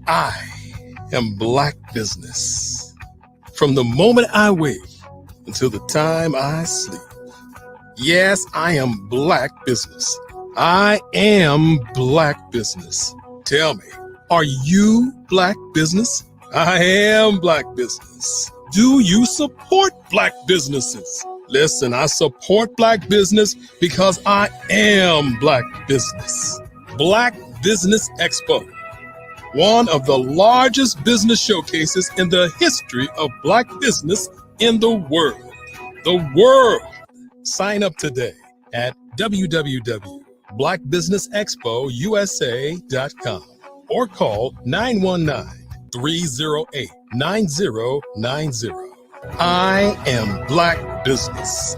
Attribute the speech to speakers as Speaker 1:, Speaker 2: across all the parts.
Speaker 1: I am Black business. From the moment I wake until the time I sleep. Yes, I am Black business. I am Black business. Tell me, are you Black business? I am Black business. Do you support Black businesses? Listen, I support Black business because I am Black business. Black Business Expo, one of the largest business showcases in the history of Black business in the world. The world. Sign up today at www.blackbusinessexpousa.com or call 919-308-9090. I am Black business.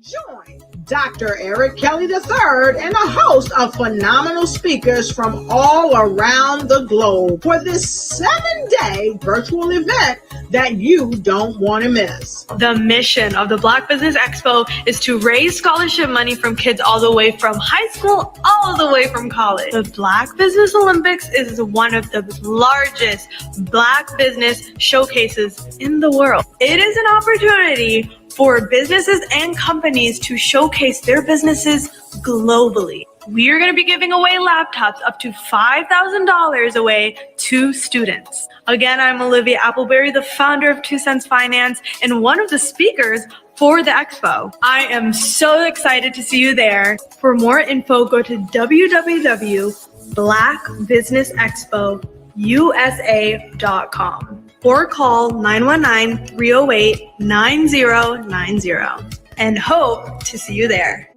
Speaker 2: Join Dr. Eric Kelly III and a host of phenomenal speakers from all around the globe for this 7-day virtual event that you don't want to miss.
Speaker 3: The mission of the Black Business Expo is to raise scholarship money from kids all the way from high school, all the way from college. The Black Business Olympics is one of the largest Black business showcases in the world. It is an opportunity for businesses and companies to showcase their businesses globally. We are going to be giving away laptops up to $5,000 away to students. Again, I'm Olivia Appleberry, the founder of 2 Cents Finance and one of the speakers for the expo. I am so excited to see you there. For more info, go to www.blackbusinessexpousa.com or call 919-308-9090 and hope to see you there.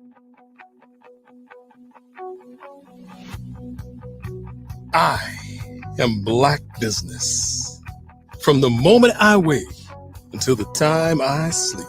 Speaker 1: I am Black business. From the moment I wake until the time I sleep.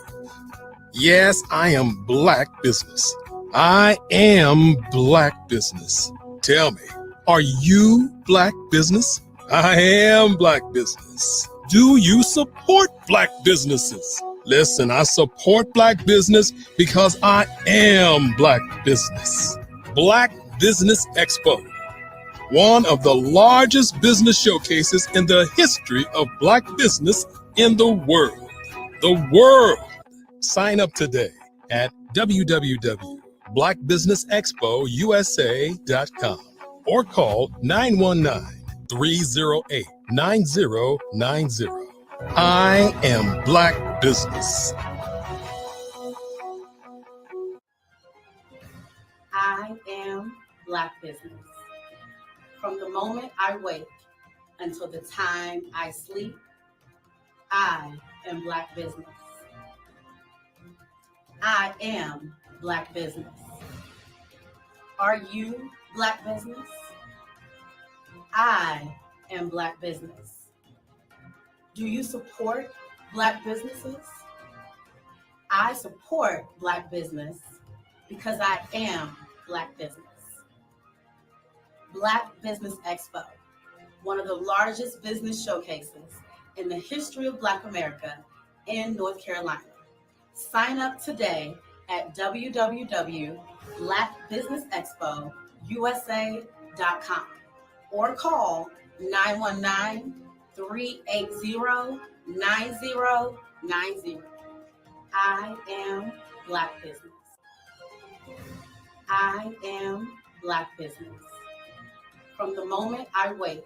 Speaker 1: Yes, I am Black business. I am Black business. Tell me, are you Black business? I am Black business. Do you support Black businesses? Listen, I support Black business because I am Black business. Black Business Expo, one of the largest business showcases in the history of Black business in the world. The world. Sign up today at www.blackbusinessexpousa.com or call 919-308-9090. I am Black business.
Speaker 4: I am Black business. From the moment I wake until the time I sleep, I am Black business. I am Black business. Are you Black business? I am Black business. Do you support Black businesses? I support Black business because I am Black business. Black Business Expo, one of the largest business showcases in the history of Black America in North Carolina. Sign up today at www.blackbusinessexpousa.com or call 380-9090. I am Black Business. I am Black Business. From the moment I wake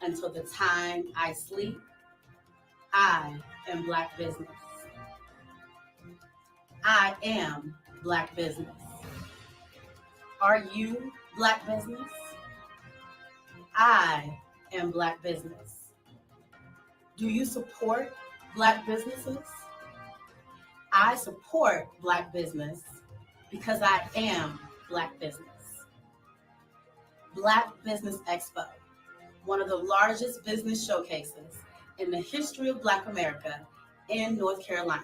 Speaker 4: until the time I sleep, I am Black Business. I am Black Business. Are you Black Business? I am Black Business. Do you support Black businesses? I support Black business because I am Black Business. Black Business Expo, one of the largest business showcases in the history of Black America in North Carolina.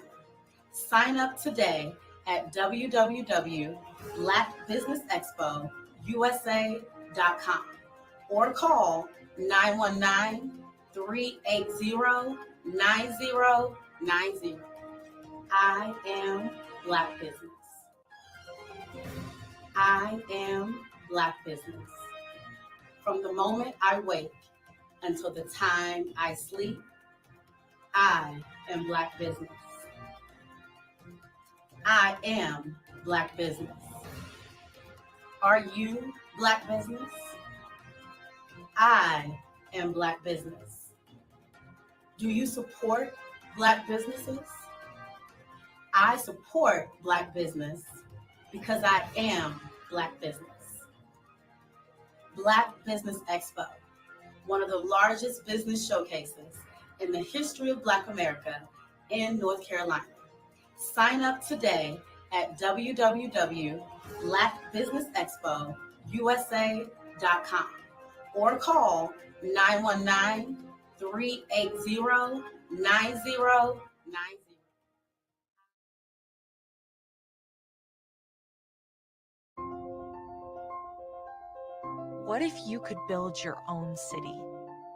Speaker 4: Sign up today at www.blackbusinessexpousa.com or call 919-380-9090. I am Black Business. I am Black Business. From the moment I wake until the time I sleep, I am Black Business. I am Black Business. Are you Black Business? I am Black Business. Do you support Black businesses? I support Black business because I am Black Business. Black Business Expo, one of the largest business showcases in the history of Black America in North Carolina. Sign up today at www.blackbusinessexpousa.com or call 919-380-9090.
Speaker 5: What if you could build your own city?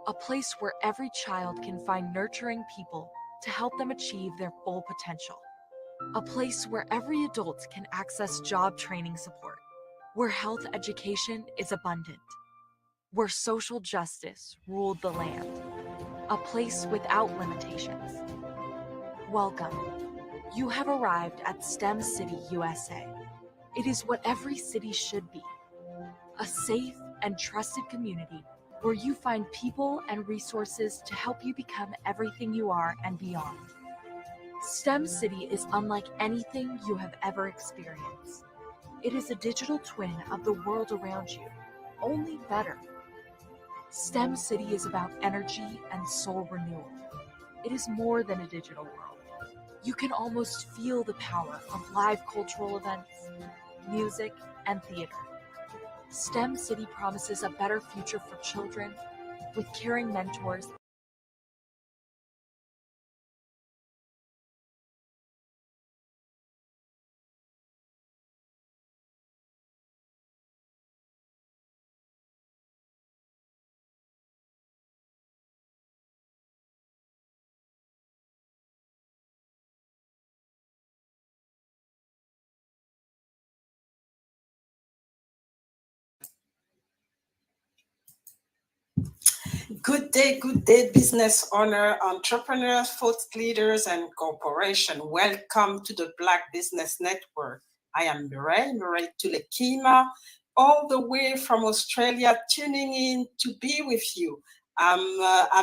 Speaker 5: A place where every child can find nurturing people to help them achieve their full potential. A place where every adult can access job training support, where health education is abundant, where social justice ruled the land. A place without limitations. Welcome. You have arrived at STEM City, USA. It is what every city should be. A safe and trusted community where you find people and resources to help you become everything you are and beyond. STEM City is unlike anything you have ever experienced. It is a digital twin of the world around you, only better. STEM City is about energy and soul renewal. It is more than a digital world. You can almost feel the power of live cultural events, music, and theater. STEM City promises a better future for children with caring mentors.
Speaker 6: Good day, business owner, entrepreneurs, thought leaders, and corporation. Welcome to the Black Business Network. I am Mireille Tulekima, all the way from Australia, tuning in to be with you. I'm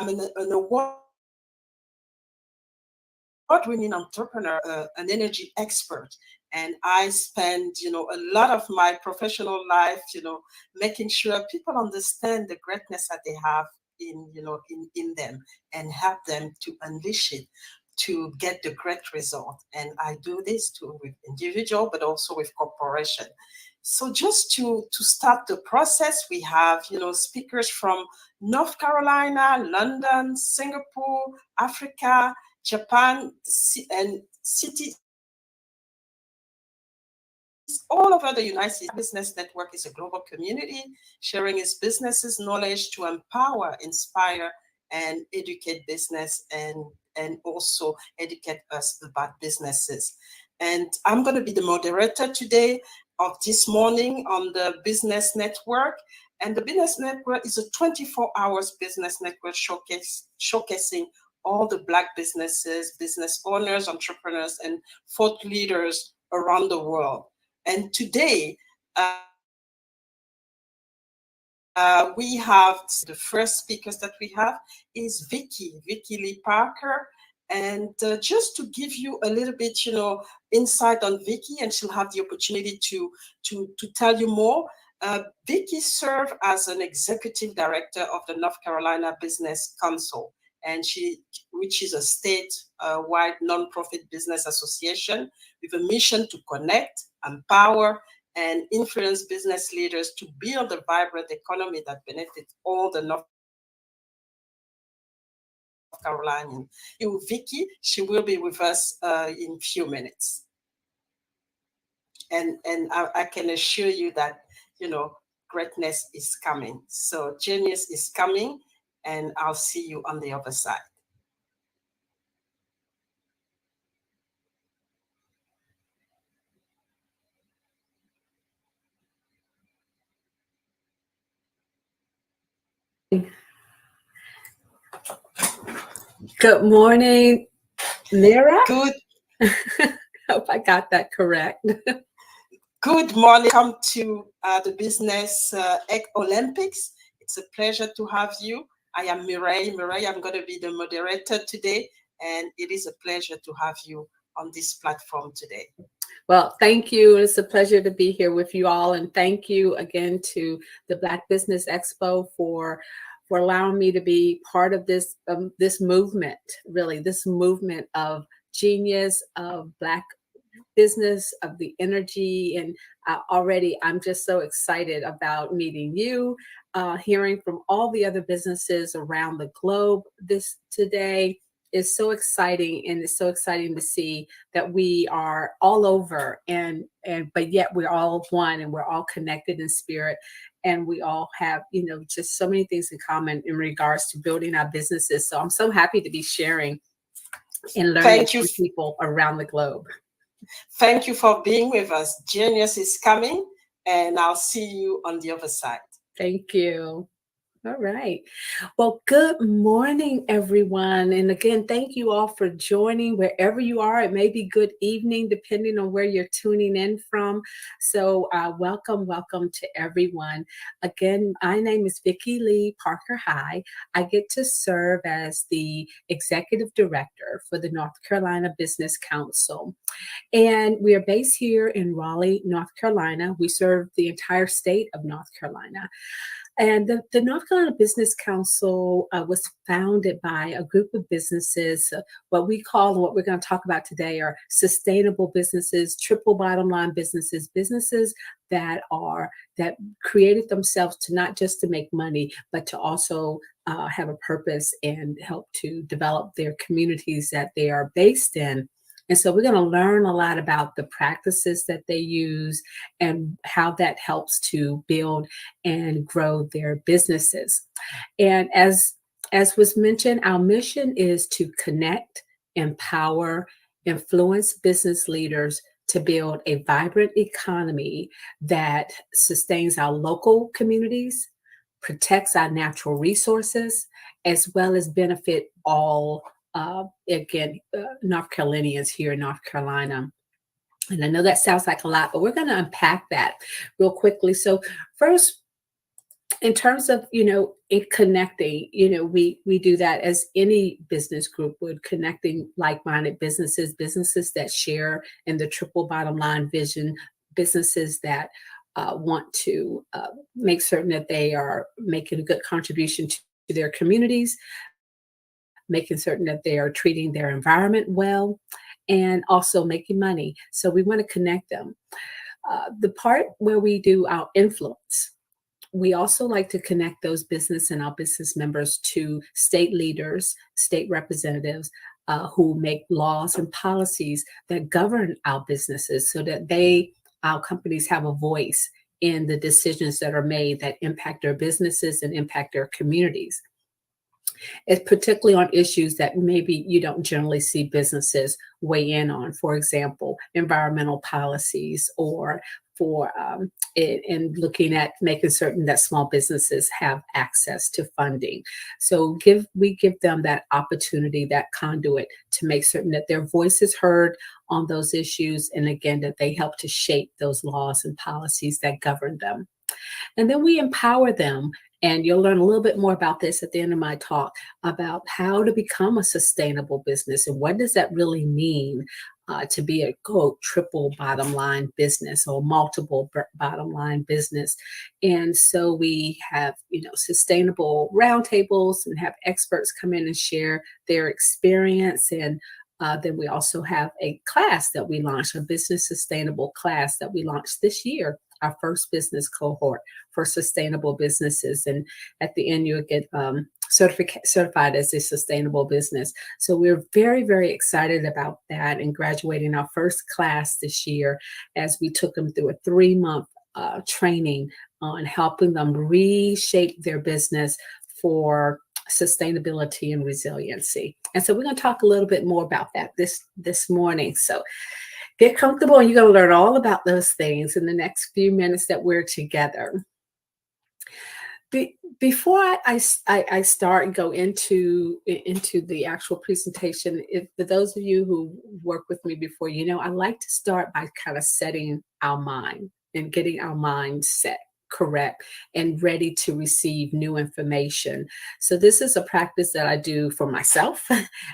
Speaker 6: an award-winning entrepreneur, an energy expert. And I spend, a lot of my professional life, making sure people understand the greatness that they have in them and help them to unleash it to get the great result. And I do this too with individual, but also with corporation. So just to start the process, we have, speakers from North Carolina, London, Singapore, Africa, Japan, and cities all over the United States. Business Network is a global community sharing its businesses knowledge to empower, inspire, and educate business and also educate us about businesses. And I'm going to be the moderator today of this morning on the Business Network. And the Business Network is a 24 hours business network showcasing all the Black businesses, business owners, entrepreneurs, and thought leaders around the world. And today, we have the first speakers that we have is Vicky Lee Parker. And just to give you a little bit, insight on Vicky, and she'll have the opportunity to tell you more. Vicky served as an executive director of the North Carolina Business Council, which is a state-wide nonprofit business association with a mission to connect, empower, and influence business leaders to build a vibrant economy that benefits all the North Carolinians. Vicky, she will be with us in a few minutes. And I can assure you that, greatness is coming. So genius is coming, and I'll see you on the other side.
Speaker 7: Good morning, Mira.
Speaker 6: Good.
Speaker 7: Hope I got that correct.
Speaker 6: Good morning. Welcome to the Business Olympics. It's a pleasure to have you. I am Mireille. I'm going to be the moderator today, and it is a pleasure to have you on this platform today.
Speaker 7: Well, thank you. It's a pleasure to be here with you all, and thank you again to the Black Business Expo for allowing me to be part of this movement, really, this movement of genius, of Black business, of the energy. And already I'm just so excited about meeting you, hearing from all the other businesses around the globe. This today is so exciting, and it's so exciting to see that we are all over, but yet we're all one, and we're all connected in spirit. And we all have, just so many things in common in regards to building our businesses. So I'm so happy to be sharing and learning from people around the globe.
Speaker 6: Thank you for being with us. Genius is coming, and I'll see you on the other side.
Speaker 7: Thank you. All right. Well, good morning, everyone. And again, thank you all for joining wherever you are. It may be good evening, depending on where you're tuning in from. So welcome to everyone. Again, my name is Vicky Lee Parker High. I get to serve as the executive director for the North Carolina Business Council. And we are based here in Raleigh, North Carolina. We serve the entire state of North Carolina. And the North Carolina Business Council was founded by a group of businesses, what we call, and what we're going to talk about today, are sustainable businesses, triple bottom line businesses, businesses that created themselves to not just to make money, but to also have a purpose and help to develop their communities that they are based in. And so we're going to learn a lot about the practices that they use and how that helps to build and grow their businesses. And as was mentioned, our mission is to connect, empower, influence business leaders to build a vibrant economy that sustains our local communities, protects our natural resources, as well as benefit all North Carolinians here in North Carolina. And I know that sounds like a lot, but we're going to unpack that real quickly. So first, in terms of, in connecting, we do that as any business group would, connecting like-minded businesses that share in the triple bottom line vision, businesses that want to make certain that they are making a good contribution to their communities, making certain that they are treating their environment well, and also making money. So we want to connect them. The part where we do our influence, we also like to connect those business and our business members to state leaders, state representatives who make laws and policies that govern our businesses so that our companies have a voice in the decisions that are made that impact their businesses and impact their communities. It's particularly on issues that maybe you don't generally see businesses weigh in on. For example, environmental policies or in looking at making certain that small businesses have access to funding. So we give them that opportunity, that conduit, to make certain that their voice is heard on those issues, and again, that they help to shape those laws and policies that govern them. And then we empower them. And you'll learn a little bit more about this at the end of my talk, about how to become a sustainable business and what does that really mean to be a quote triple bottom line business or multiple bottom line business. And so we have, sustainable roundtables and have experts come in and share their experience. And then we also have a class that we launched, a business sustainable class that we launched this year, our first business cohort for sustainable businesses. And at the end, you'll get certified as a sustainable business. So we're very, very excited about that and graduating our first class this year, as we took them through a 3-month training on helping them reshape their business for sustainability and resiliency. And so we're going to talk a little bit more about that this morning. So get comfortable, and you're going to learn all about those things in the next few minutes that we're together. Before I start and go into the actual presentation, for those of you who work with me before, I like to start by kind of setting our mind and getting our mind set correct and ready to receive new information. So this is a practice that I do for myself,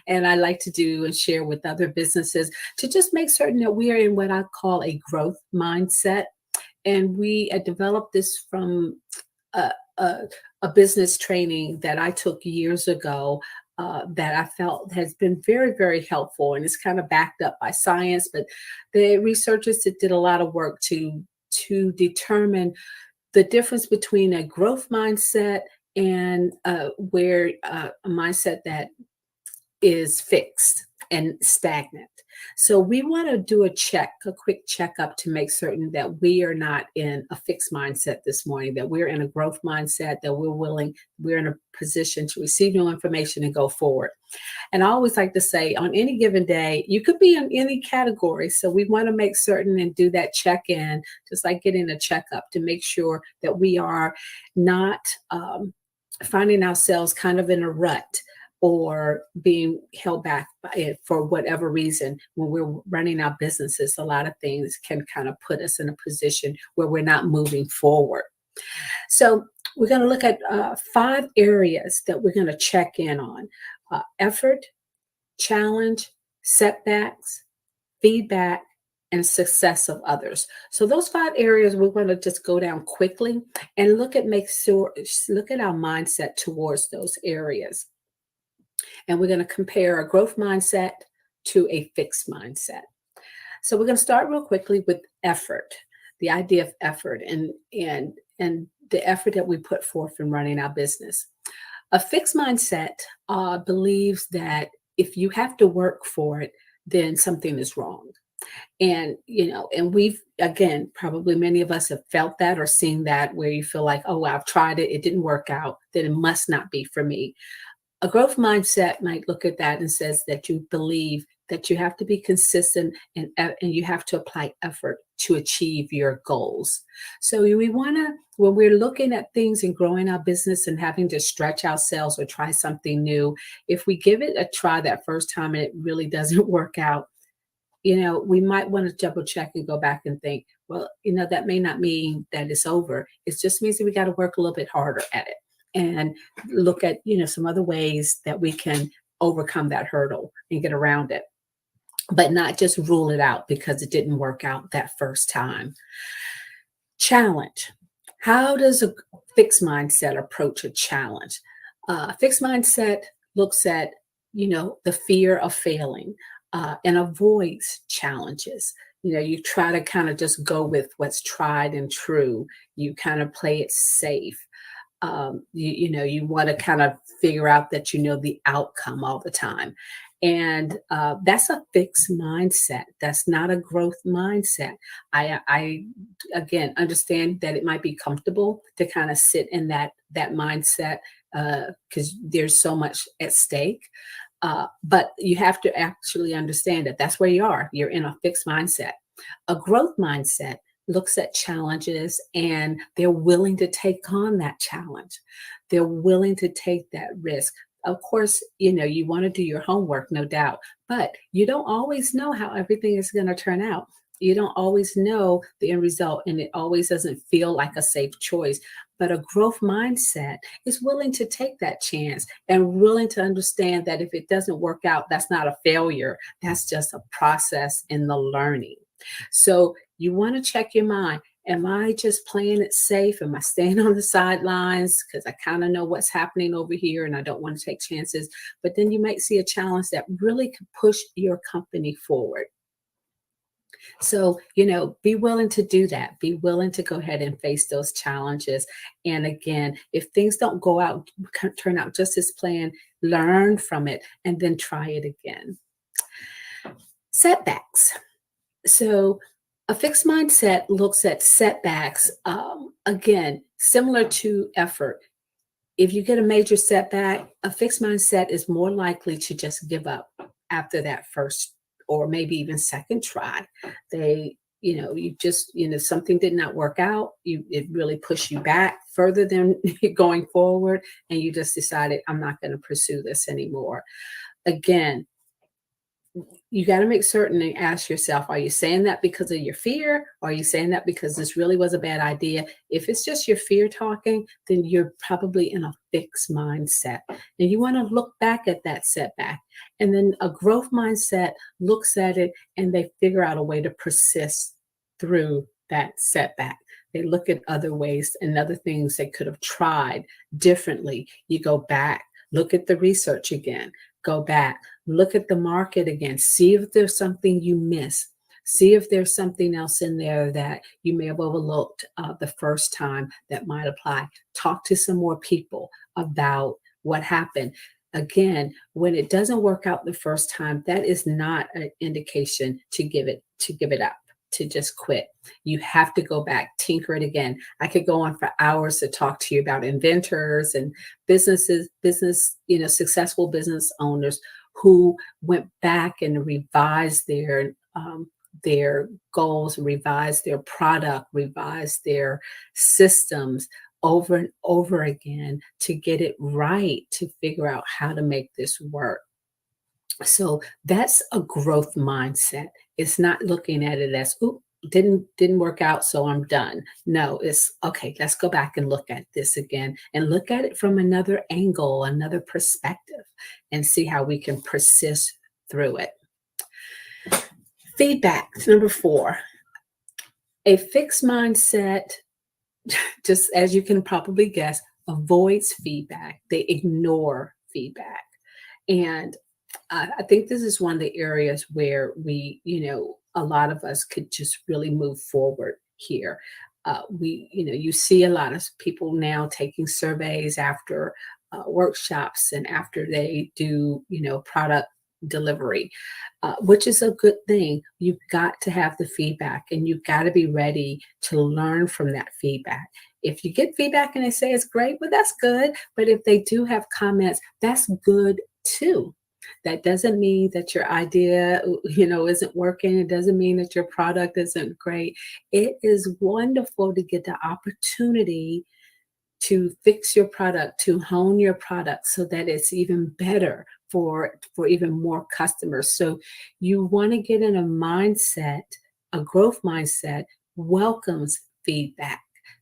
Speaker 7: and I like to do and share with other businesses to just make certain that we are in what I call a growth mindset. And we developed this from a business training that I took years ago that I felt has been very, very helpful, and it's kind of backed up by science. But the researchers did a lot of work to determine the difference between a growth mindset and where a mindset that is fixed and stagnant. So we want to do a quick checkup to make certain that we are not in a fixed mindset this morning, that we're in a growth mindset, that we're in a position to receive new information and go forward. And I always like to say, on any given day, you could be in any category. So we want to make certain and do that check-in, just like getting a checkup, to make sure that we are not finding ourselves kind of in a rut or being held back by it for whatever reason. When we're running our businesses, a lot of things can kind of put us in a position where we're not moving forward. So we're going to look at 5 areas that we're going to check in on: effort, challenge, setbacks, feedback, and success of others. So those 5 areas we're going to just go down quickly and look at our mindset towards those areas. And we're going to compare a growth mindset to a fixed mindset. So we're going to start real quickly with effort, the idea of effort and the effort that we put forth in running our business. A fixed mindset believes that if you have to work for it, then something is wrong. And, and we've, again, probably many of us have felt that or seen that, where you feel like, oh, I've tried it, it didn't work out, then it must not be for me. A growth mindset might look at that and says that you believe that you have to be consistent and you have to apply effort to achieve your goals. So we want to, when we're looking at things and growing our business and having to stretch ourselves or try something new, if we give it a try that first time and it really doesn't work out, we might want to double check and go back and think, well, that may not mean that it's over. It just means that we got to work a little bit harder at it and look at, some other ways that we can overcome that hurdle and get around it, but not just rule it out because it didn't work out that first time. Challenge. How does a fixed mindset approach a challenge? Fixed mindset looks at, the fear of failing and avoids challenges. You try to kind of just go with what's tried and true. You kind of play it safe. You want to kind of figure out that the outcome all the time. And that's a fixed mindset. That's not a growth mindset. I again understand that it might be comfortable to kind of sit in that mindset because there's so much at stake. But you have to actually understand that that's where you are. You're in a fixed mindset. A growth mindset looks at challenges and they're willing to take on that challenge. They're willing to take that risk. Of course, you want to do your homework, no doubt, but you don't always know how everything is going to turn out. You don't always know the end result, and it always doesn't feel like a safe choice. But a growth mindset is willing to take that chance and willing to understand that if it doesn't work out, that's not a failure. That's just a process in the learning. So you want to check your mind. Am I just playing it safe? Am I staying on the sidelines because I kind of know what's happening over here and I don't want to take chances? But then you might see a challenge that really could push your company forward. So, be willing to do that. Be willing to go ahead and face those challenges. And again, if things don't turn out just as planned, learn from it and then try it again. Setbacks. So a fixed mindset looks at setbacks, again, similar to effort. If you get a major setback, a fixed mindset is more likely to just give up after that first or maybe even second try. Something did not work out. It really pushed you back further than going forward. And you just decided, I'm not going to pursue this anymore. Again, you got to make certain and ask yourself, are you saying that because of your fear? Or are you saying that because this really was a bad idea? If it's just your fear talking, then you're probably in a fixed mindset. And you want to look back at that setback. And then a growth mindset looks at it and they figure out a way to persist through that setback. They look at other ways and other things they could have tried differently. You go back, look at the research again. Go back, look at the market again, see if there's something you miss. See if there's something else in there that you may have overlooked the first time that might apply. Talk to some more people about what happened. Again, when it doesn't work out the first time, that is not an indication to give it up, to just quit. You have to go back, tinker it again. I could go on for hours to talk to you about inventors and successful business owners who went back and revised their goals, revised their product, revised their systems over and over again to get it right, to figure out how to make this work. So that's a growth mindset. It's not looking at it as, ooh, didn't work out, so I'm done. No, it's okay, let's go back and look at this again and look at it from another angle, another perspective, and see how we can persist through it. Feedback, number 4. A fixed mindset, just as you can probably guess, avoids feedback. They ignore feedback. And I think this is one of the areas where we, a lot of us could just really move forward here. You see a lot of people now taking surveys after workshops and after they do, product delivery, which is a good thing. You've got to have the feedback and you've got to be ready to learn from that feedback. If you get feedback and they say it's great, well, that's good. But if they do have comments, that's good too. That doesn't mean that your idea, isn't working. It doesn't mean that your product isn't great. It is wonderful to get the opportunity to fix your product, to hone your product so that it's even better for even more customers. So you want to get in a mindset, a growth mindset, welcomes feedback.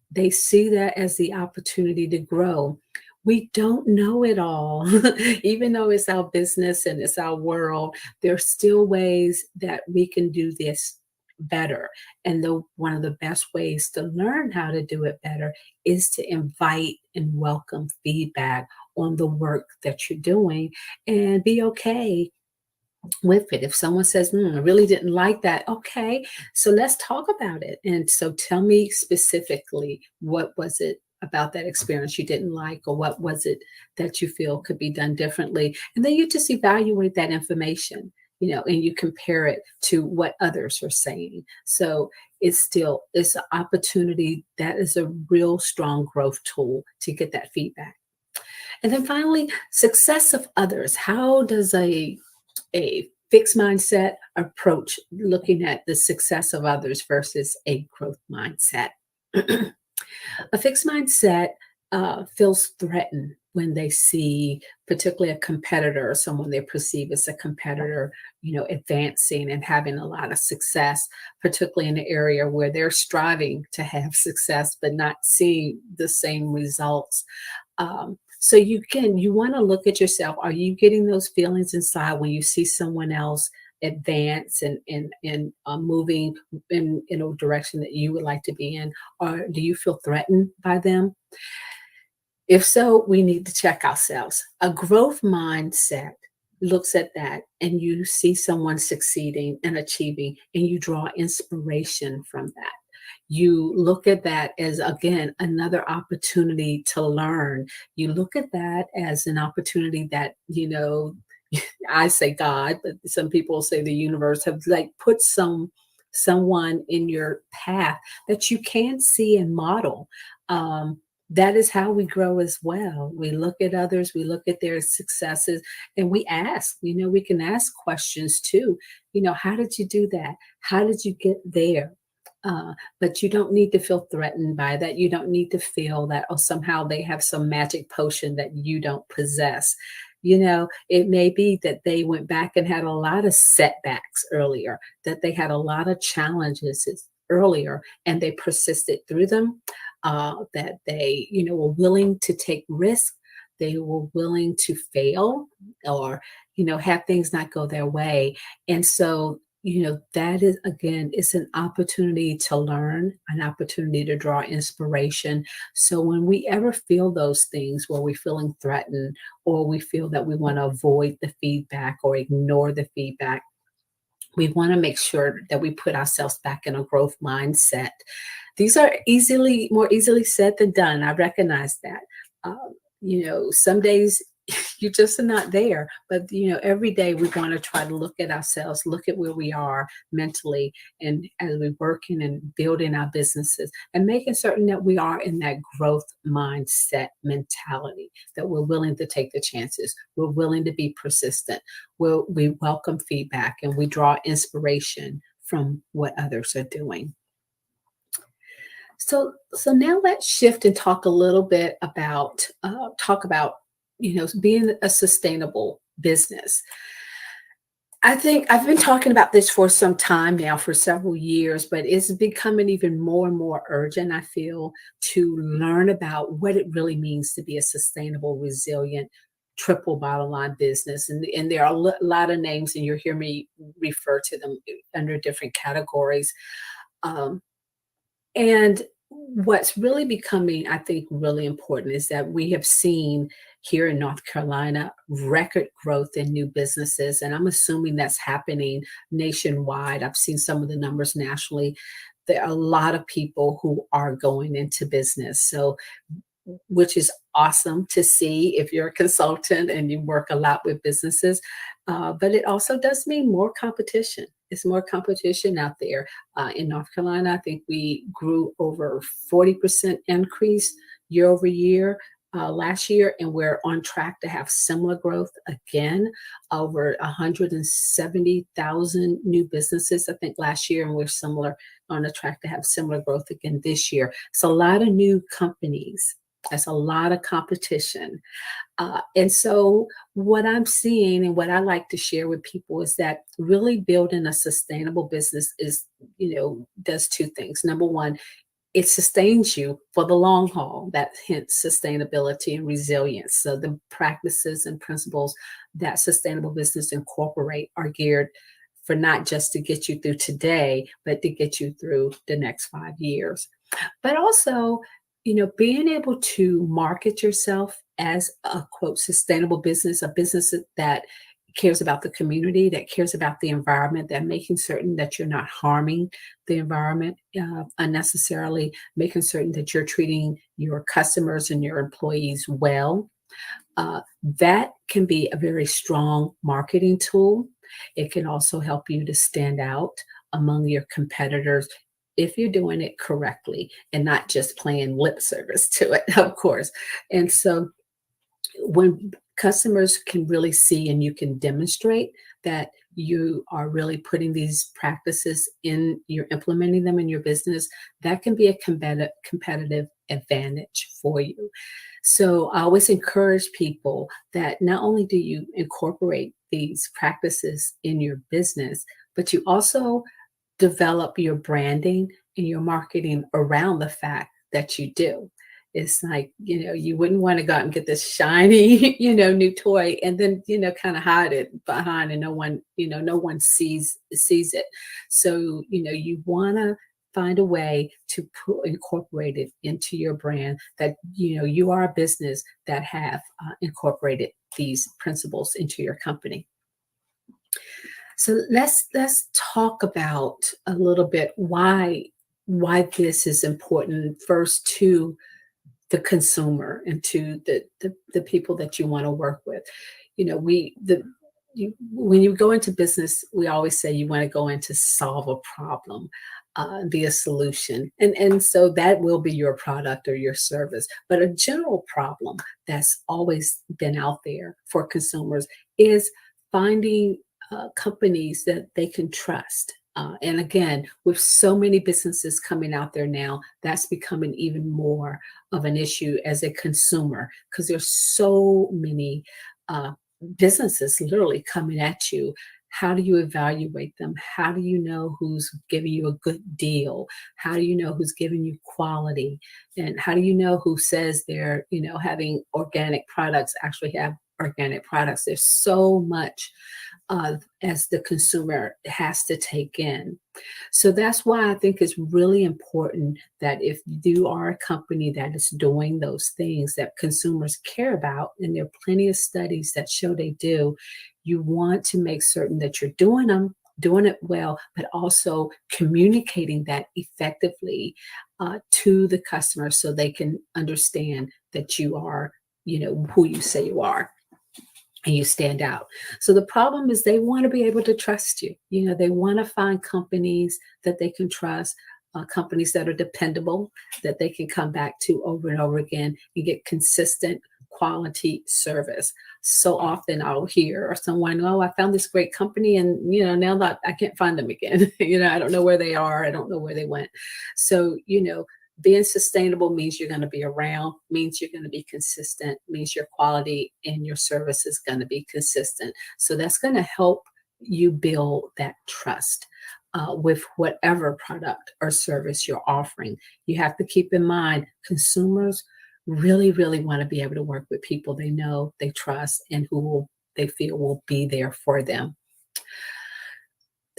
Speaker 7: They see that as the opportunity to grow. We don't know it all. Even though it's our business and it's our world, there's still ways that we can do this better. And one of the best ways to learn how to do it better is to invite and welcome feedback on the work that you're doing and be okay with it. If someone says, I really didn't like that, okay, so let's talk about it. And so tell me specifically, what was it about that experience you didn't like, or what was it that you feel could be done differently? And then you just evaluate that information, and you compare it to what others are saying. So it's an opportunity that is a real strong growth tool to get that feedback. And then finally, success of others. How does a fixed mindset approach, looking at the success of others versus a growth mindset. A fixed mindset feels threatened when they see, particularly a competitor or someone they perceive as a competitor, advancing and having a lot of success, particularly in an area where they're striving to have success but not seeing the same results. So you want to look at yourself. Are you getting those feelings inside when you see someone else advance and moving in a direction that you would like to be in? Or do you feel threatened by them? If so, we need to check ourselves. A growth mindset looks at that, and you see someone succeeding and achieving, and you draw inspiration from that. You look at that as, again, another opportunity to learn. You look at that as an opportunity that, I say God, but some people say the universe have put someone in your path that you can see and model. That is how we grow as well. We look at others, we look at their successes, and we ask. We can ask questions too. How did you do that? How did you get there? But you don't need to feel threatened by that. You don't need to feel that, somehow they have some magic potion that you don't possess. It may be that they went back and had a lot of setbacks earlier, that they had a lot of challenges earlier, and they persisted through them, that they, were willing to take risks. They were willing to fail or, have things not go their way. And so, that is, again, it's an opportunity to learn, an opportunity to draw inspiration. So when we ever feel those things where we're feeling threatened, or we feel that we want to avoid the feedback or ignore the feedback, we want to make sure that we put ourselves back in a growth mindset. These are more easily said than done. I recognize that. Some days you just are not there, but every day we want to try to look at ourselves, look at where we are mentally, and as we're working and building our businesses, and making certain that we are in that growth mindset mentality, that we're willing to take the chances, we're willing to be persistent, we welcome feedback, and we draw inspiration from what others are doing. So now let's shift and talk a little bit about being a sustainable business. I think I've been talking about this for some time now, for several years, but it's becoming even more and more urgent, I feel, to learn about what it really means to be a sustainable, resilient, triple bottom line business. And there are a lot of names, and you'll hear me refer to them under different categories. And what's really becoming, I think, really important is that we have seen here in North Carolina record growth in new businesses. And I'm assuming that's happening nationwide. I've seen some of the numbers nationally. There are a lot of people who are going into business. So, which is awesome to see if you're a consultant and you work a lot with businesses. But it also does mean more competition. It's more competition out there. In North Carolina, I think we grew over 40% increase year over year last year, and we're on track to have similar growth again, over 170,000 new businesses, I think, last year, and we're on a track to have similar growth again this year. So a lot of new companies. That's a lot of competition. And so what I'm seeing and what I like to share with people is that really building a sustainable business does two things. Number one, it sustains you for the long haul. That hence sustainability and resilience. So the practices and principles that sustainable business incorporate are geared for not just to get you through today, but to get you through the next 5 years. But also, being able to market yourself as a, quote, sustainable business, a business that cares about the community, that cares about the environment, that making certain that you're not harming the environment unnecessarily, making certain that you're treating your customers and your employees well. That can be a very strong marketing tool. It can also help you to stand out among your competitors if you're doing it correctly and not just playing lip service to it, of course. And so when customers can really see and you can demonstrate that you are really putting these practices in, you're implementing them in your business, that can be a competitive advantage for you. So I always encourage people that not only do you incorporate these practices in your business, but you also develop your branding and your marketing around the fact that you do. It's like, you wouldn't want to go out and get this shiny, new toy and then, kind of hide it behind and no one sees it. So, you want to find a way to incorporate it into your brand that, you are a business that have incorporated these principles into your company. So let's talk about a little bit why this is important first to the consumer and to the people that you want to work with. When you go into business, we always say you want to go in to solve a problem, be a solution. And so that will be your product or your service. But a general problem that's always been out there for consumers is finding companies that they can trust. And again, with so many businesses coming out there now, that's becoming even more of an issue as a consumer because there's so many businesses literally coming at you. How do you evaluate them? How do you know who's giving you a good deal? How do you know who's giving you quality? And how do you know who says they're, having organic products actually have organic products? There's so much as the consumer has to take in. So that's why I think it's really important that if you are a company that is doing those things that consumers care about, and there are plenty of studies that show they do, you want to make certain that you're doing it well, but also communicating that effectively to the customer so they can understand that you are, who you say you are. And you stand out. So the problem is they want to be able to trust you. They want to find companies that they can trust, companies that are dependable, that they can come back to over and over again and get consistent quality service. So often I'll hear someone, oh, I found this great company and, now that I can't find them again. I don't know where they are. I don't know where they went. So, being sustainable means you're going to be around, means you're going to be consistent, means your quality and your service is going to be consistent. So that's going to help you build that trust with whatever product or service you're offering. You have to keep in mind consumers really, really want to be able to work with people they know, they trust, and who they feel will be there for them.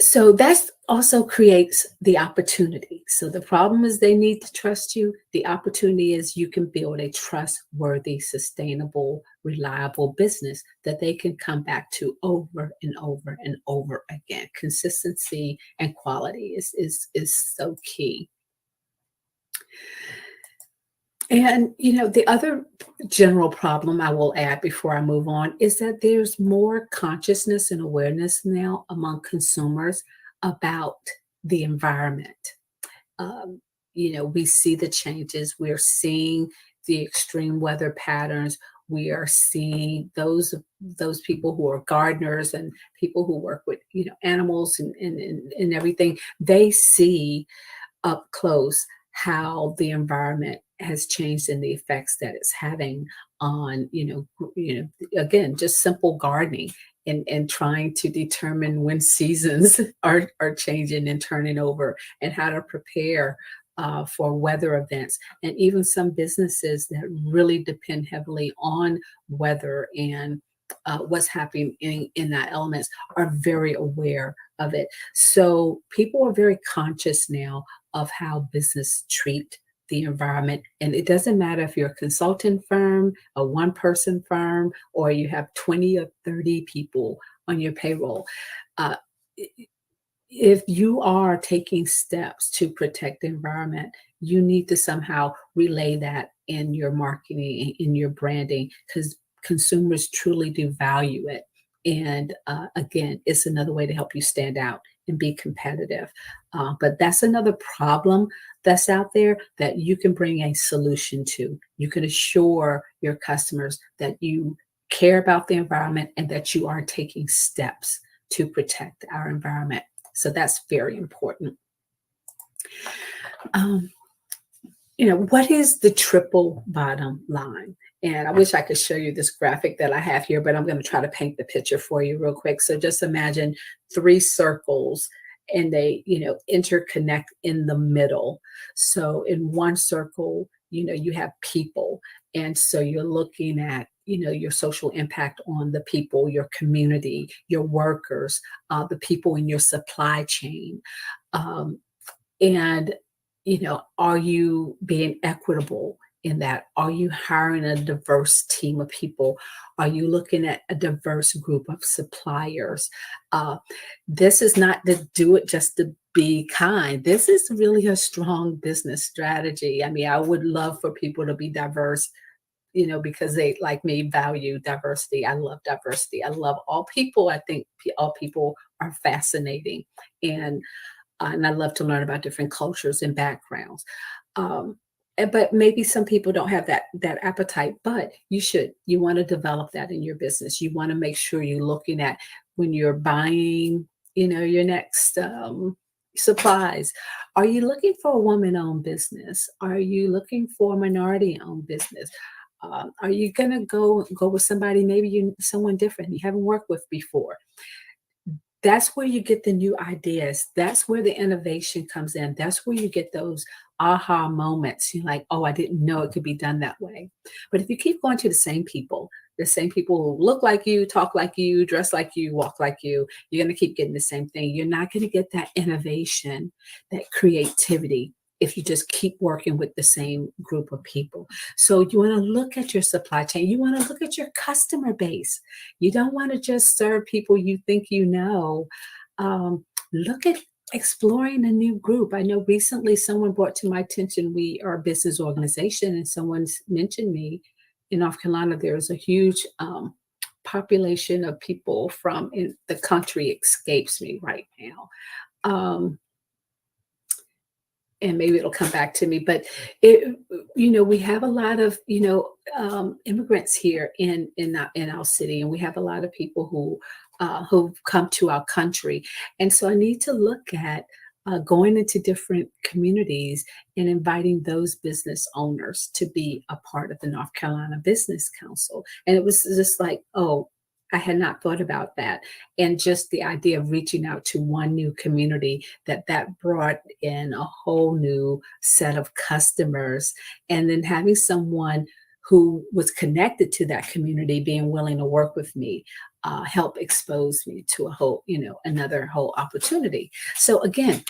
Speaker 7: So that also creates the opportunity. So the problem is they need to trust you. The opportunity is you can build a trustworthy, sustainable, reliable business that they can come back to over and over and over again. Consistency and quality is so key. And, the other general problem I will add before I move on is that there's more consciousness and awareness now among consumers about the environment. We see the changes. We're seeing the extreme weather patterns. We are seeing those people who are gardeners and people who work with, animals and everything. They see up close how the environment has changed and the effects that it's having on, again, just simple gardening and trying to determine when seasons are changing and turning over and how to prepare for weather events. And even some businesses that really depend heavily on weather and what's happening in that elements are very aware of it. So people are very conscious now of how business treat the environment. And it doesn't matter if you're a consulting firm, a one-person firm, or you have 20 or 30 people on your payroll. If you are taking steps to protect the environment, you need to somehow relay that in your marketing, in your branding, because consumers truly do value it. And again, it's another way to help you stand out and be competitive. But that's another problem that's out there that you can bring a solution to. You can assure your customers that you care about the environment and that you are taking steps to protect our environment. So that's very important. What is the triple bottom line? And I wish I could show you this graphic that I have here, but I'm going to try to paint the picture for you real quick. So just imagine 3 circles and they, interconnect in the middle. So in one circle, you have people. And so you're looking at, your social impact on the people, your community, your workers, the people in your supply chain. And are you being equitable in that? Are you hiring a diverse team of people? Are you looking at a diverse group of suppliers? This is not to do it just to be kind. This is really a strong business strategy. I mean, I would love for people to be diverse, because they, like me, value diversity. I love diversity. I love all people. I think all people are fascinating. And I love to learn about different cultures and backgrounds. But maybe some people don't have that appetite, but you should. You want to develop that in your business. You want to make sure you're looking at when you're buying, your next supplies. Are you looking for a woman-owned business? Are you looking for a minority-owned business? Are you going to go with somebody, maybe someone different you haven't worked with before? That's where you get the new ideas. That's where the innovation comes in. That's where you get those aha moments. You're like, oh, I didn't know it could be done that way. But if you keep going to the same people who look like you, talk like you, dress like you, walk like you, you're going to keep getting the same thing. You're not going to get that innovation, that creativity, if you just keep working with the same group of people. So you want to look at your supply chain. You want to look at your customer base. You don't want to just serve people you think you know. Look at exploring a new group. I know recently someone brought to my attention, we are a business organization, and someone's mentioned me in North Carolina. There's a huge population of people from the country escapes me right now. And maybe it'll come back to me, but we have a lot of, immigrants here in our city, and we have a lot of people who've come to our country. And so I need to look at going into different communities and inviting those business owners to be a part of the North Carolina Business Council. And it was just like, oh, I had not thought about that. And just the idea of reaching out to one new community that brought in a whole new set of customers. And then having someone who was connected to that community being willing to work with me, help expose me to a whole, another whole opportunity. So again,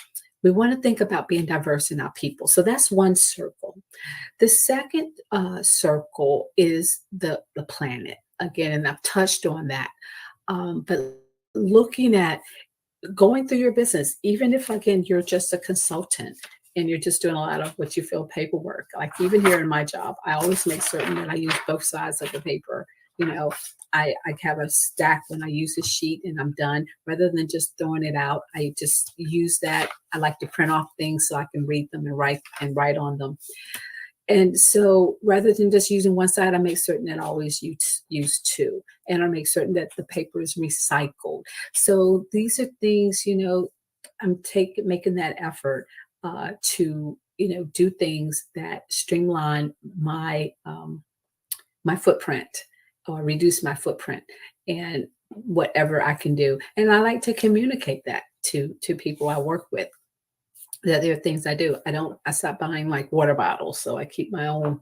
Speaker 7: we want to think about being diverse in our people. So that's one circle. The second circle is the planet. Again, and I've touched on that, but looking at going through your business, even if, again, you're just a consultant and you're just doing a lot of what you feel paperwork, like even here in my job, I always make certain that I use both sides of the paper. I have a stack when I use a sheet and I'm done. Rather than just throwing it out, I just use that. I like to print off things so I can read them and write on them. And so rather than just using one side, I make certain that I always use 2, and I make certain that the paper is recycled. So these are things, I'm making that effort to, do things that streamline my my footprint or reduce my footprint and whatever I can do. And I like to communicate that to people I work with. That there are things I do. I stopped buying like water bottles. So I keep my own,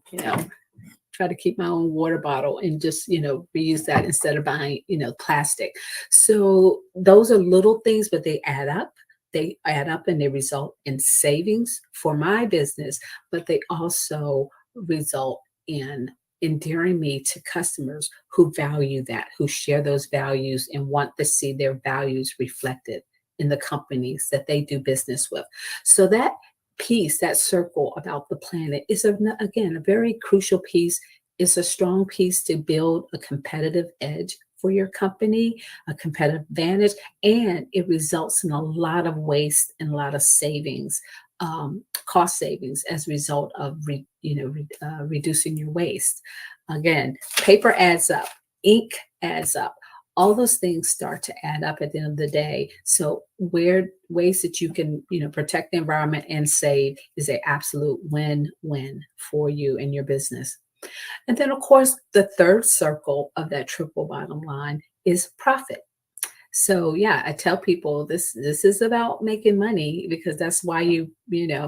Speaker 7: try to keep my own water bottle and just, reuse that instead of buying, plastic. So those are little things, but they add up. They add up and they result in savings for my business, but they also result in endearing me to customers who value that, who share those values and want to see their values reflected in the companies that they do business with. So that piece, that circle about the planet is, again, a very crucial piece. It's a strong piece to build a competitive edge for your company, a competitive advantage, and it results in a lot of waste and a lot of savings, cost savings as a result of reducing your waste. Again, paper adds up, ink adds up. All those things start to add up at the end of the day. So where ways that you can, protect the environment and save is a absolute win-win for you and your business. And then of course, the third circle of that triple bottom line is profit. So yeah, I tell people this is about making money, because that's why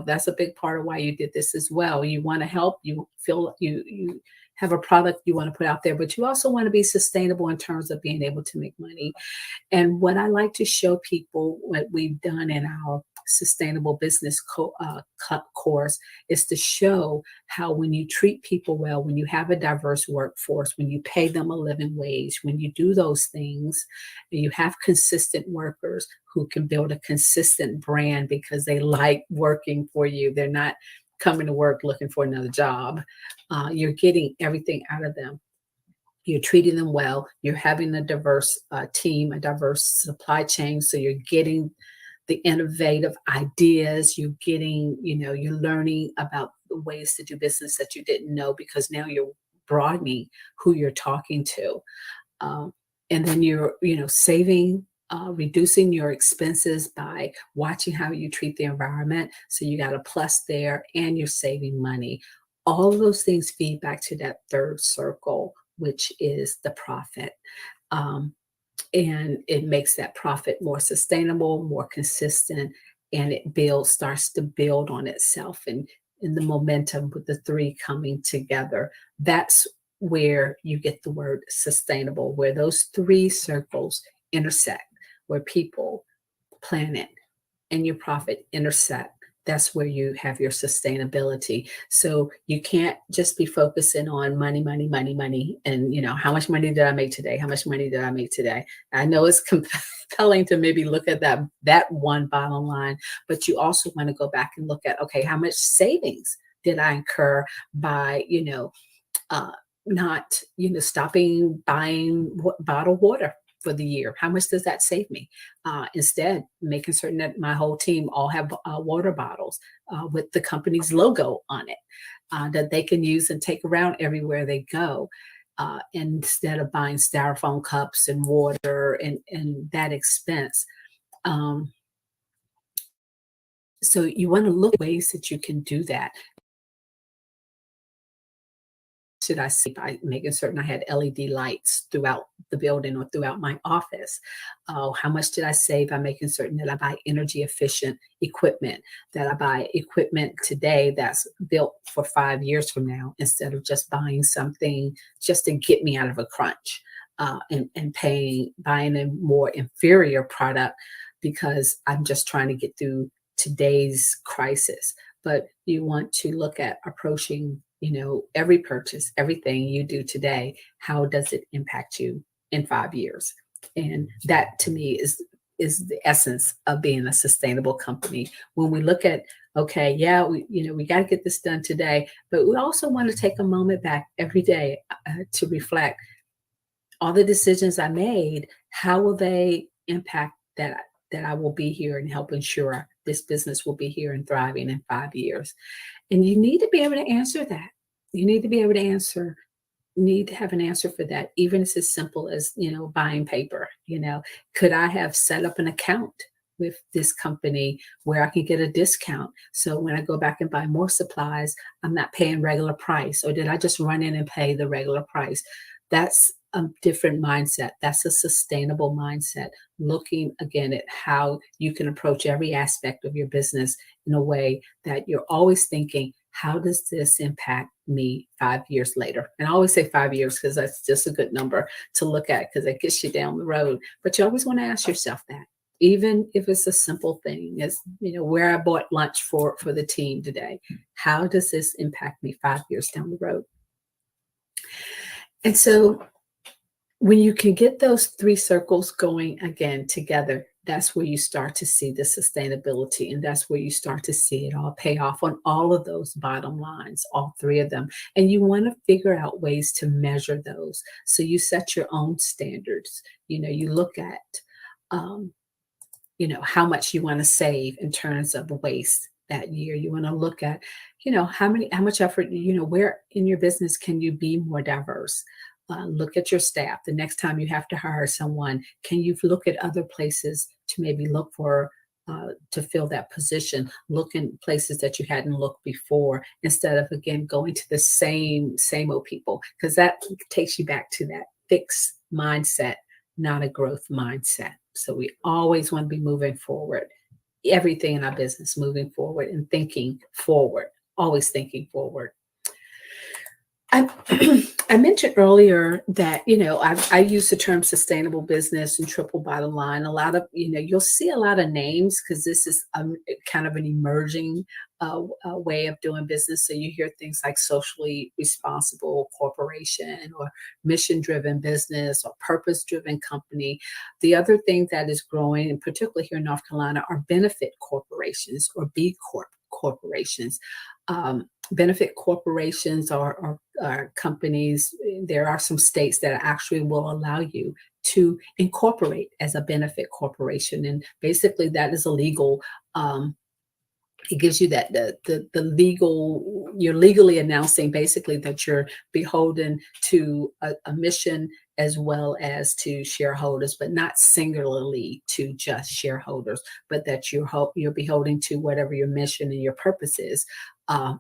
Speaker 7: that's a big part of why you did this as well. You want to help, you feel you have a product you want to put out there, but you also want to be sustainable in terms of being able to make money. And what I like to show people, what we've done in our sustainable business course, is to show how when you treat people well, when you have a diverse workforce, when you pay them a living wage, when you do those things, and you have consistent workers who can build a consistent brand because they like working for you. They're not coming to work looking for another job. You're getting everything out of them. You're treating them well. You're having a diverse team, a diverse supply chain. So you're getting the innovative ideas. You're getting, you're learning about the ways to do business that you didn't know, because now you're broadening who you're talking to. And then you're, saving, reducing your expenses by watching how you treat the environment. So you got a plus there, and you're saving money. All of those things feed back to that third circle, which is the profit. And it makes that profit more sustainable, more consistent, and it starts to build on itself. And in the momentum with the three coming together, that's where you get the word sustainable, where those three circles intersect, where people, planet, and your profit intersect. That's where you have your sustainability. So you can't just be focusing on money, money, money, money. And, how much money did I make today? How much money did I make today? I know it's compelling to maybe look at that one bottom line, but you also want to go back and look at, okay, how much savings did I incur by, not, stopping buying bottled water for the year? How much does that save me? Instead, making certain that my whole team all have water bottles with the company's logo on it that they can use and take around everywhere they go. Instead of buying styrofoam cups and water and that expense. So you want to look at ways that you can do that. Should I see by making certain I had LED lights throughout the building or throughout my office? How much did I save by making certain that I buy energy efficient equipment, that I buy equipment today that's built for 5 years from now, instead of just buying something just to get me out of a crunch and buying a more inferior product because I'm just trying to get through today's crisis. But you want to look at approaching every purchase, everything you do today, how does it impact you in 5 years? And that to me is the essence of being a sustainable company. When we look at, okay, yeah, we got to get this done today, but we also want to take a moment back every day to reflect all the decisions I made. How will they impact that I will be here and help ensure this business will be here and thriving in 5 years? And you need to be able to answer that. You need to be able to need to have an answer for that, even if it's as simple as, buying paper. Could I have set up an account with this company where I can get a discount? So when I go back and buy more supplies, I'm not paying regular price. Or did I just run in and pay the regular price? That's a different mindset. That's a sustainable mindset. Looking again at how you can approach every aspect of your business in a way that you're always thinking, how does this impact me 5 years later? And I always say 5 years because that's just a good number to look at, because it gets you down the road. But you always want to ask yourself that, even if it's a simple thing as, where I bought lunch for the team today. How does this impact me 5 years down the road? And so when you can get those three circles going again together, that's where you start to see the sustainability, and that's where you start to see it all pay off on all of those bottom lines, all three of them. And you want to figure out ways to measure those. So you set your own standards. You look at, how much you want to save in terms of waste that year. You want to look at, how much effort, where in your business can you be more diverse? Look at your staff. The next time you have to hire someone, can you look at other places to maybe look for to fill that position? Look in places that you hadn't looked before, instead of again going to the same old people, because that takes you back to that fixed mindset, not a growth mindset. So we always want to be moving forward. Everything in our business, moving forward and thinking forward, always thinking forward. I mentioned earlier that, I use the term sustainable business and triple bottom line. A lot of, you'll see a lot of names because this is kind of an emerging way of doing business. So you hear things like socially responsible corporation or mission-driven business or purpose-driven company. The other thing that is growing, and particularly here in North Carolina, are benefit corporations or B Corp corporations. Benefit corporations are companies. There are some states that actually will allow you to incorporate as a benefit corporation, and basically that is illegal. It gives you that the legal, you're legally announcing basically that you're beholden to a mission as well as to shareholders, but not singularly to just shareholders, but that you're beholden to whatever your mission and your purpose is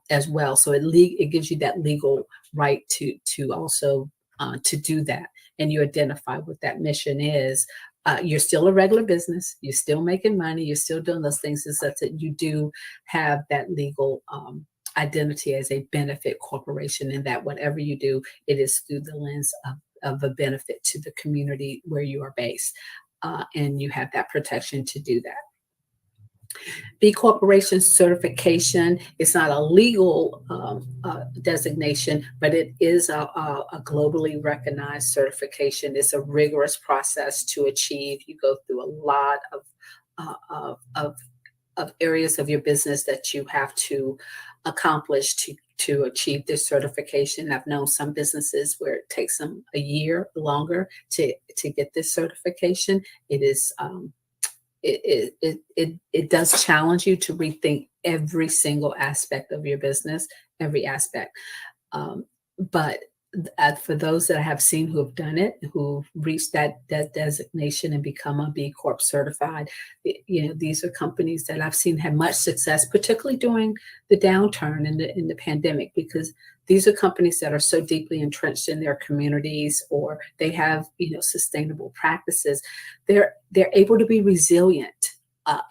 Speaker 7: as well. So it gives you that legal right to also to do that, and you identify what that mission is. You're still a regular business. You're still making money. You're still doing those things. It's such that you do have that legal identity as a benefit corporation, and that whatever you do, it is through the lens of a benefit to the community where you are based, and you have that protection to do that. B Corporation certification is not a legal designation, but it is a globally recognized certification. It's a rigorous process to achieve. You go through a lot of areas of your business that you have to accomplish to achieve this certification. I've known some businesses where it takes them a year longer to get this certification. It is it does challenge you to rethink every single aspect of your business, every aspect. But for those that I have seen who have done it, who've reached that designation and become a B Corp certified, these are companies that I've seen have much success, particularly during the downturn in the pandemic, because these are companies that are so deeply entrenched in their communities, or they have, sustainable practices. They're able to be resilient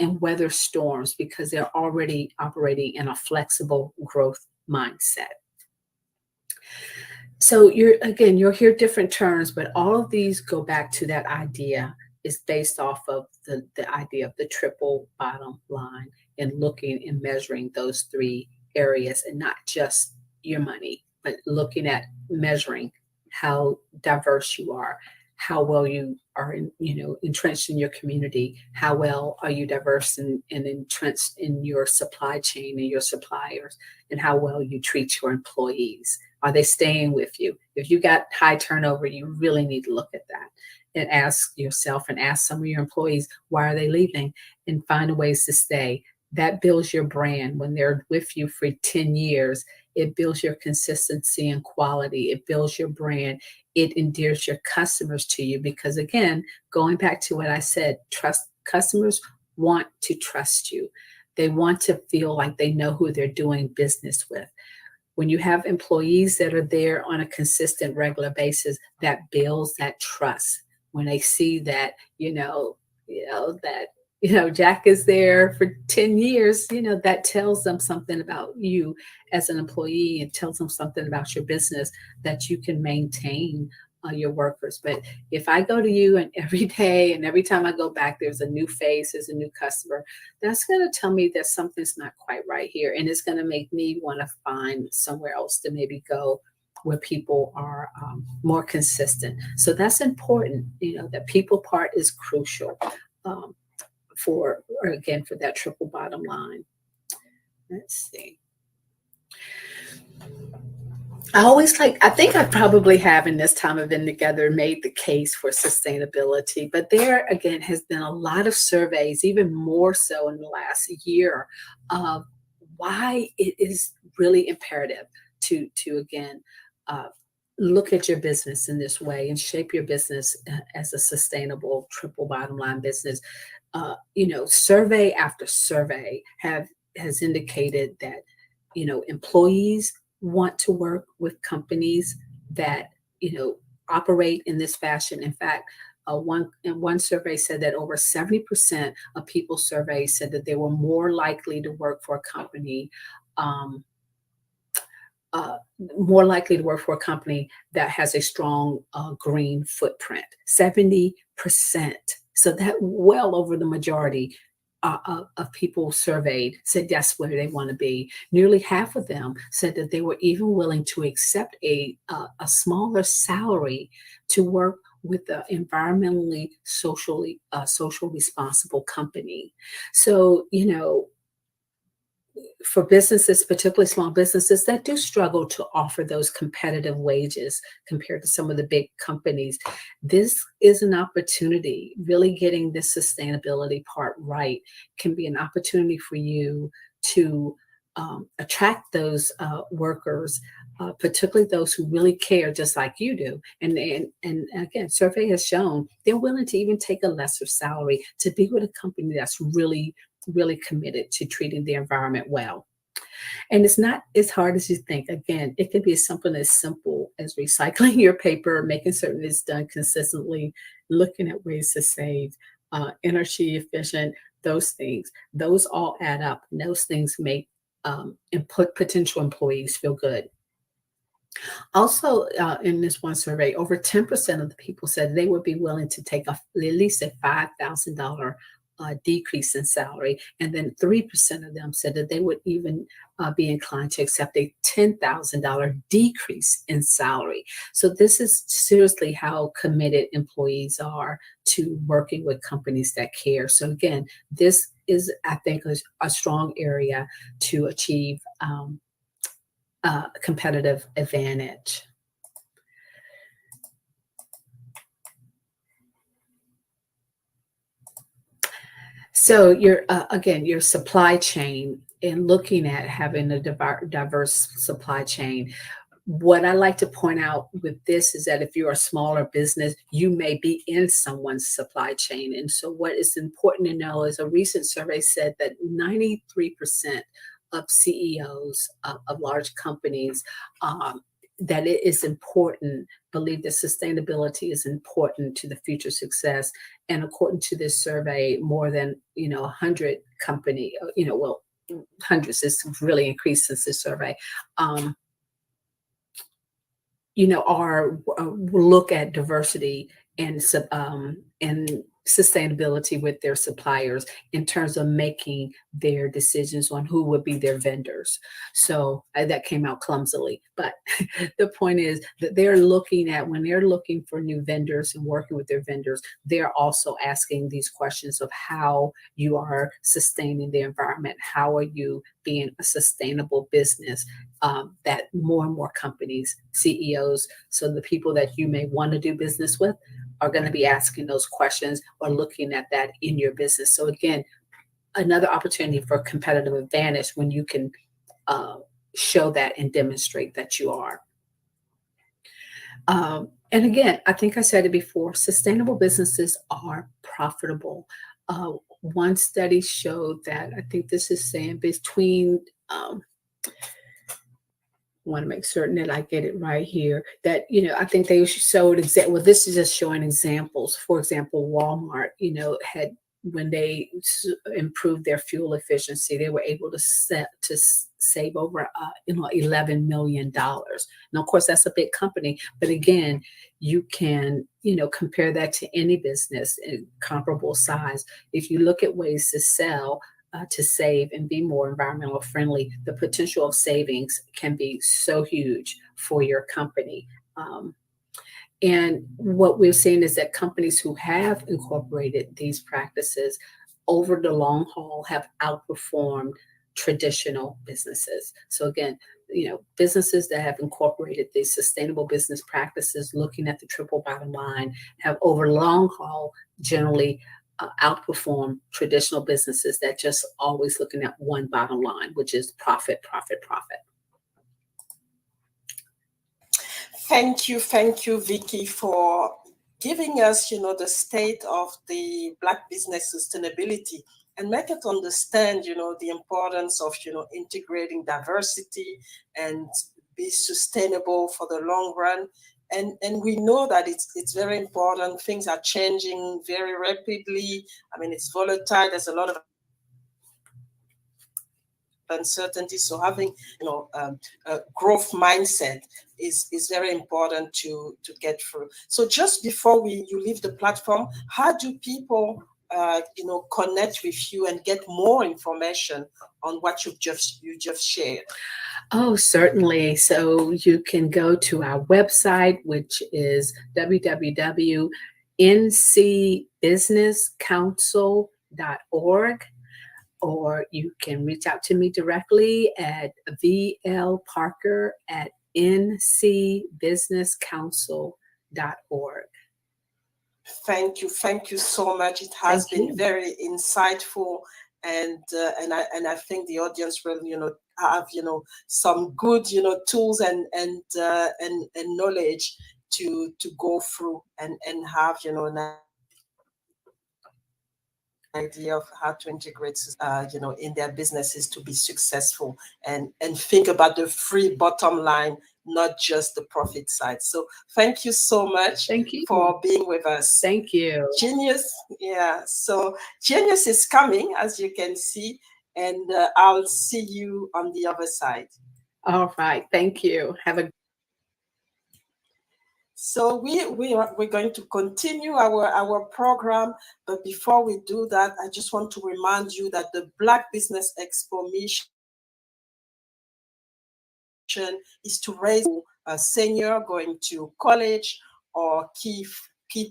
Speaker 7: and weather storms because they're already operating in a flexible growth mindset. So you'll hear different terms, but all of these go back to that idea. Is based off of the idea of the triple bottom line, and looking and measuring those three areas, and not just your money, but looking at measuring how diverse you are, how well you are entrenched in your community, how well are you diverse and entrenched in your supply chain and your suppliers, and how well you treat your employees. Are they staying with you? If you got high turnover, you really need to look at that and ask yourself and ask some of your employees, why are they leaving? And find ways to stay. That builds your brand. When they're with you for 10 years, it builds your consistency and quality. It builds your brand. It endears your customers to you, because again, going back to what I said, customers want to trust you. They want to feel like they know who they're doing business with. When you have employees that are there on a consistent, regular basis, that builds that trust. When they see that, Jack is there for 10 years, that tells them something about you as an employee. It tells them something about your business, that you can maintain your workers. But if I go to you and every day and every time I go back, there's a new face, there's a new customer, that's going to tell me that something's not quite right here. And it's going to make me want to find somewhere else to maybe go where people are more consistent. So that's important. The people part is crucial for that triple bottom line. Let's see. I think I probably have in this time I've been together made the case for sustainability, but there again has been a lot of surveys, even more so in the last year, of why it is really imperative to again look at your business in this way and shape your business as a sustainable triple bottom line business. Survey after survey has indicated that, employees want to work with companies that, operate in this fashion. In fact, one survey said that over 70% of people surveyed said that they were more likely to work for a company, that has a strong green footprint. 70%. So that well over the majority of people surveyed said that's where they want to be. Nearly half of them said that they were even willing to accept a smaller salary to work with an environmentally, social responsible company. So, for businesses, particularly small businesses that do struggle to offer those competitive wages compared to some of the big companies, this is an opportunity. Really getting this sustainability part right can be an opportunity for you to attract those workers, particularly those who really care just like you do. And again, survey has shown they're willing to even take a lesser salary to be with a company that's really committed to treating the environment well. And it's not as hard as you think. Again, it can be something as simple as recycling your paper, making certain it's done consistently, looking at ways to save, energy efficient, those things. Those all add up. And those things make potential employees feel good. Also, in this one survey, over 10% of the people said they would be willing to take at least a $5,000 decrease in salary, and then 3% of them said that they would even be inclined to accept a $10,000 decrease in salary. So this is seriously how committed employees are to working with companies that care. So again, this is, I think, a strong area to achieve competitive advantage. So your supply chain, and looking at having a diverse supply chain. What I like to point out with this is that if you're a smaller business, you may be in someone's supply chain. And so what is important to know is a recent survey said that 93% of CEOs of large companies that it is important, believe that sustainability is important to the future success. And according to this survey, more than 100 company, hundreds, it's really increased since this survey, look at diversity and sustainability with their suppliers in terms of making their decisions on who would be their vendors. So that came out clumsily, but the point is that they're looking at, when they're looking for new vendors and working with their vendors, they're also asking these questions of how you are sustaining the environment, how are you being a sustainable business, that more and more companies, CEOs, so the people that you may want to do business with are going to be asking those questions or looking at that in your business. So again, another opportunity for competitive advantage when you can show that and demonstrate that you are. And again, I think I said it before, sustainable businesses are profitable. One study showed that, I think this is saying between, want to make certain that I get it right here, that, I think they showed well, this is just showing examples. For example, Walmart, had, when they improved their fuel efficiency, they were able to save over, $11 million. Now, of course, that's a big company, but again, you can, compare that to any business in comparable size. If you look at ways to save and be more environmental friendly, the potential of savings can be so huge for your company. And what we're seeing is that companies who have incorporated these practices over the long haul have outperformed traditional businesses. So again, businesses that have incorporated these sustainable business practices, looking at the triple bottom line, have over long haul generally outperform traditional businesses that just always looking at one bottom line, which is profit, profit, profit.
Speaker 6: Thank you, Vicky, for giving us, the state of the Black business sustainability and make it understand, the importance of, integrating diversity and be sustainable for the long run. And we know that it's very important. Things are changing very rapidly. I mean, it's volatile. There's a lot of uncertainty. So having a growth mindset is very important to get through. So just before you leave the platform, how do people connect with you and get more information on what you just shared?
Speaker 7: Oh, certainly. So you can go to our website, which is www.ncbusinesscouncil.org, or you can reach out to me directly at vlparker@ncbusinesscouncil.org.
Speaker 6: Thank you so much. It has been very insightful, and I think the audience will have some good tools and knowledge to go through and have an idea of how to integrate in their businesses to be successful and think about the free bottom line, not just the profit side. So thank you so much.
Speaker 7: Thank you
Speaker 6: for being with us.
Speaker 7: Thank you.
Speaker 6: Genius. Yeah. So Genius is coming, as you can see, and I'll see you on the other side.
Speaker 7: All right. Thank you. Have a
Speaker 6: So we're going to continue our program, but before we do that, I just want to remind you that the Black Business Expo mission is to raise a senior going to college or key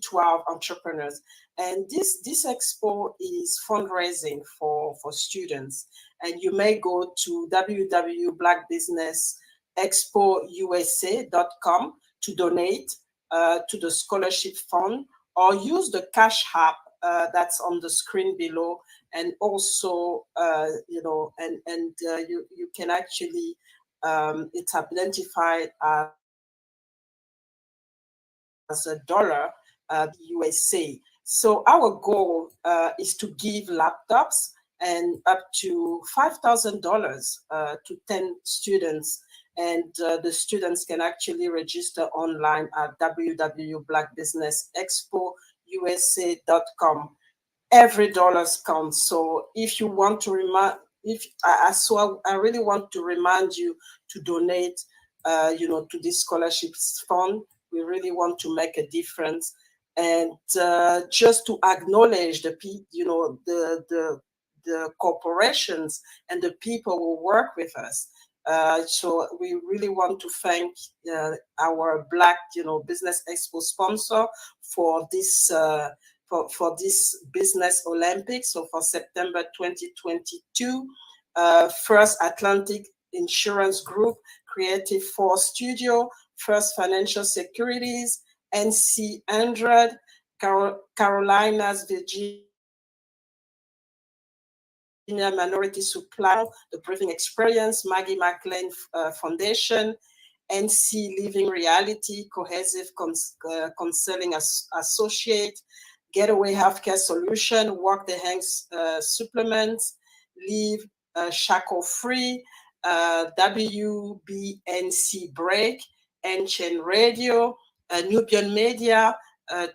Speaker 6: 12 entrepreneurs. And this expo is fundraising for students. And you may go to www.blackbusinessexpousa.com to donate to the scholarship fund, or use the Cash App that's on the screen below. And also, you can actually, it's identified as $1 USA. So our goal is to give laptops and up to $5,000 to 10 students. And the students can actually register online at www.blackbusinessexpousa.com. Every dollar counts. So if you want to I really want to remind you to donate, to this scholarships fund. We really want to make a difference, and just to acknowledge the corporations and the people who work with us. So we really want to thank our Black, Business Expo sponsor for this for this Business Olympics. So for September 2022, First Atlantic Insurance Group, Creative Force Studio, First Financial Securities, NC100, Carolinas, Virginia Minority Supply, The Briefing Experience, Maggie McLean Foundation, NC Living Reality, Cohesive Counseling Associate, Getaway Healthcare Solution, Walk the Hanks Supplements, Live Shackle Free, WBNC Break, Enchain Radio, Nubian Media,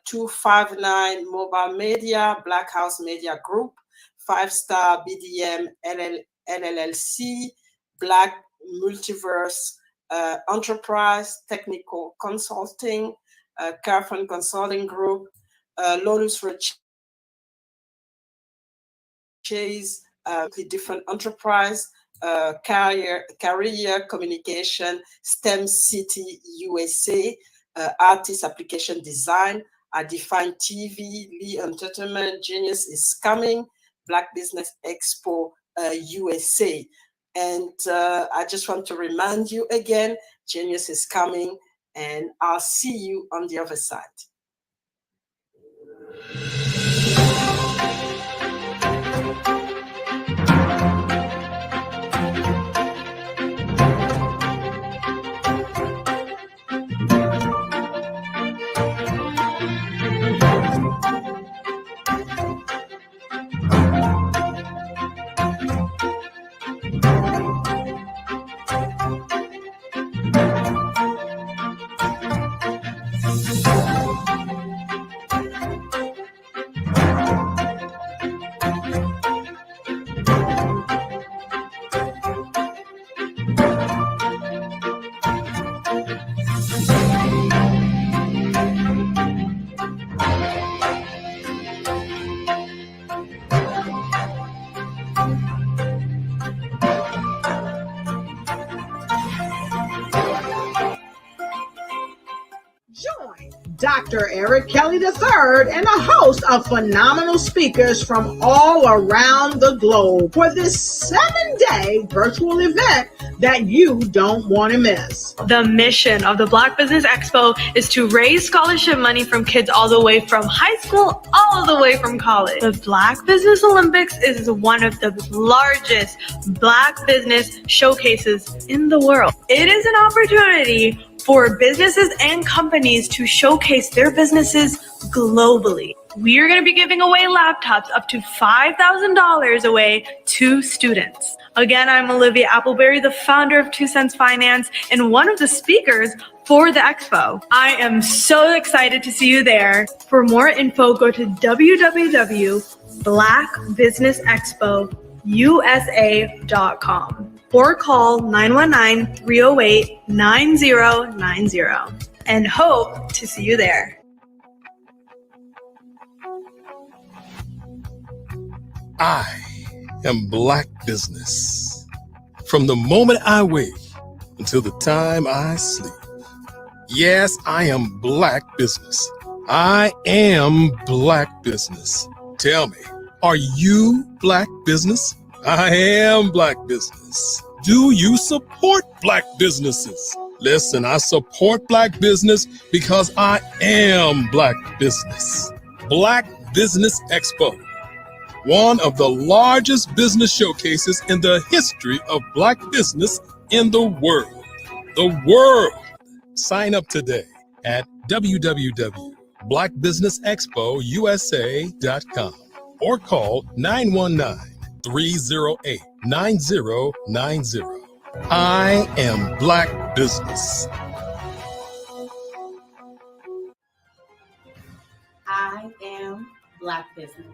Speaker 6: 259 Mobile Media, Black House Media Group, 5-Star BDM LLC, Black Multiverse Enterprise, Technical Consulting, Carphone Consulting Group, Lotus Chase, the different enterprise, Career Communication, STEM City USA, Artist Application Design, Define TV, Lee Entertainment, Genius is Coming, Black Business Expo USA. And I just want to remind you again, Genius is coming, and I'll see you on the other side.
Speaker 2: Join Dr. Eric Kelly III and a host of phenomenal speakers from all around the globe for this 7-day virtual event that you don't want to miss.
Speaker 3: The mission of the Black Business Expo is to raise scholarship money from kids all the way from high school, all the way from college. The Black Business Olympics is one of the largest Black business showcases in the world. It is an opportunity for businesses and companies to showcase their businesses globally. We are going to be giving away laptops up to $5,000 away to students. Again, I'm Olivia Appleberry, the founder of 2 Cents Finance and one of the speakers for the expo. I am so excited to see you there. For more info, go to www.blackbusinessexpousa.com or call 919-308-9090 and hope to see you there.
Speaker 1: I am Black business. From the moment I wake until the time I sleep. Yes, I am Black business. I am Black business. Tell me, are you Black business? I am Black business. Do you support Black businesses? Listen, I support Black business because I am Black business. Black Business Expo, one of the largest business showcases in the history of Black business in the world. The world. Sign up today at www.blackbusinessexpousa.com or call 919-308-9090. I am Black business.
Speaker 4: I am Black business.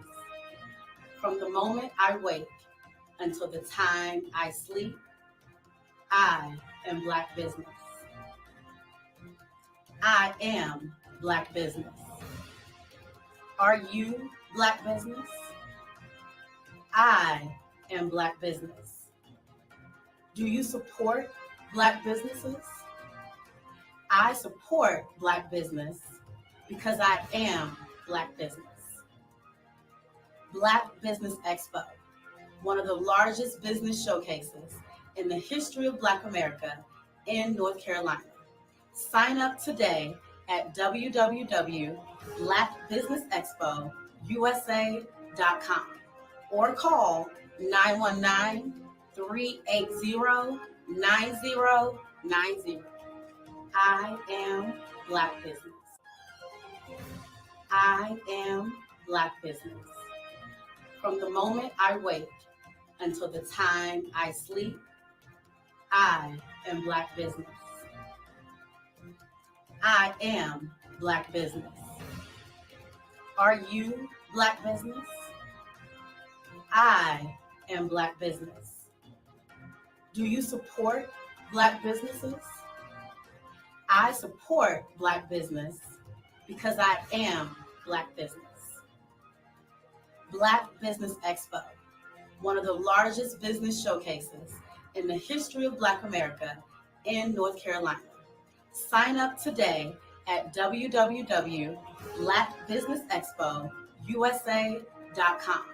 Speaker 4: From the moment I wake until the time I sleep, I am Black business. I am Black business. Are you Black business? I am Black business. Do you support Black businesses? I support Black business because I am Black business. Black Business Expo, one of the largest business showcases in the history of Black America in North Carolina. Sign up today at www.blackbusinessexpousa.com or call 919-380-9090. I am Black business. I am Black business. From the moment I wake until the time I sleep, I am Black business. I am Black business. Are you Black business? I am Black business. Do you support Black businesses? I support Black business because I am Black business. Black Business Expo, one of the largest business showcases in the history of Black America in North Carolina. Sign up today at www.blackbusinessexpousa.com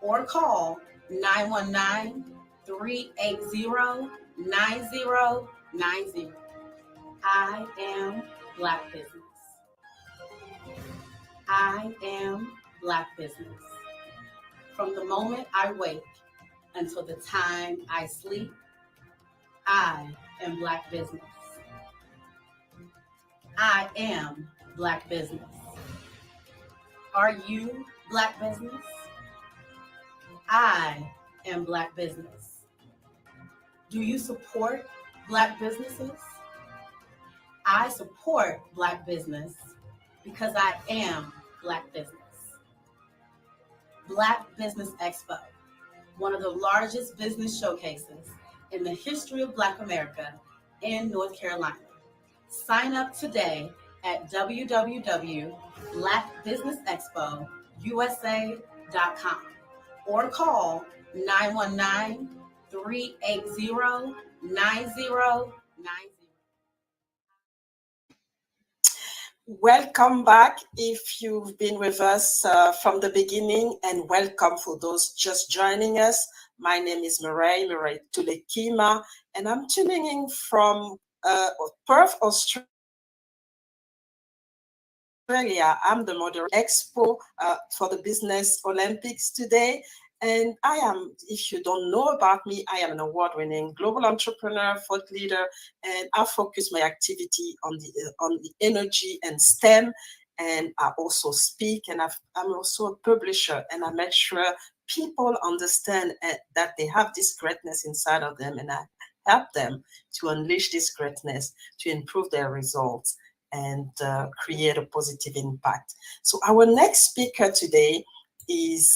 Speaker 4: or call 919-380-9090. I am Black business. I am Black business. From the moment I wake until the time I sleep, I am Black business. I am Black business. Are you Black business? I am Black business. Do you support Black businesses? I support Black business because I am Black business. Black Business Expo, one of the largest business showcases in the history of Black America in North Carolina. Sign up today at www.blackbusinessexpousa.com or call 919-380-9090.
Speaker 6: Welcome back if you've been with us from the beginning, and welcome for those just joining us. My name is Mireille Tulekima, and I'm tuning in from Perth, Australia. I'm the moderator expo for the Business Olympics today. And I am, if you don't know about me, I am an award-winning global entrepreneur, thought leader, and I focus my activity on the energy and STEM. And I also speak, and I'm also a publisher, and I make sure people understand that they have this greatness inside of them, and I help them to unleash this greatness, to improve their results, and create a positive impact. So our next speaker today is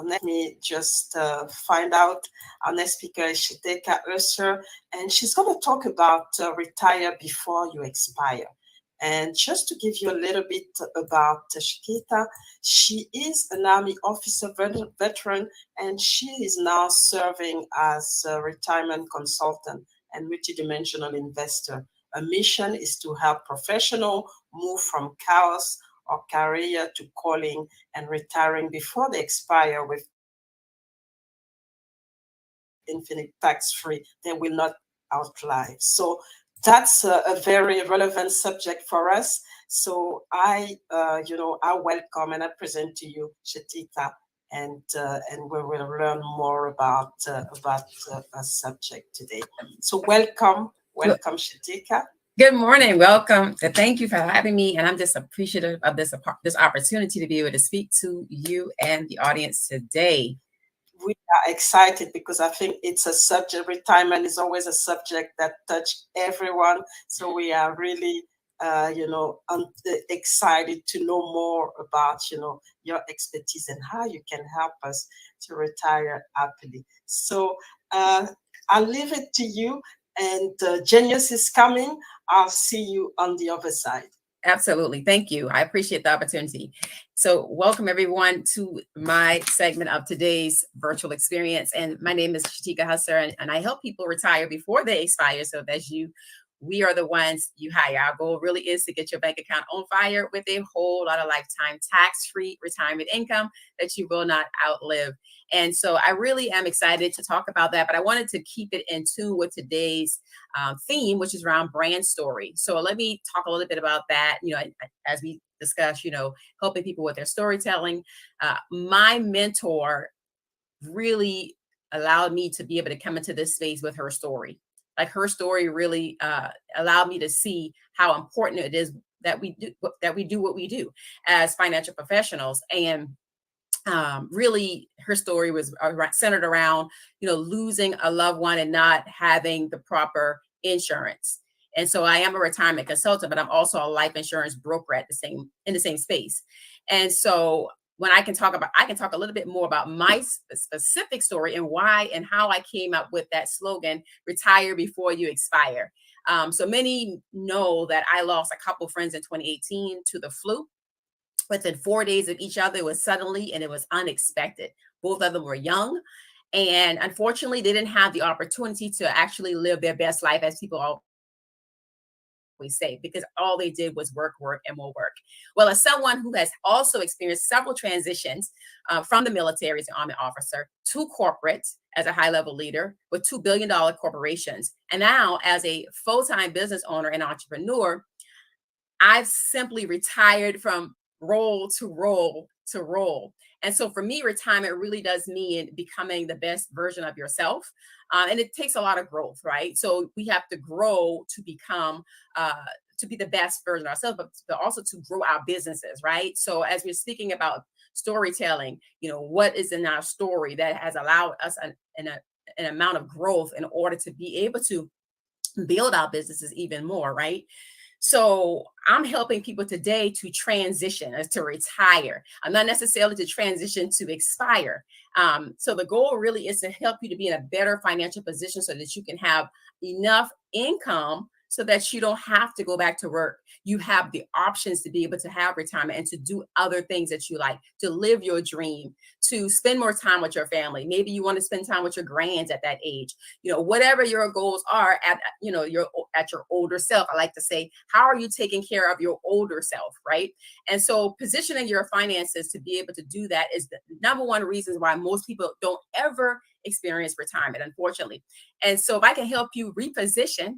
Speaker 6: let me just find out. Our next speaker is Chiteka Urser, and she's going to talk about retire before you expire. And just to give you a little bit about Chiteka, she is an Army officer veteran, and she is now serving as a retirement consultant and multidimensional investor. Her mission is to help professionals move from chaos or career to calling and retiring before they expire with infinite tax-free. They will not outlive. So that's a very relevant subject for us. So I welcome and I present to you Chiteka, and we will learn more about a subject today. So welcome, Chiteka.
Speaker 8: Good morning. Welcome. Thank you for having me. And I'm just appreciative of this opportunity to be able to speak to you and the audience today.
Speaker 6: We are excited because I think it's a subject. Retirement is always a subject that touches everyone. So we are really, excited to know more about, your expertise and how you can help us to retire happily. So I'll leave it to you. And Genius is coming. I'll see you on the other side.
Speaker 8: Absolutely. Thank you. I appreciate the opportunity. So welcome everyone to my segment of today's virtual experience. And my name is Chiteka Urser, and I help people retire before they expire. So that's you. We are the ones you hire. Our goal really is to get your bank account on fire with a whole lot of lifetime tax-free retirement income that you will not outlive. And so I really am excited to talk about that, but I wanted to keep it in tune with today's theme, which is around brand story. So let me talk a little bit about that, as we discuss, helping people with their storytelling. My mentor really allowed me to be able to come into this space with her story. Like her story really allowed me to see how important it is that we do what we do as financial professionals. And really, her story was centered around, losing a loved one and not having the proper insurance. And so I am a retirement consultant, but I'm also a life insurance broker in the same space. And so when I can talk a little bit more about my specific story and why and how I came up with that slogan, retire before you expire. So many know that I lost a couple friends in 2018 to the flu. Within 4 days of each other, it was suddenly, and it was unexpected. Both of them were young. And unfortunately, they didn't have the opportunity to actually live their best life, as people always say, because all they did was work, and more work. Well, as someone who has also experienced several transitions from the military as an Army officer to corporate as a high-level leader with $2 billion corporations, and now as a full-time business owner and entrepreneur, I've simply retired from role to role to role. And so for me, retirement really does mean becoming the best version of yourself. And it takes a lot of growth, right? So we have to grow to become, to be the best version of ourselves, but also to grow our businesses, right? So as we're speaking about storytelling, what is in our story that has allowed us an amount of growth in order to be able to build our businesses even more, right? So I'm helping people today to transition, as to retire. I'm not necessarily to transition to expire. So the goal really is to help you to be in a better financial position so that you can have enough income so that you don't have to go back to work. You have the options to be able to have retirement and to do other things that you like, to live your dream, to spend more time with your family. Maybe you want to spend time with your grands at that age. Whatever your goals are at your older self. I like to say, how are you taking care of your older self, right? And so positioning your finances to be able to do that is the number one reason why most people don't ever experience retirement, unfortunately. And so if I can help you reposition,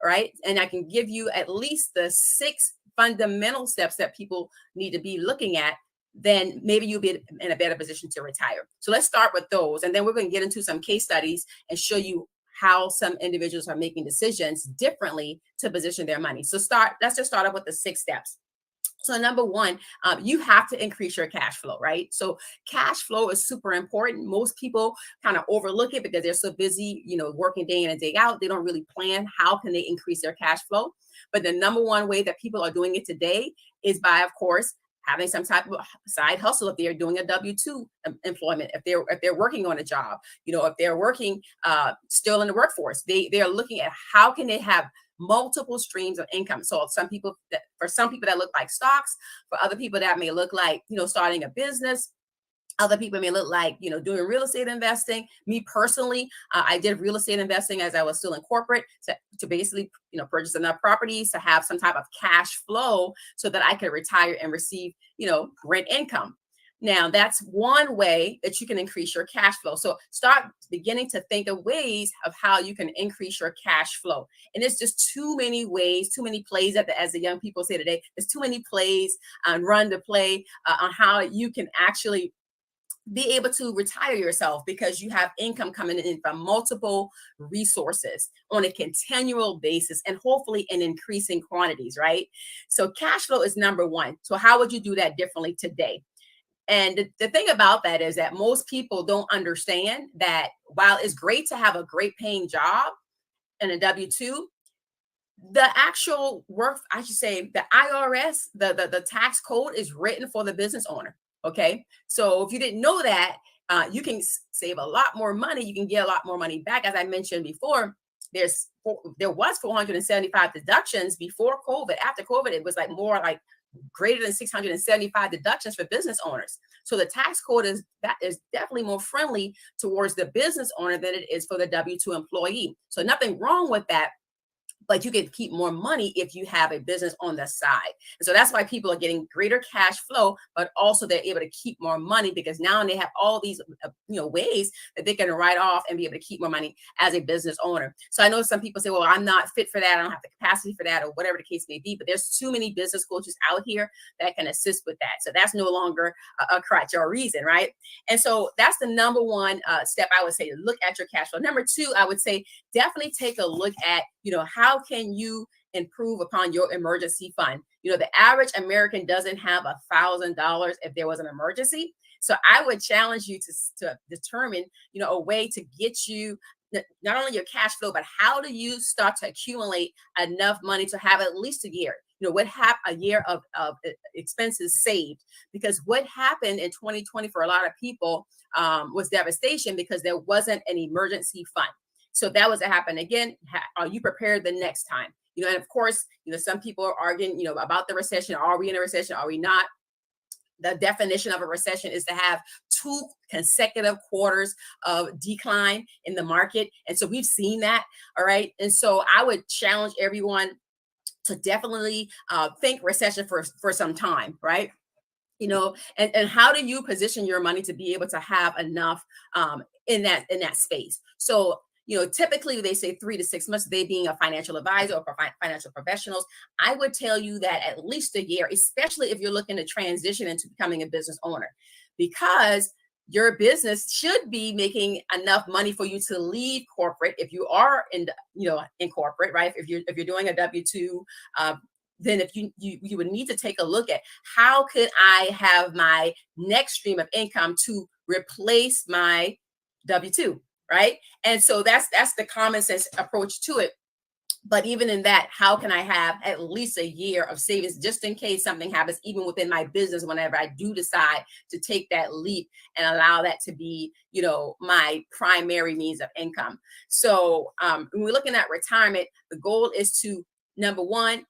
Speaker 8: right, and I can give you at least the 6 fundamental steps that people need to be looking at, then maybe you'll be in a better position to retire. So let's start with those. And then we're going to get into some case studies and show you how some individuals are making decisions differently to position their money. So let's just start off with the 6 steps. So number one, you have to increase your cash flow, right? So cash flow is super important. Most people kind of overlook it because they're so busy, working day in and day out. They don't really plan how can they increase their cash flow. But the number one way that people are doing it today is by, of course, having some type of side hustle. If they're doing a W-2 employment, if they're working on a job, if they're working still in the workforce, they're looking at how can they have multiple streams of income. So for some people that look like stocks, for other people that may look like, starting a business. Other people may look like, doing real estate investing. Me personally, I did real estate investing as I was still in corporate to basically, purchase enough properties to have some type of cash flow so that I could retire and receive, rent income. Now, that's one way that you can increase your cash flow. So start beginning to think of ways of how you can increase your cash flow. And it's just too many ways, too many plays, as the young people say today, there's too many plays and run to play on how you can actually be able to retire yourself because you have income coming in from multiple resources on a continual basis and hopefully in increasing quantities, right? So cash flow is number one. So how would you do that differently today? And the thing about that is that most people don't understand that while it's great to have a great paying job and a W-2, the actual work, I should say, the IRS, the tax code is written for the business owner. Okay. So if you didn't know that, you can save a lot more money. You can get a lot more money back. As I mentioned before, there was 475 deductions before COVID. After COVID, it was more like greater than 675 deductions for business owners. So the tax code is definitely more friendly towards the business owner than it is for the W-2 employee. So nothing wrong with that. But you can keep more money if you have a business on the side. And so that's why people are getting greater cash flow, but also they're able to keep more money because now they have all these, ways that they can write off and be able to keep more money as a business owner. So I know some people say, well, I'm not fit for that. I don't have the capacity for that or whatever the case may be, but there's too many business coaches out here that can assist with that. So that's no longer a crutch or a reason, right? And so that's the number one step I would say, look at your cash flow. Number two, I would say, definitely take a look at, how can you improve upon your emergency fund? The average American doesn't have $1,000 if there was an emergency. So I would challenge you to determine, a way to get you not only your cash flow, but how do you start to accumulate enough money to have at least a year? What have a year of expenses saved? Because what happened in 2020 for a lot of people was devastation because there wasn't an emergency fund. So that was to happen again. Are you prepared the next time? And of course, some people are arguing, about the recession. Are we in a recession? Are we not? The definition of a recession is to have 2 consecutive quarters of decline in the market. And so we've seen that. All right. And so I would challenge everyone to definitely think recession for some time. Right. And how do you position your money to be able to have enough in that space? So typically they say 3 to 6 months, they being a financial advisor or financial professionals. I would tell you that at least a year, especially if you're looking to transition into becoming a business owner, because your business should be making enough money for you to leave corporate. If you are in corporate, right? If you're doing a W-2, then if you would need to take a look at how could I have my next stream of income to replace my W-2. Right. And so that's the common sense approach to it. But even in that, how can I have at least a year of savings just in case something happens, even within my business, whenever I do decide to take that leap and allow that to be, my primary means of income. So when we're looking at retirement, the goal is to, number one,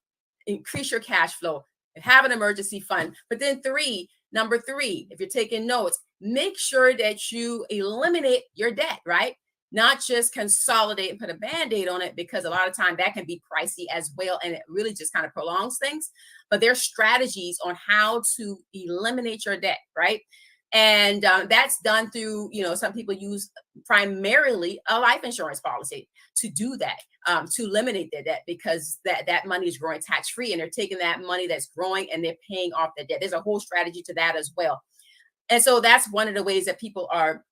Speaker 8: increase your cash flow, have an emergency fund. But then number three, if you're taking notes, make sure that you eliminate your debt, right? Not just consolidate and put a Band-Aid on it, because a lot of time that can be pricey as well. And it really just kind of prolongs things. But there's strategies on how to eliminate your debt, right? And that's done through, some people use primarily a life insurance policy to do that, to eliminate their debt, because that money is growing tax-free, and they're taking that money that's growing and they're paying off the debt. There's a whole strategy to that as well. And so that's one of the ways that people are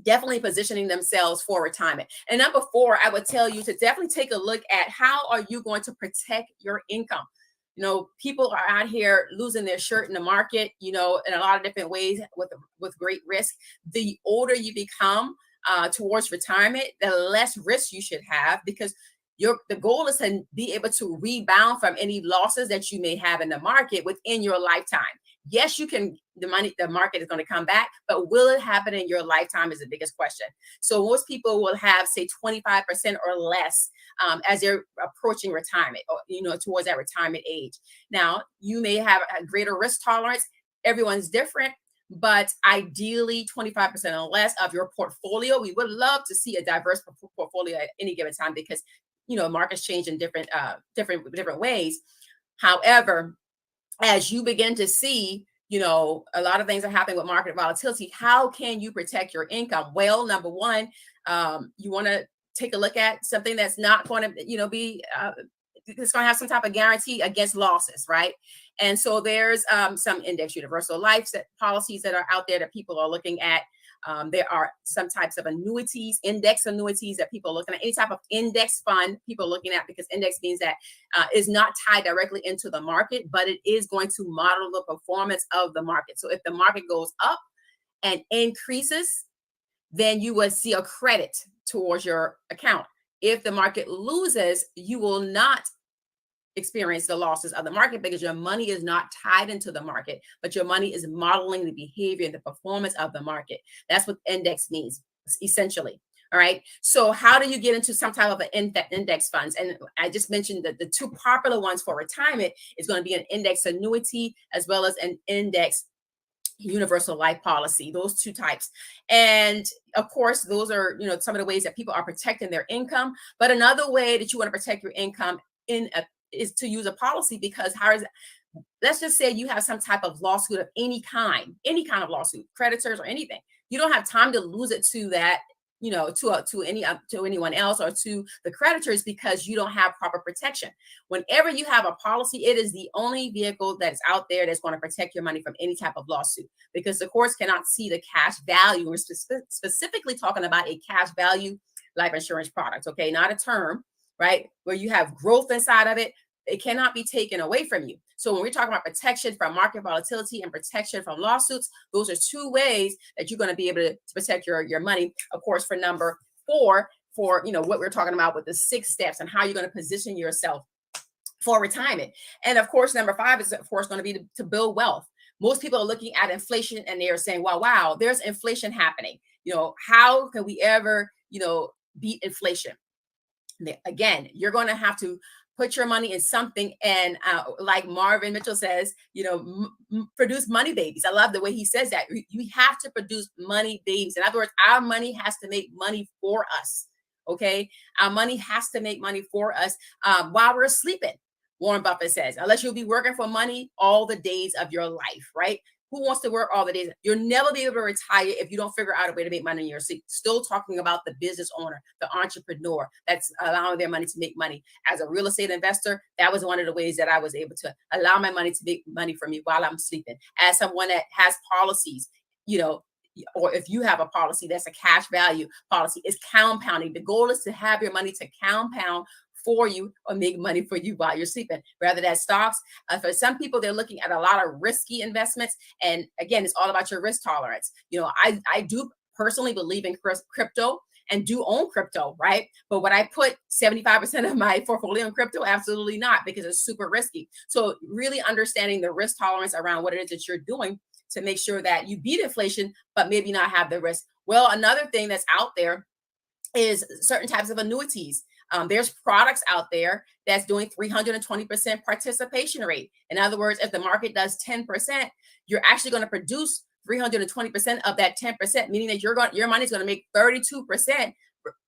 Speaker 8: definitely positioning themselves for retirement. And number 4, I would tell you to definitely take a look at how are you going to protect your income. People are out here losing their shirt in the market, in a lot of different ways with great risk. The older you become towards retirement, the less risk you should have, because the goal is to be able to rebound from any losses that you may have in the market within your lifetime. Yes, the market is going to come back, but will it happen in your lifetime is the biggest question. So most people will have, say, 25% or less as they're approaching retirement, or, towards that retirement age. Now, you may have a greater risk tolerance. Everyone's different, but ideally 25% or less of your portfolio. We would love to see a diverse portfolio at any given time, because, markets change in different ways. However, as you begin to see, a lot of things are happening with market volatility. How can you protect your income? Well, number one, you want to take a look at something that's not going to, be, it's going to have some type of guarantee against losses, right? And so there's some index universal life policies that are out there that people are looking at. There are some types of annuities, index annuities that people are looking at, any type of index fund people are looking at, because index means that is not tied directly into the market, but it is going to model the performance of the market. So if the market goes up and increases, then you will see a credit towards your account. If the market loses, you will not experience the losses of the market, because your money is not tied into the market, but your money is modeling the behavior and the performance of the market. That's what index means, essentially. All right. So how do you get into some type of an index funds? And I just mentioned that the 2 popular ones for retirement is going to be an index annuity as well as an index universal life policy, those 2 types. And of course, those are, some of the ways that people are protecting their income. But another way that you want to protect your income is to use a policy, because let's just say you have some type of lawsuit of any kind of lawsuit, creditors or anything. You don't have time to lose it to that, to anyone else or to the creditors, because you don't have proper protection. Whenever you have a policy, it is the only vehicle that's out there that's going to protect your money from any type of lawsuit, because the courts cannot see the cash value. We're specifically talking about a cash value life insurance product, okay, not a term, right, where you have growth inside of it. It cannot be taken away from you. So when we're talking about protection from market volatility and protection from lawsuits, those are 2 ways that you're going to be able to protect your money. Of course, for number 4, for what we're talking about with the 6 steps and how you're going to position yourself for retirement. And of course, number 5 is, of course, going to be to build wealth. Most people are looking at inflation and they're saying, wow, there's inflation happening. How can we ever, beat inflation? Again, you're going to have to put your money in something, and like Marvin Mitchell says, produce money babies. I love the way he says that. You have to produce money babies. In other words, our money has to make money for us. Okay, our money has to make money for us while we're sleeping. Warren Buffett says, unless you'll be working for money all the days of your life, right? Who wants to work all the days? You'll never be able to retire if you don't figure out a way to make money in your sleep. Still talking about the business owner, the entrepreneur that's allowing their money to make money. As a real estate investor, that was one of the ways that I was able to allow my money to make money for me while I'm sleeping. As someone that has policies, or if you have a policy that's a cash value policy, is compounding. The goal is to have your money to compound for you or make money for you while you're sleeping, rather than stocks. For some people, they're looking at a lot of risky investments. And again, it's all about your risk tolerance. I do personally believe in crypto. and do own crypto, right? But would I put 75% of my portfolio in crypto? Absolutely not, because it's super risky. So really understanding the risk tolerance around what it is that you're doing to make sure that you beat inflation, but maybe not have the risk. Well, another thing that's out there is certain types of annuities. There's products out there that's doing 320% participation rate. In other words, if the market does 10%, you're actually going to produce 320% of that 10%, meaning that your money is going to make 32%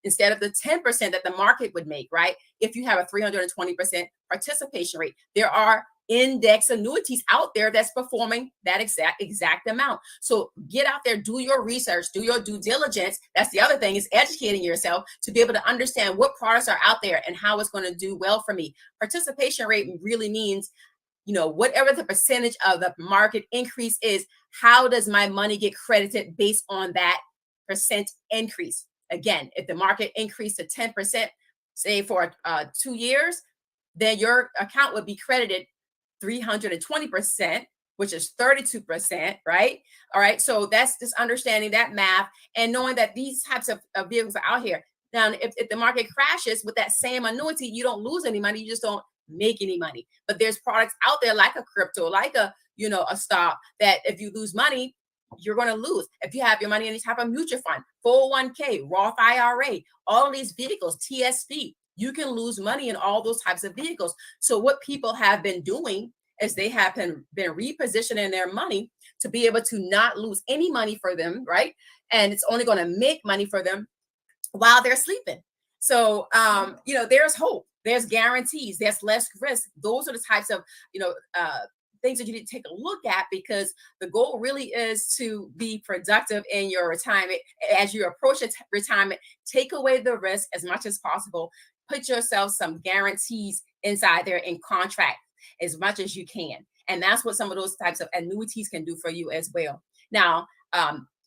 Speaker 8: instead of the 10% that the market would make, right? If you have a 320% participation rate. There are index annuities out there that's performing that exact amount. So get out there, do your research, do your due diligence. That's the other thing, is educating yourself to be able to understand what products are out there and how it's going to do well for me. Participation rate really means, whatever the percentage of the market increase is, how does my money get credited based on that percent increase? Again, if the market increased to 10%, say for 2 years, then your account would be credited 320%, which is 32%, right? All right. So that's just understanding that math and knowing that these types of vehicles are out here. Now, if the market crashes with that same annuity, you don't lose any money. You just don't make any money. But there's products out there like a crypto, like a stock, that if you lose money, you're going to lose. If you have your money in any type of mutual fund, 401k, Roth IRA, all of these vehicles, TSP, you can lose money in all those types of vehicles. So what people have been doing is they have been repositioning their money to be able to not lose any money for them, right? And it's only going to make money for them while they're sleeping. So, there's hope, there's guarantees, there's less risk. Those are the types of, things that you need to take a look at, because the goal really is to be productive in your retirement. As you approach retirement, take away the risk as much as possible. Put yourself some guarantees inside there in contract as much as you can. And that's what some of those types of annuities can do for you as well. Now,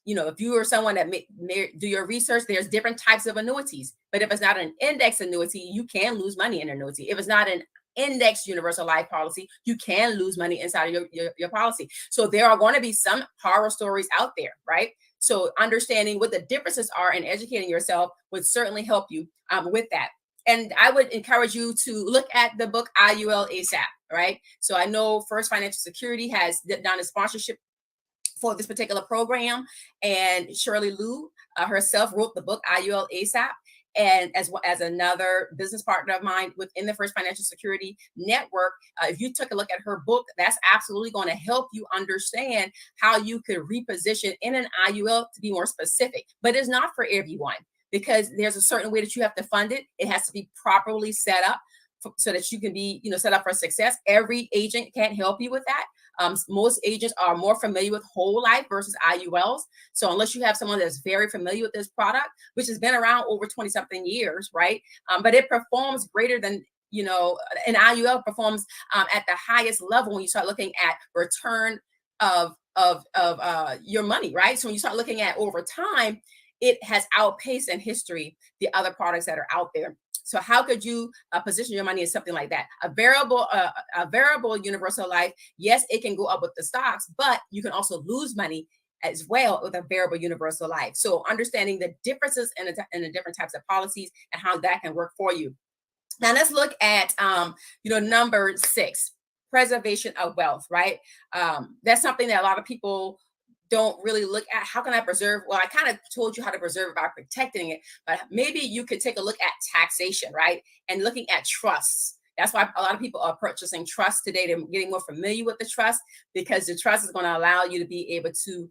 Speaker 8: if you are someone that may do your research, there's different types of annuities. But if it's not an index annuity, you can lose money in an annuity. If it's not an index universal life policy, you can lose money inside of your policy. So there are going to be some horror stories out there, right? So understanding what the differences are and educating yourself would certainly help you with that. And I would encourage you to look at the book IUL ASAP, right? So I know First Financial Security has done a sponsorship for this particular program, and Shirley Liu herself wrote the book IUL ASAP. And as well as another business partner of mine within the First Financial Security Network, if you took a look at her book, that's absolutely going to help you understand how you could reposition in an IUL to be more specific. But it's not for everyone, because there's a certain way that you have to fund it. It has to be properly set up so that you can be, set up for success. Every agent can't help you with that. Most agents are more familiar with whole life versus IULs. So unless you have someone that's very familiar with this product, which has been around over 20 something years, right? But it performs greater than, an IUL performs at the highest level when you start looking at return of your money, right? So when you start looking at over time, it has outpaced in history the other products that are out there. So how could you position your money in something like that? A variable universal life, yes, it can go up with the stocks, but you can also lose money as well with a variable universal life. So understanding the differences in the different types of policies and how that can work for you. Now let's look at, number 6, preservation of wealth, right? That's something that a lot of people don't really look at. How can I preserve? Well, I kind of told you how to preserve by protecting it, but maybe you could take a look at taxation, right? And looking at trusts. That's why a lot of people are purchasing trusts today. They're getting more familiar with the trust, because the trust is going to allow you to be able to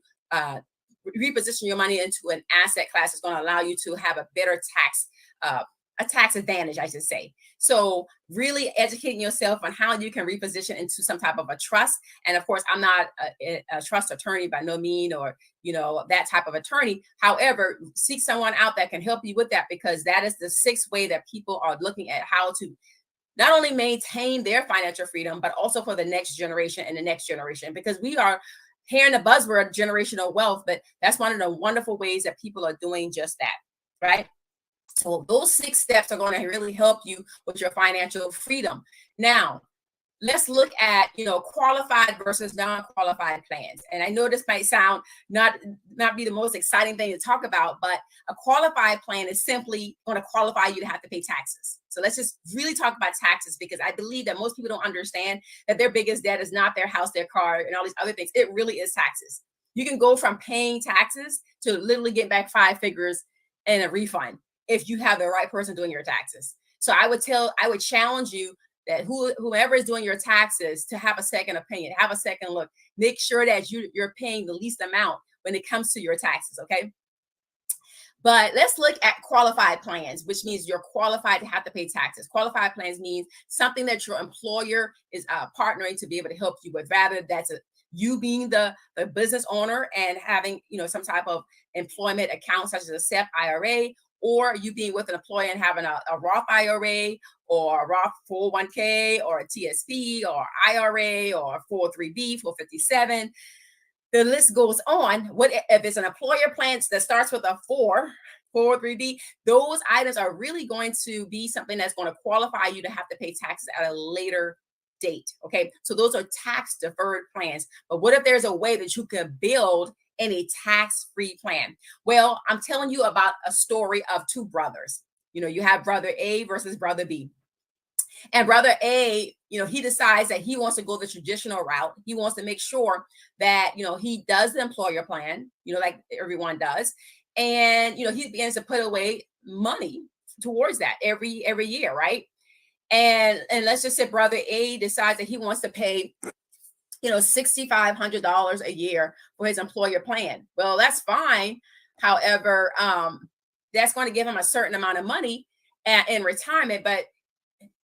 Speaker 8: reposition your money into an asset class. It's going to allow you to have a better tax advantage, I should say. So really educating yourself on how you can reposition into some type of a trust. And of course, I'm not a trust attorney by no means, or, that type of attorney. However, seek someone out that can help you with that, because that is the 6th way that people are looking at how to not only maintain their financial freedom, but also for the next generation and the next generation, because we are hearing the buzzword generational wealth, but that's one of the wonderful ways that people are doing just that, right? So those 6 steps are going to really help you with your financial freedom. Now, let's look at, qualified versus non-qualified plans. And I know this might sound not be the most exciting thing to talk about, but a qualified plan is simply going to qualify you to have to pay taxes. So let's just really talk about taxes, because I believe that most people don't understand that their biggest debt is not their house, their car, and all these other things. It really is taxes. You can go from paying taxes to literally get back 5 figures in a refund if you have the right person doing your taxes. So I would challenge you that whoever is doing your taxes to have a second opinion, have a second look, make sure that you're paying the least amount when it comes to your taxes, okay? But let's look at qualified plans, which means you're qualified to have to pay taxes. Qualified plans means something that your employer is partnering to be able to help you with, rather that's you being the business owner and having, some type of employment account such as a SEP IRA, or you being with an employer and having a Roth IRA or a Roth 401k or a TSP or IRA or 403b, 457. The list goes on. What if it's an employer plan that starts with a 403b? Those items are really going to be something that's going to qualify you to have to pay taxes at a later date. Okay, so those are tax deferred plans. But what if there's a way that you can build in a tax-free plan? Well, I'm telling you about a story of 2 brothers. You have brother A versus brother B. And brother A, he decides that he wants to go the traditional route. He wants to make sure that, he does the employer plan, like everyone does. And, he begins to put away money towards that every year, right? And let's just say brother A decides that he wants to pay, $6,500 a year for his employer plan. Well, that's fine. However, that's going to give him a certain amount of money in retirement. But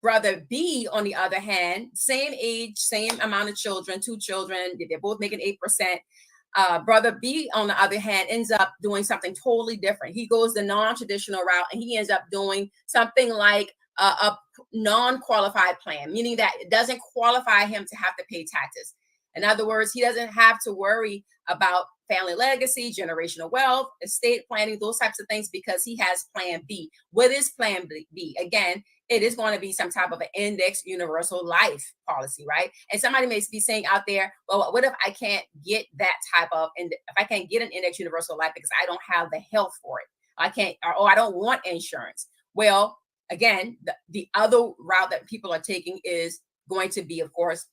Speaker 8: brother B, on the other hand, same age, same amount of children, 2 children, they're both making 8%. Brother B, on the other hand, ends up doing something totally different. He goes the non-traditional route, and he ends up doing something like a non-qualified plan, meaning that it doesn't qualify him to have to pay taxes. In other words, he doesn't have to worry about family legacy, generational wealth, estate planning, those types of things, because he has plan B. What is plan B? Again, it is going to be some type of an index universal life policy, right? And somebody may be saying out there, well, what if I can't get that type of, if I can't get an index universal life because I don't have the health for it? I can't, or I don't want insurance. Well, again, the other route that people are taking is going to be, of course,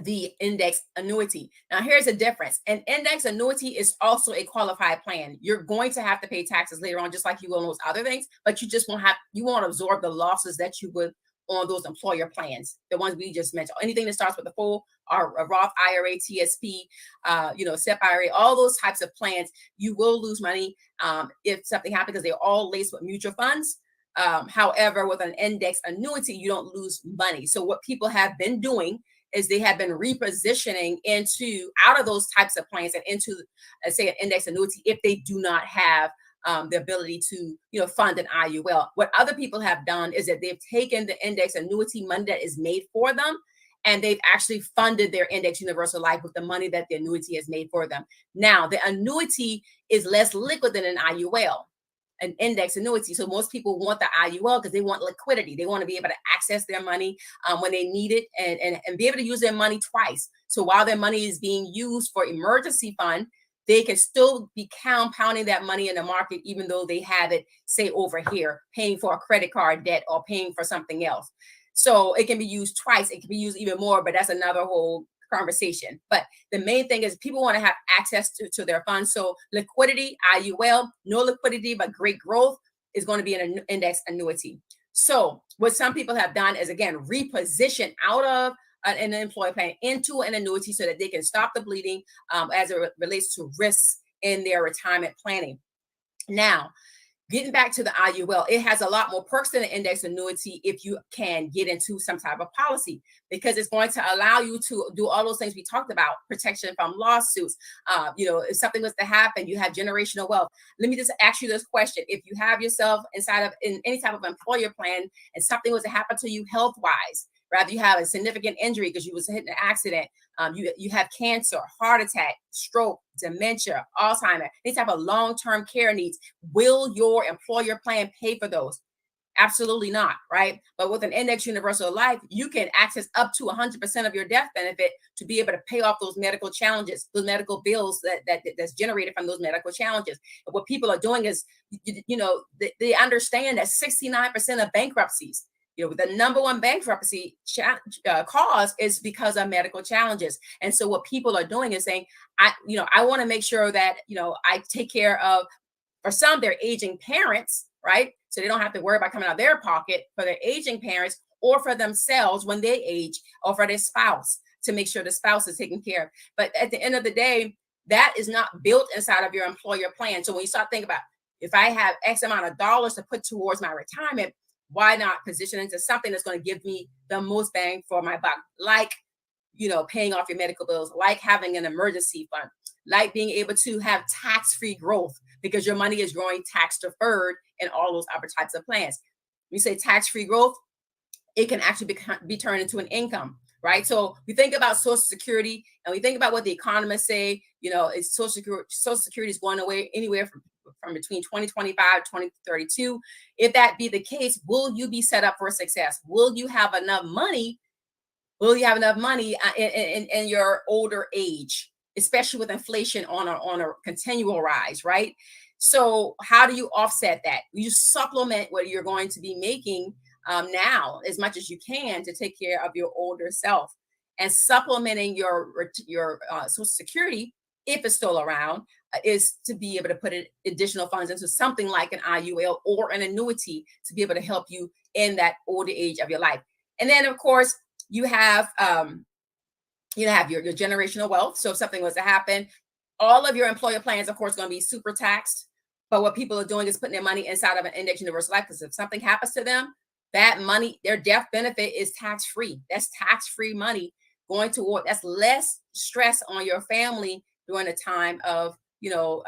Speaker 8: the index annuity. Now, here's the difference. An index annuity is also a qualified plan. You're going to have to pay taxes later on, just like you will on those other things, but you won't absorb the losses that you would on those employer plans, the ones we just mentioned. Anything that starts with a full or a Roth IRA, TSP, SEP IRA, all those types of plans, you will lose money if something happens, because they're all laced with mutual funds. However, with an index annuity, you don't lose money. So what people have been doing is they have been repositioning out of those types of plans and into, say, an index annuity if they do not have the ability to, fund an IUL. What other people have done is that they've taken the index annuity money that is made for them, and they've actually funded their index universal life with the money that the annuity has made for them. Now, the annuity is less liquid than an IUL, an index annuity. So most people want the IUL because they want liquidity. They want to be able to access their money when they need it and be able to use their money twice. So while their money is being used for emergency fund, they can still be compounding that money in the market, even though they have it, say, over here, paying for a credit card debt or paying for something else. So it can be used twice. It can be used even more, but that's another whole conversation. But the main thing is people want to have access to their funds. So liquidity, IUL, no liquidity, but great growth is going to be an index annuity. So what some people have done is, again, reposition out of an employee plan into an annuity so that they can stop the bleeding as it relates to risks in their retirement planning. Now, getting back to the IUL, it has a lot more perks than an index annuity if you can get into some type of policy, because it's going to allow you to do all those things we talked about, protection from lawsuits. If something was to happen, you have generational wealth. Let me just ask you this question. If you have yourself in any type of employer plan and something was to happen to you health-wise, rather you have a significant injury because you was hit in an accident, you have cancer, heart attack, stroke, dementia, Alzheimer, any type of long-term care needs, will your employer plan pay for those? Absolutely not, right? But with an index universal life, you can access up to 100% of your death benefit to be able to pay off those medical challenges, those medical bills that's generated from those medical challenges. And what people are doing is, they understand that 69% of bankruptcies, the number one bankruptcy cause is because of medical challenges. And so what people are doing is saying, I want to make sure that, I take care of, for some, their aging parents, right? So they don't have to worry about coming out of their pocket for their aging parents, or for themselves when they age, or for their spouse, to make sure the spouse is taken care of. But at the end of the day, that is not built inside of your employer plan. So when you start thinking about, if I have X amount of dollars to put towards my retirement, why not position into something that's going to give me the most bang for my buck? Like, paying off your medical bills, like having an emergency fund, like being able to have tax-free growth, because your money is growing tax deferred in all those other types of plans. When you say tax-free growth, it can actually be turned into an income, right? So we think about Social Security, and we think about what the economists say, it's Social Security is going away anywhere from between 2025 2032. If that be the case, will you be set up for success? Will you have enough money? Will you have enough money in your older age, especially with inflation on a continual rise, right? So how do you offset that? You supplement what you're going to be making now as much as you can to take care of your older self, and supplementing your Social Security, if it's still around, is to be able to put additional funds into something like an IUL or an annuity to be able to help you in that older age of your life. And then, of course, you have your generational wealth. So if something was to happen, all of your employer plans, of course, going to be super taxed. But what people are doing is putting their money inside of an index universal life, because if something happens to them, that money, their death benefit, is tax-free. That's tax-free money going toward, that's less stress on your family during the time of you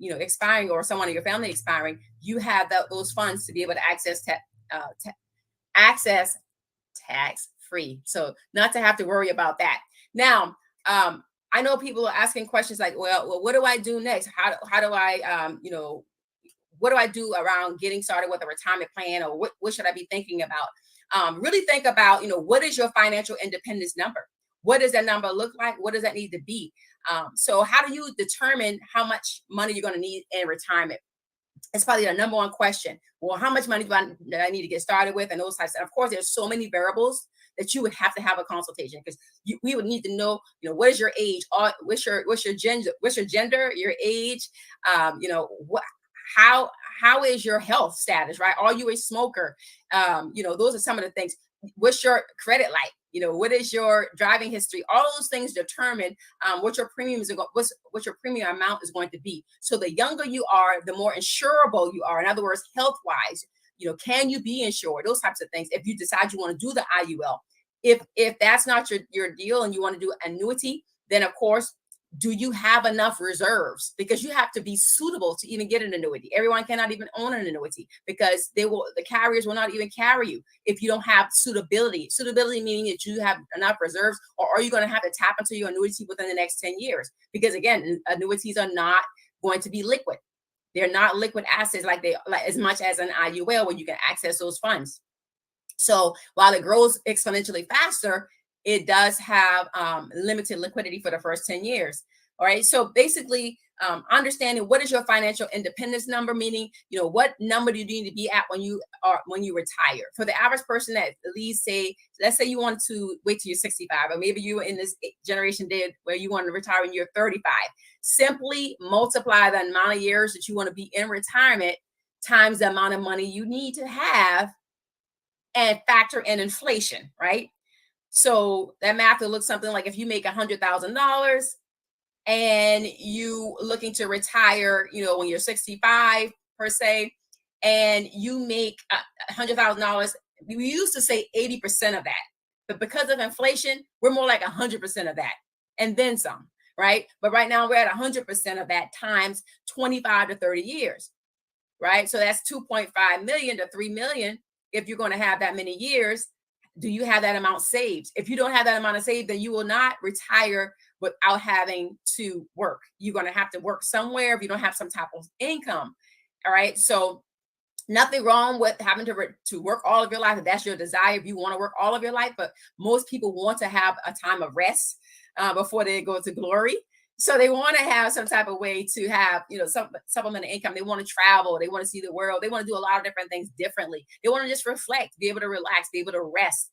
Speaker 8: expiring, or someone in your family expiring. You have those funds to be able to access tax-free. So not to have to worry about that. Now, I know people are asking questions like, well, what do I do next? How do I, what do I do around getting started with a retirement plan, or what should I be thinking about? Really think about, what is your financial independence number? What does that number look like? What does that need to be? So how do you determine how much money you're going to need in retirement? It's probably the number one question. Well, how much money do I need to get started with, and those types. And of course, there's so many variables that you would have to have a consultation, because we would need to know, what is your age, what's your gender, your age, how is your health status, right? Are you a smoker? Those are some of the things. What's your credit like? What is your driving history? All those things determine what your premiums are what your premium amount is going to be. So the younger you are, the more insurable you are. In other words, health wise, can you be insured? Those types of things. If you decide you want to do the IUL, if that's not your deal and you want to do annuity, then of course, do you have enough reserves? Because you have to be suitable to even get an annuity. Everyone cannot even own an annuity, because the carriers will not even carry you if you don't have suitability. Suitability meaning that you have enough reserves, or are you going to have to tap into your annuity within the next 10 years? Because again, annuities are not going to be liquid. They're not liquid assets like as much as an IUL, where you can access those funds. So while it grows exponentially faster, it does have limited liquidity for the first 10 years. All right. So basically, understanding what is your financial independence number, meaning, what number do you need to be at when you retire? For the average person, that at least let's say you want to wait till you're 65, or maybe you're in this generation did where you want to retire when you're 35. Simply multiply the amount of years that you want to be in retirement times the amount of money you need to have, and factor in inflation, right? So that math will look something like, if you make $100,000 and you looking to retire, when you're 65 per se, and you make $100,000, we used to say 80% of that, but because of inflation, we're more like 100% of that, and then some, right? But right now we're at 100% of that times 25 to 30 years, right? So that's 2.5 million to 3 million. If you're going to have that many years, do you have that amount saved? If you don't have that amount of saved, then you will not retire without having to work. You're going to have to work somewhere if you don't have some type of income. All right. So Nothing wrong with having to work all of your life if that's your desire, if you want to work all of your life, but most people want to have a time of rest before they go to glory. So they want to have some type of way to have, some supplemental income. They want to travel. They want to see the world. They want to do a lot of different things differently. They want to just reflect, be able to relax, be able to rest.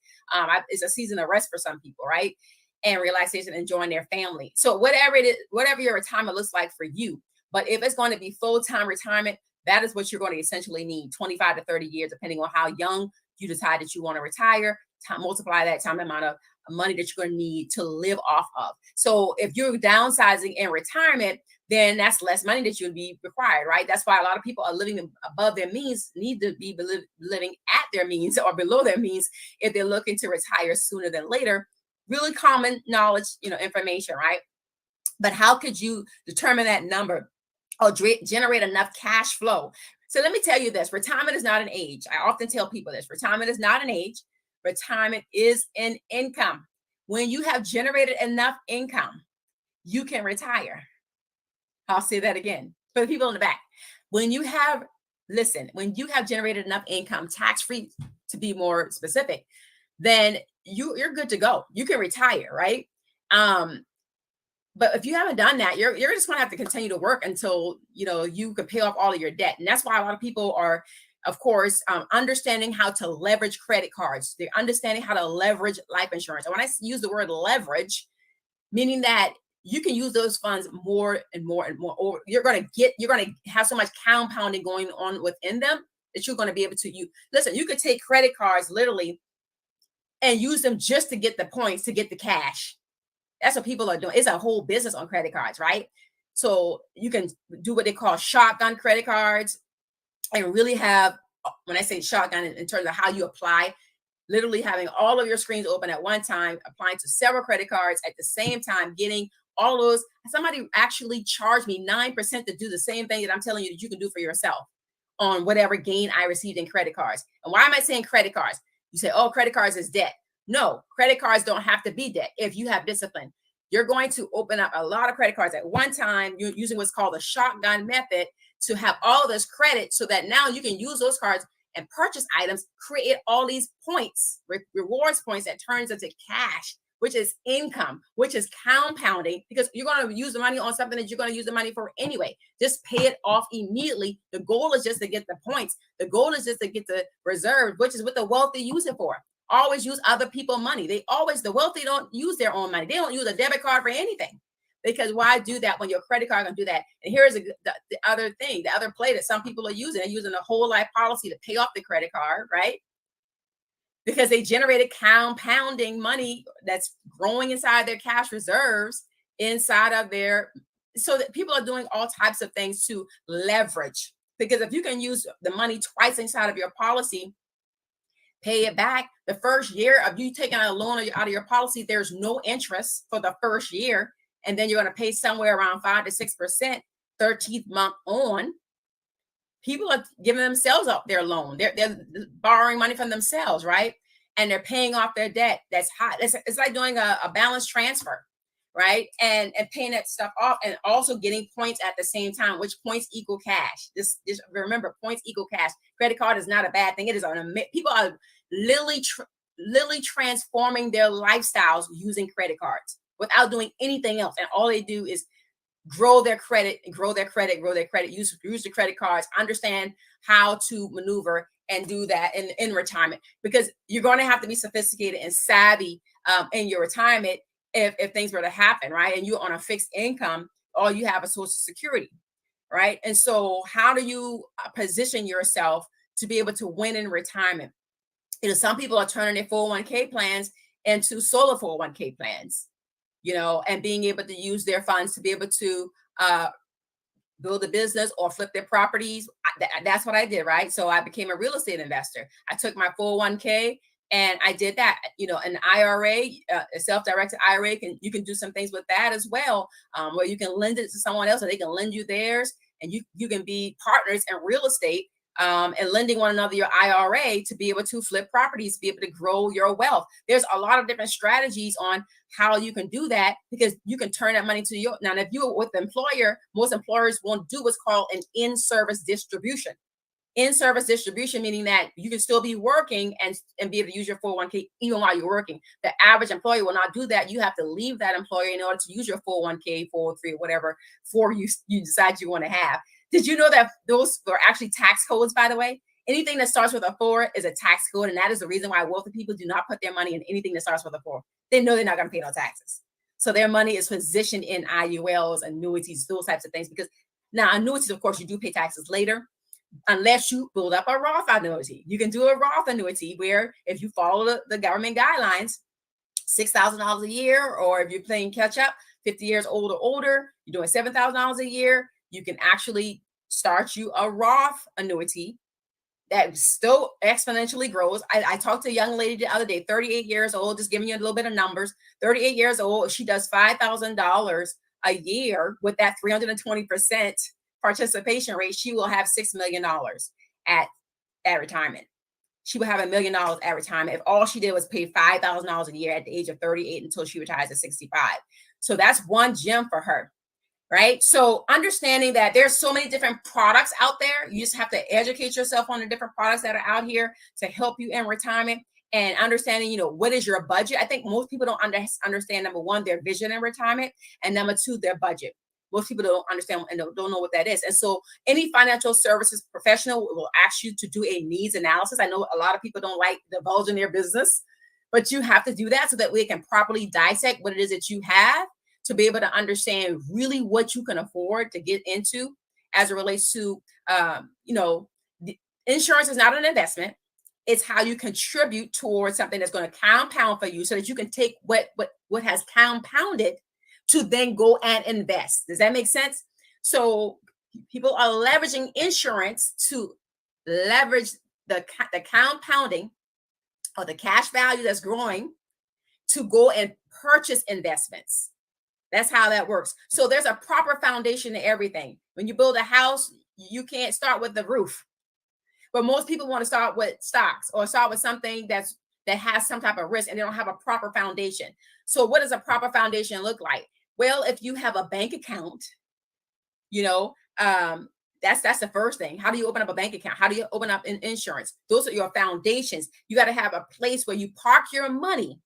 Speaker 8: It's a season of rest for some people, right? And relaxation, enjoying their family. So whatever it is, whatever your retirement looks like for you, but if it's going to be full-time retirement, that is what you're going to essentially need, 25 to 30 years, depending on how young you decide that you want to retire. Multiply that time amount of money that you're going to need to live off of. So if you're downsizing in retirement, then that's less money that you'll be required, right? That's why a lot of people are living above their means, need to be living at their means or below their means if they're looking to retire sooner than later. Really common knowledge, information, right? But how could you determine that number or generate enough cash flow? So let me tell you this, retirement is not an age. I often tell people this, retirement is not an age. Retirement is an income. When you have generated enough income, you can retire. I'll say that again for the people in the back. When you have generated enough income, tax-free to be more specific, then you're good to go. You can retire, right? But if you haven't done that, you're just going to have to continue to work until, you can pay off all of your debt. And that's why a lot of people are, of course, understanding how to leverage credit cards. They're understanding how to leverage life insurance. And when I use the word leverage, meaning that you can use those funds more and more and more, or you're going to have so much compounding going on within them that you're going to be able to use. Listen, you could take credit cards literally and use them just to get the points, to get the cash. That's what people are doing. It's a whole business on credit cards, right? So you can do what they call shotgun credit cards and really have, when I say shotgun in terms of how you apply, literally having all of your screens open at one time, applying to several credit cards at the same time, getting all those. Somebody actually charged me 9% to do the same thing that I'm telling you that you can do for yourself on whatever gain I received in credit cards. And why am I saying credit cards? You say, oh, credit cards is debt. No, credit cards don't have to be debt if you have discipline. You're going to open up a lot of credit cards at one time. You're using what's called the shotgun method to have all this credit so that now you can use those cards and purchase items, create all these points, rewards points that turns into cash, which is income, which is compounding, because you're going to use the money on something that you're going to use the money for anyway. Just pay it off immediately. The goal is just to get the points. The goal is just to get the reserve, which is what the wealthy use it for. Always use other people's money. The wealthy don't use their own money. They don't use a debit card for anything. Because why do that when your credit card can do that? And here's the other thing, the other play that some people are using. They're using a whole life policy to pay off the credit card, right? Because they generated compounding money that's growing inside their cash reserves, inside of so that people are doing all types of things to leverage. Because if you can use the money twice inside of your policy, pay it back the first year of you taking a loan out of your policy, there's no interest for the first year. And then you're going to pay somewhere around 5 to 6%, 13th month on. People are giving themselves up their loan. They're borrowing money from themselves, right? And they're paying off their debt. That's high. It's like doing a balance transfer, right? And paying that stuff off and also getting points at the same time, which points equal cash. Just remember, points equal cash. Credit card is not a bad thing. It is people are literally transforming their lifestyles using credit cards without doing anything else. And all they do is grow their credit, use the credit cards, understand how to maneuver and do that in retirement, because you're going to have to be sophisticated and savvy in your retirement if things were to happen, right? And you're on a fixed income, all you have is Social Security, right? And so how do you position yourself to be able to win in retirement? Some people are turning their 401k plans into solo 401k plans, and being able to use their funds to be able to build a business or flip their properties. That's what I did, right? So I became a real estate investor. I took my 401k and I did that, an IRA, a self-directed IRA, you can do some things with that as well, where you can lend it to someone else or they can lend you theirs, and you can be partners in real estate and lending one another your IRA to be able to flip properties, be able to grow your wealth. There's a lot of different strategies on how you can do that, because you can turn that money to your. Now, if you're with the employer, most employers won't do what's called an in-service distribution. In-service distribution, meaning that you can still be working and be able to use your 401k even while you're working. The average employee will not do that. You have to leave that employer in order to use your 401k, 403, or whatever for you decide you want to have. Did you know that those are actually tax codes, by the way? Anything that starts with a 4 is a tax code, and that is the reason why wealthy people do not put their money in anything that starts with a 4. They know they're not going to pay no taxes. So their money is positioned in IULs, annuities, those types of things. Because now annuities, of course, you do pay taxes later, unless you build up a Roth annuity. You can do a Roth annuity where if you follow the government guidelines, $6,000 a year, or if you're playing catch up, 50 years old or older, you're doing $7,000 a year, you can actually start you a Roth annuity that still exponentially grows. I talked to a young lady the other day, 38 years old, just giving you a little bit of numbers, 38 years old. She does $5,000 a year with that 320% participation rate. She will have $6 million at retirement. She will have $1 million at retirement if all she did was pay $5,000 a year at the age of 38 until she retires at 65. So that's one gem for her, right? So understanding that there's so many different products out there, you just have to educate yourself on the different products that are out here to help you in retirement, and understanding, what is your budget. I think most people don't understand, number one, their vision in retirement, and number two, their budget. Most people don't understand and don't know what that is. And so any financial services professional will ask you to do a needs analysis. I know a lot of people don't like divulging their business, but you have to do that so that we can properly dissect what it is that you have, to be able to understand really what you can afford to get into as it relates to, insurance is not an investment. It's how you contribute towards something that's going to compound for you, so that you can take what has compounded to then go and invest. Does that make sense? So people are leveraging insurance to leverage the compounding or the cash value that's growing to go and purchase investments. That's how that works. So there's a proper foundation to everything. When you build a house, you can't start with the roof. But most people want to start with stocks or start with something that has some type of risk, and they don't have a proper foundation. So what does a proper foundation look like? Well, if you have a bank account, that's the first thing. How do you open up a bank account? How do you open up an insurance? Those are your foundations. You got to have a place where you park your money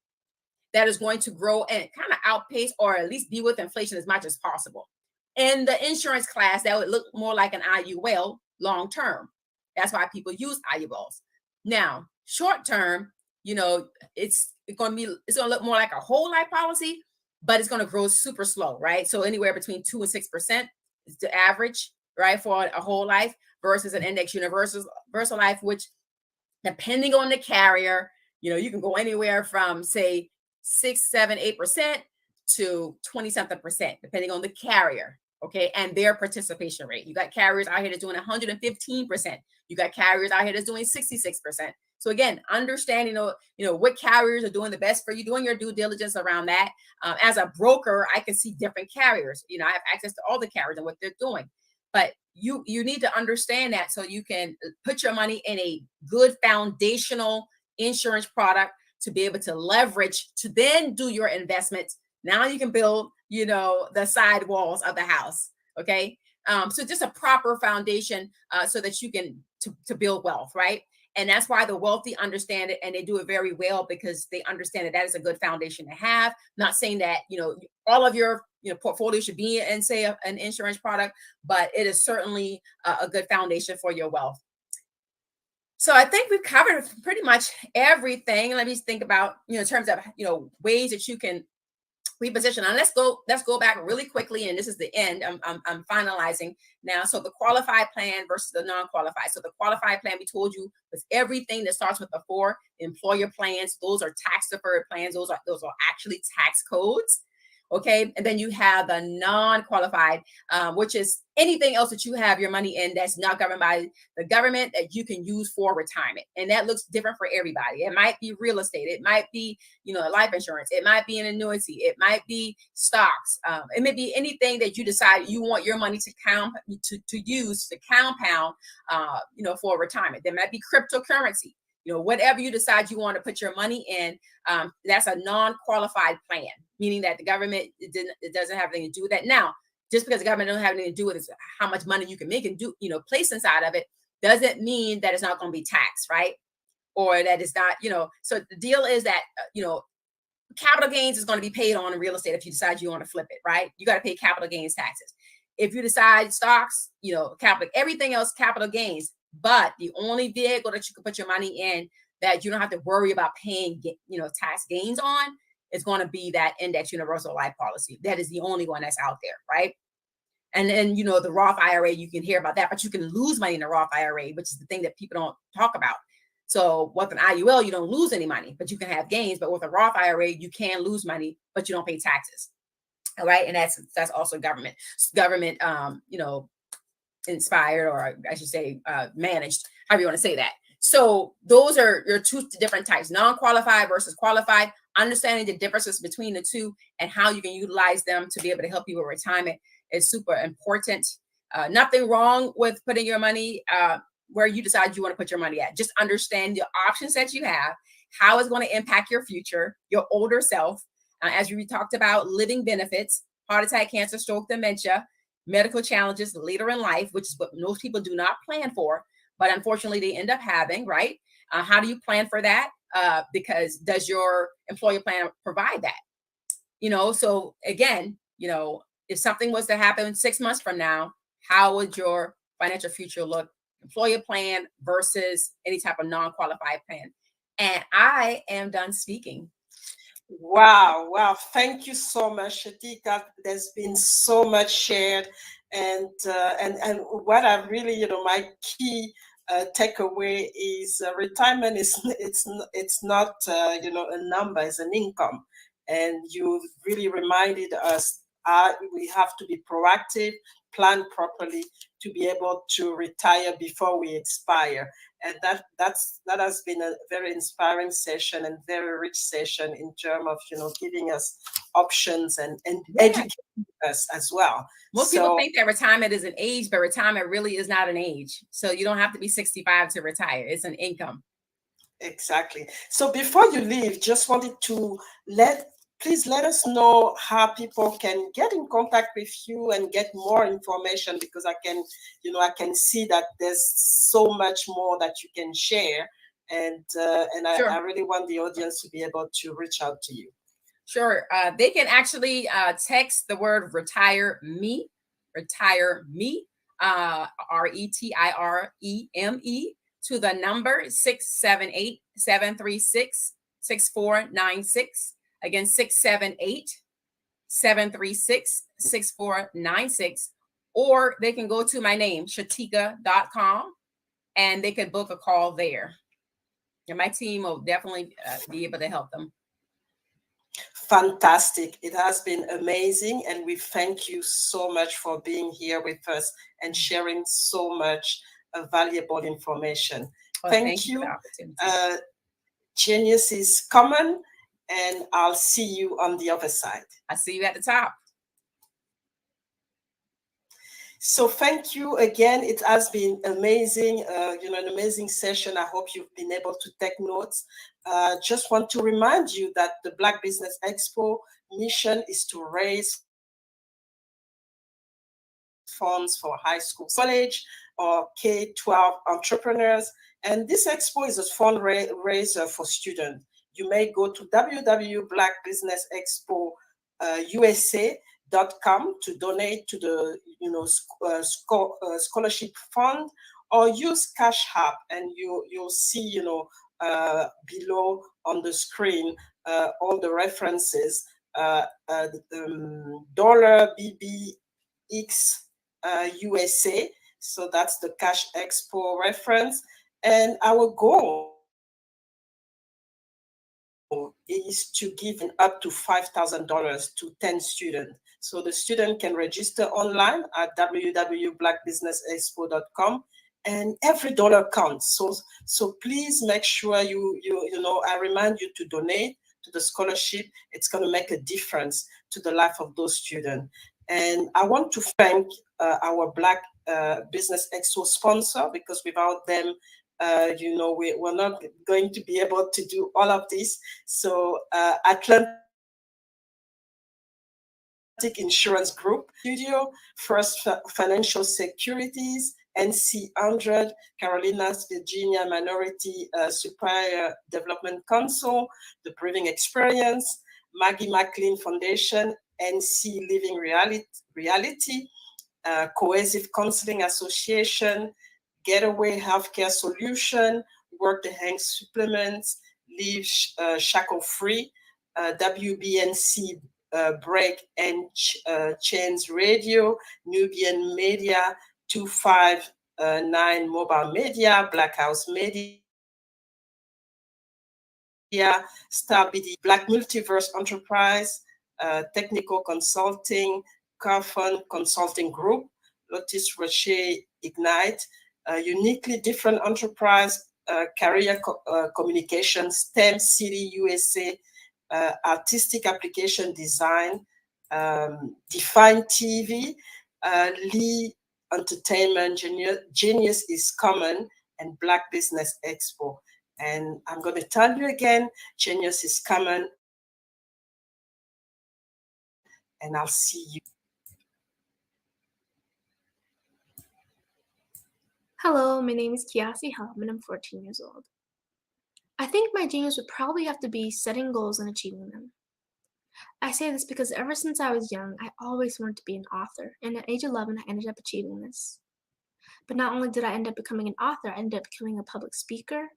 Speaker 8: that is going to grow and kind of outpace, or at least be with inflation as much as possible. In the insurance class, that would look more like an IUL long term. That's why people use IULs. Now, short term, it's going to look more like a whole life policy, but it's going to grow super slow, right? So anywhere between 2 and 6% is the average, right, for a whole life, versus an index universal life, which, depending on the carrier, you can go anywhere from, say, 6, 7, 8% to 20-something%, depending on the carrier, okay, and their participation rate. You got carriers out here that's doing 115%. You got carriers out here that's doing 66%. So again, understanding, what carriers are doing the best for you, doing your due diligence around that. As a broker, I can see different carriers. I have access to all the carriers and what they're doing. But you need to understand that, so you can put your money in a good foundational insurance product to be able to leverage to then do your investments. Now you can build, the side walls of the house. Okay. So just a proper foundation so that you can to build wealth, right? And that's why the wealthy understand it, and they do it very well, because they understand that is a good foundation to have. Not saying that, all of your portfolio should be in, say, an insurance product, but it is certainly a good foundation for your wealth. So I think we've covered pretty much everything. Let me think about, in terms of, ways that you can reposition. Now let's go back really quickly, and this is the end. I'm finalizing now. So the qualified plan versus the non-qualified. So the qualified plan, we told you, was everything that starts with the 4 employer plans. Those are tax deferred plans. Those are actually tax codes. Okay. And then you have the non-qualified, which is anything else that you have your money in that's not governed by the government that you can use for retirement. And that looks different for everybody. It might be real estate. It might be, life insurance. It might be an annuity. It might be stocks. It may be anything that you decide you want your money to use to compound, for retirement. There might be cryptocurrency. Whatever you decide you want to put your money in, that's a non-qualified plan, meaning that the government, it doesn't have anything to do with that. Now, just because the government doesn't have anything to do with it, how much money you can make and do, place inside of it, doesn't mean that it's not going to be taxed, right? Or that it's not, so the deal is that, capital gains is going to be paid on in real estate if you decide you want to flip it, right? You got to pay capital gains taxes. If you decide stocks, capital, everything else, capital gains. But the only vehicle that you can put your money in that you don't have to worry about paying, tax gains on is going to be that index universal life policy. That is the only one that's out there, right? And then, the Roth IRA, you can hear about that, but you can lose money in the Roth IRA, which is the thing that people don't talk about. So with an IUL, you don't lose any money, but you can have gains. But with a Roth IRA, you can lose money, but you don't pay taxes. All right. And that's also government, inspired, or I should say, managed, however you want to say that. So those are your two different types, non-qualified versus qualified. Understanding the differences between the two and how you can utilize them to be able to help you with retirement is super important. Nothing wrong with putting your money where you decide you want to put your money at. Just understand the options that you have, how it's going to impact your future, your older self. As we talked about, living benefits, heart attack, cancer, stroke, dementia, medical challenges later in life, which is what most people do not plan for, but unfortunately they end up having, right? How do you plan for that? Because does your employer plan provide that? So again, if something was to happen 6 months from now, how would your financial future look? Employer plan versus any type of non-qualified plan. And I am done speaking.
Speaker 6: Wow. Thank you so much, Shatika. There's been so much shared. And what I really, my key takeaway is retirement it's not, a number, it's an income. And you really reminded us we have to be proactive, plan properly to be able to retire before we expire. And that has been a very inspiring session and very rich session in terms of, giving us options and educating us as well.
Speaker 8: Most people think that retirement is an age, but retirement really is not an age. So you don't have to be 65 to retire. It's an income.
Speaker 6: Exactly. So before you leave, just wanted to please let us know how people can get in contact with you and get more information, because I can see that there's so much more that you can share. And sure. I really want the audience to be able to reach out to you.
Speaker 8: Sure. They can actually text the word retire me, RETIREME, to the number 678-736-6496. Again, 678-736-6496. Or they can go to my name, shatika.com, and they could book a call there. And my team will definitely be able to help them.
Speaker 6: Fantastic. It has been amazing. And we thank you so much for being here with us and sharing so much valuable information.
Speaker 8: Well,
Speaker 6: thank you. Genius is common. And I'll see you on the other side.
Speaker 8: I see you at the top.
Speaker 6: So thank you again. It has been amazing, an amazing session. I hope you've been able to take notes. Just want to remind you that the Black Business Expo mission is to raise funds for high school, college, or K-12 entrepreneurs. And this expo is a fundraiser for students. You may go to www.blackbusinessexpo.usa.com to donate to the scholarship fund, or use Cash App, and you'll see below on the screen all the references. $BBX USA, so that's the Cash Expo reference. And our goal is to give up to $5,000 to 10 students. So the student can register online at www.blackbusinessexpo.com, and every dollar counts. So please make sure I remind you to donate to the scholarship. It's going to make a difference to the life of those students. And I want to thank our Black Business Expo sponsor, because without them, we're not going to be able to do all of this. So Atlantic Insurance Group, Studio, First Financial Securities, NC 100, Carolinas, Virginia Minority Superior Development Council, The Breathing Experience, Maggie McLean Foundation, NC Living Reality, Cohesive Counseling Association, Getaway Healthcare Solution, Work the Hang Supplements, Live Shackle Free, WBNC Break and Chains Radio, Nubian Media, 259 Mobile Media, Black House Media, Star BD, Black Multiverse Enterprise, Technical Consulting, Carphone Consulting Group, Lotus Rocher Ignite, Uniquely Different Enterprise, Career Communication, STEM City USA, Artistic Application Design, Define TV, Lee Entertainment, Genius is Common, and Black Business Expo. And I'm going to tell you again, Genius is Common, and I'll see you.
Speaker 9: Hello, my name is Kiasi Helm, and I'm 14 years old. I think my genius would probably have to be setting goals and achieving them. I say this because ever since I was young, I always wanted to be an author, and at age 11, I ended up achieving this. But not only did I end up becoming an author, I ended up becoming a public speaker,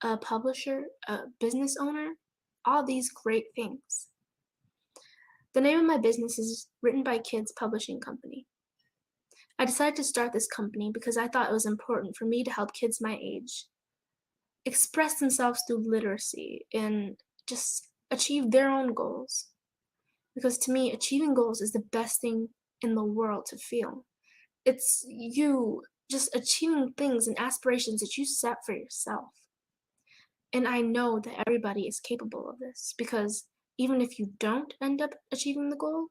Speaker 9: a publisher, a business owner, all these great things. The name of my business is Written by Kids Publishing Company. I decided to start this company because I thought it was important for me to help kids my age express themselves through literacy and just achieve their own goals. Because to me, achieving goals is the best thing in the world to feel. It's you just achieving things and aspirations that you set for yourself. And I know that everybody is capable of this because even if you don't end up achieving the goal,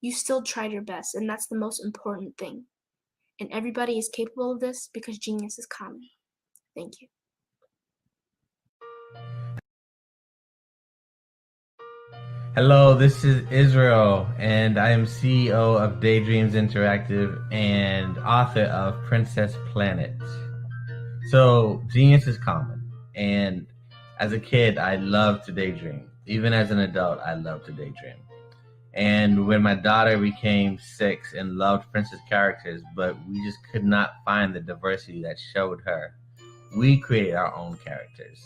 Speaker 9: you still tried your best, and that's the most important thing. And everybody is capable of this because genius is common. Thank you.
Speaker 10: Hello, this is Israel, and I am CEO of Daydreams Interactive and author of Princess Planet. So, genius is common, and as a kid, I loved to daydream. Even as an adult, I love to daydream. And when my daughter became 6 and loved princess characters, but we just could not find the diversity that showed her, we created our own characters.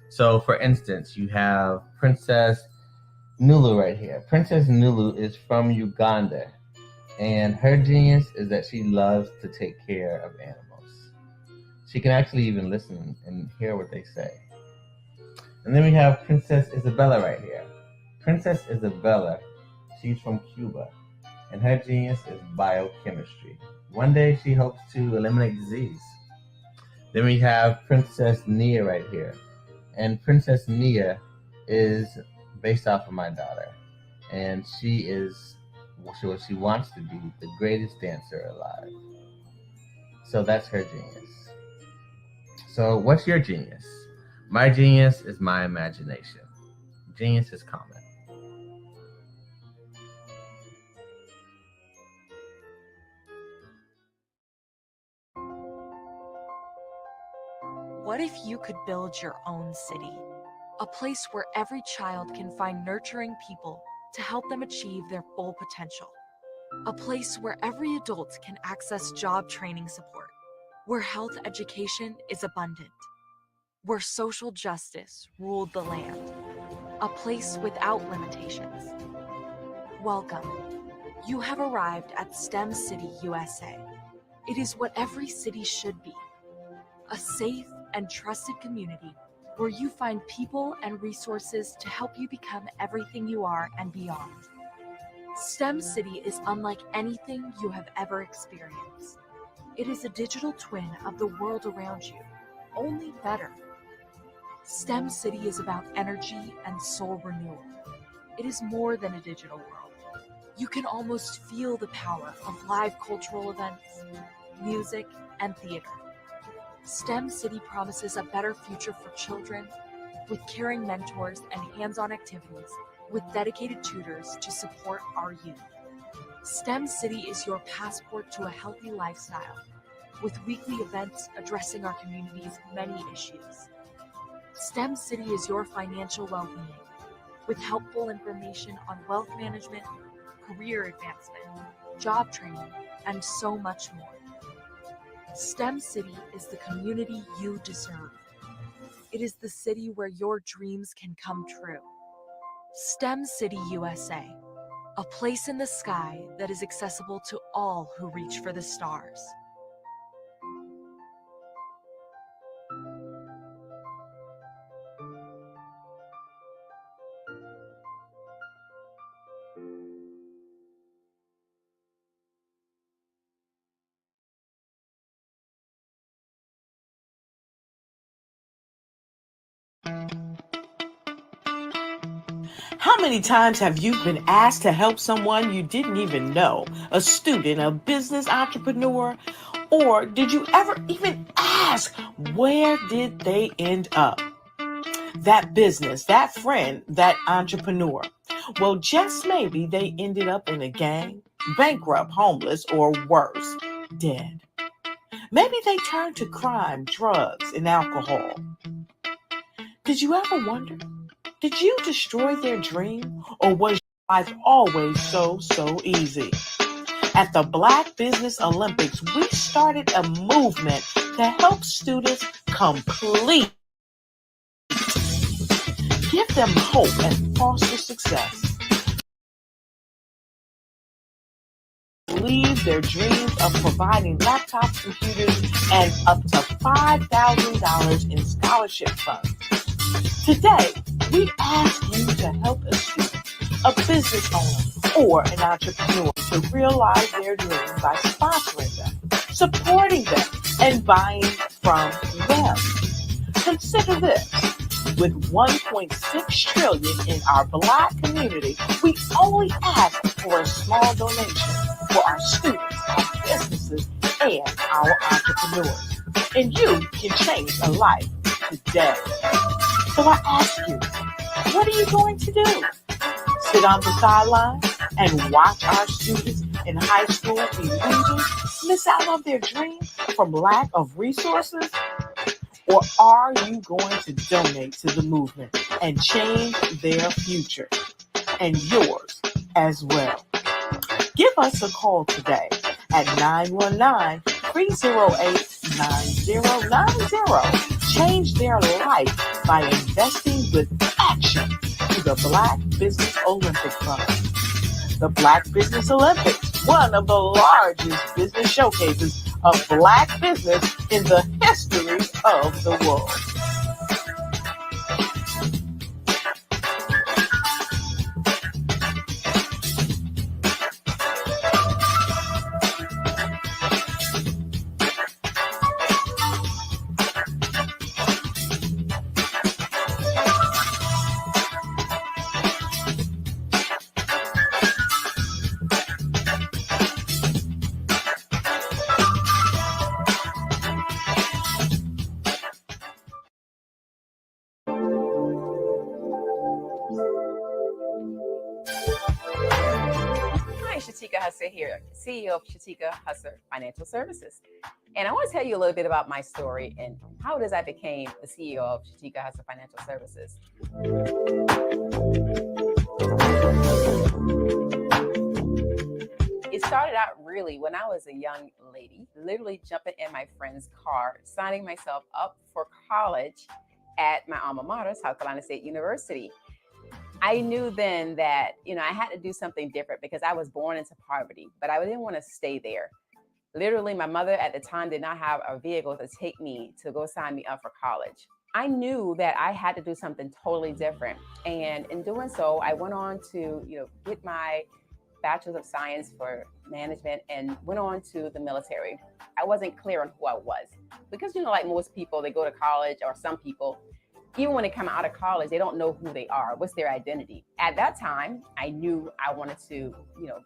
Speaker 10: So, for instance, you have Princess Nulu right here. Princess Nulu is from Uganda, and her genius is that she loves to take care of animals. She can actually even listen and hear what they say. And then we have Princess Isabella right here. Princess Isabella, she's from Cuba, and her genius is biochemistry. One day she hopes to eliminate disease. Then we have Princess Nia right here, and Princess Nia is based off of my daughter, and she is what she wants to be, the greatest dancer alive. So that's her genius. So what's your genius? My genius is my imagination. Genius is common.
Speaker 5: What if you could build your own city? A place where every child can find nurturing people to help them achieve their full potential. A place where every adult can access job training support, where health education is abundant, where social justice ruled the land. A place without limitations. Welcome. You have arrived at STEM City USA. It is what every city should be. A safe and trusted community where you find people and resources to help you become everything you are and beyond. STEM City is unlike anything you have ever experienced. It is a digital twin of the world around you, only better. STEM City is about energy and soul renewal. It is more than a digital world. You can almost feel the power of live cultural events, music, and theater. STEM City promises a better future for children with caring mentors and hands-on activities with dedicated tutors to support our youth. STEM City is your passport to a healthy lifestyle with weekly events addressing our community's many issues. STEM City is your financial well-being, with helpful information on wealth management, career advancement, job training, and so much more. STEM City is the community you deserve. It is the city where your dreams can come true. STEM City USA, a place in the sky that is accessible to all who reach for the stars.
Speaker 11: How many times have you been asked to help someone you didn't even know, a student, a business entrepreneur, or did you ever even ask, where did they end up? That business, that friend, that entrepreneur. Well, just maybe they ended up in a gang, bankrupt, homeless, or worse, dead. Maybe they turned to crime, drugs, and alcohol. Did you ever wonder? Did you destroy their dream, or was your life always so easy? At the Black Business Olympics, we started a movement to help students complete, give them hope, and foster success. Leave their dreams of providing laptops, computers, and up to $5,000 in scholarship funds. Today, we ask you to help a student, a business owner, or an entrepreneur to realize their dreams by sponsoring them, supporting them, and buying from them. Consider this. With $1.6 trillion in our Black community, we only ask for a small donation for our students, our businesses, and our entrepreneurs. And you can change a life today. So I ask you, what are you going to do? Sit on the sidelines and watch our students in high school be losers, miss out on their dreams from lack of resources? Or are you going to donate to the movement and change their future and yours as well? Give us a call today at 919-308-9090. Change their life by investing with action to the Black Business Olympic Fund. The Black Business Olympics, one of the largest business showcases of Black business in the history of the world.
Speaker 8: Shatika Husser here, CEO of Shatika Husser Financial Services. And I want to tell you a little bit about my story and how it is I became the CEO of Shatika Husser Financial Services. It started out really when I was a young lady, literally jumping in my friend's car, signing myself up for college at my alma mater, South Carolina State University. I knew then that, I had to do something different because I was born into poverty, but I didn't want to stay there. Literally, my mother at the time did not have a vehicle to take me to go sign me up for college. I knew that I had to do something totally different. And in doing so, I went on to, get my Bachelor's of Science for Management and went on to the military. I wasn't clear on who I was because, like most people, they go to college, or some people, even when they come out of college, they don't know who they are. What's their identity? At that time, I knew I wanted to,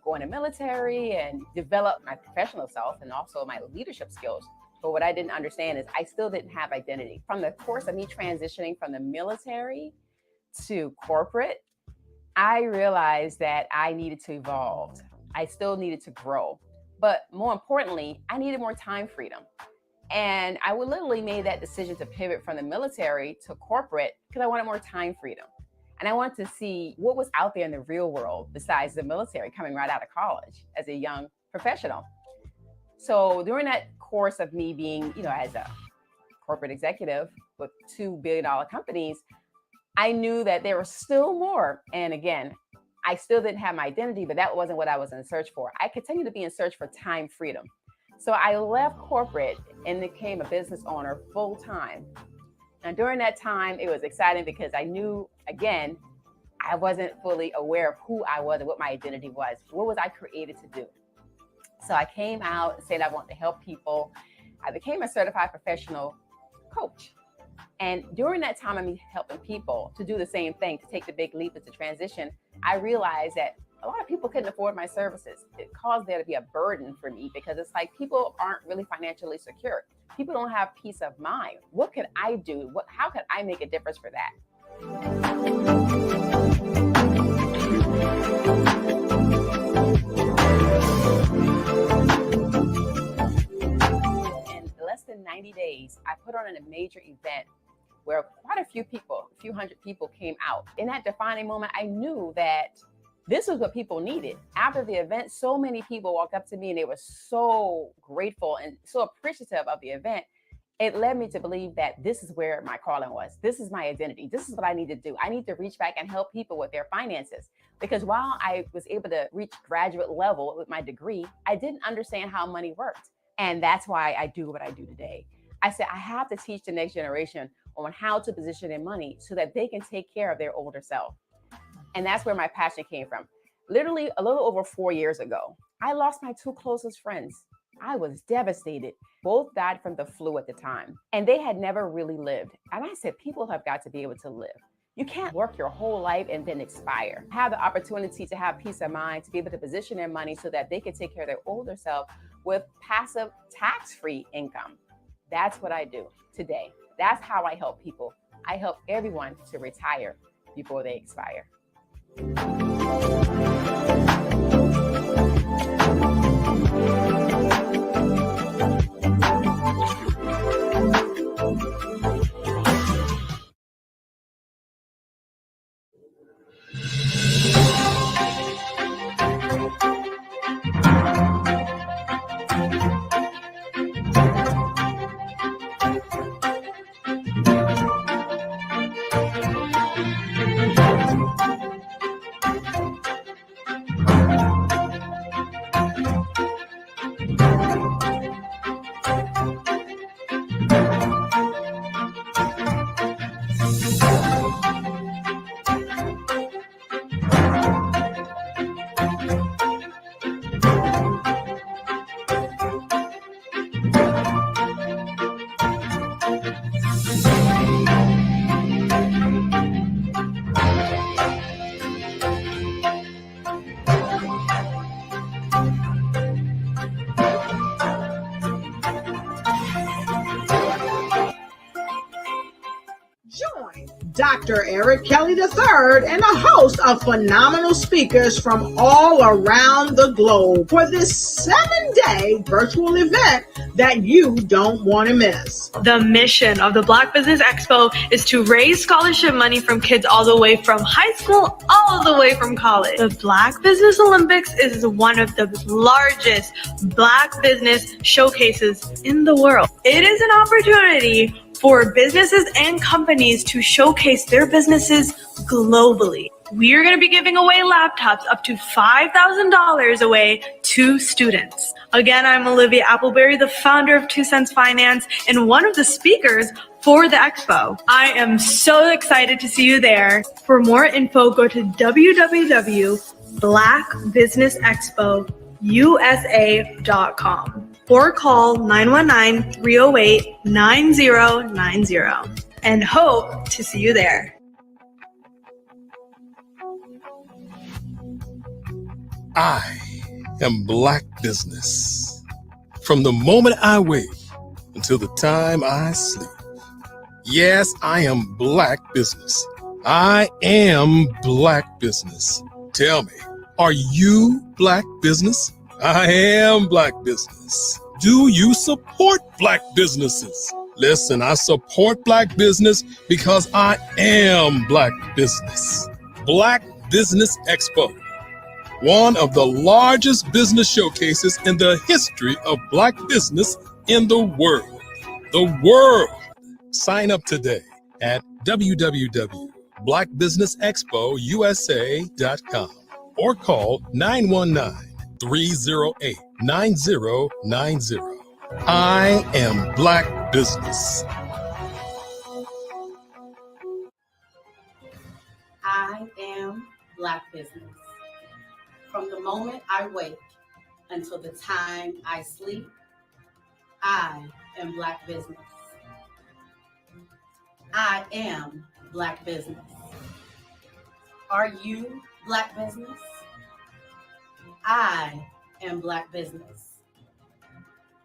Speaker 8: go in the military and develop my professional self and also my leadership skills. But what I didn't understand is I still didn't have identity. From the course of me transitioning from the military to corporate, I realized that I needed to evolve. I still needed to grow. But more importantly, I needed more time freedom. And I would literally made that decision to pivot from the military to corporate because I wanted more time freedom. And I wanted to see what was out there in the real world besides the military coming right out of college as a young professional. So during that course of me being, as a corporate executive with $2 billion companies, I knew that there was still more. And again, I still didn't have my identity, but that wasn't what I was in search for. I continued to be in search for time freedom. So I left corporate and became a business owner full time. And during that time, it was exciting because I knew, again, I wasn't fully aware of who I was and what my identity was. What was I created to do? So I came out and said I wanted to help people. I became a certified professional coach. And during that time of me helping people to do the same thing, to take the big leap into transition, I realized that a lot of people couldn't afford my services. It caused there to be a burden for me because it's like people aren't really financially secure. People don't have peace of mind. What could I do? How could I make a difference for that? In less than 90 days, I put on a major event where quite a few people, a few hundred people came out. In that defining moment, I knew that this was what people needed. After the event, so many people walked up to me and they were so grateful and so appreciative of the event. It led me to believe that this is where my calling was. This is my identity. This is what I need to do. I need to reach back and help people with their finances. Because while I was able to reach graduate level with my degree, I didn't understand how money worked. And that's why I do what I do today. I said, I have to teach the next generation on how to position their money so that they can take care of their older self. And that's where my passion came from. Literally a little over 4 years ago, I lost my two closest friends. I was devastated. Both died from the flu at the time, and they had never really lived. And I said, people have got to be able to live. You can't work your whole life and then expire. Have the opportunity to have peace of mind, to be able to position their money so that they can take care of their older self with passive tax-free income. That's what I do today. That's how I help people. I help everyone to retire before they expire.
Speaker 2: Dr. Eric Kelly III and a host of phenomenal speakers from all around the globe for this 7-day virtual event that you don't want to miss.
Speaker 3: The mission of the Black Business Expo is to raise scholarship money from kids all the way from high school, all the way from college. The Black Business Olympics is one of the largest Black business showcases in the world. It is an opportunity for businesses and companies to showcase their businesses globally. We are going to be giving away laptops up to $5,000 away to students. Again, I'm Olivia Appleberry, the founder of 2 Cents Finance and one of the speakers for the expo. I am so excited to see you there. For more info, go to www.blackbusinessexpousa.com or call 919-308-9090 and hope to see you there.
Speaker 1: I am Black business. From the moment I wake until the time I sleep. Yes, I am Black business. I am Black business. Tell me, are you Black business? I am Black business. Do you support Black businesses? Listen, I support Black business because I am Black business. Black Business Expo, one of the largest business showcases in the history of Black business in the world. The world. Sign up today at www.blackbusinessexpousa.com or call 919-308-9090. I am Black business.
Speaker 4: I am Black business. From the moment I wake until the time I sleep, I am Black business. I am Black business. Are you Black business? I am Black business.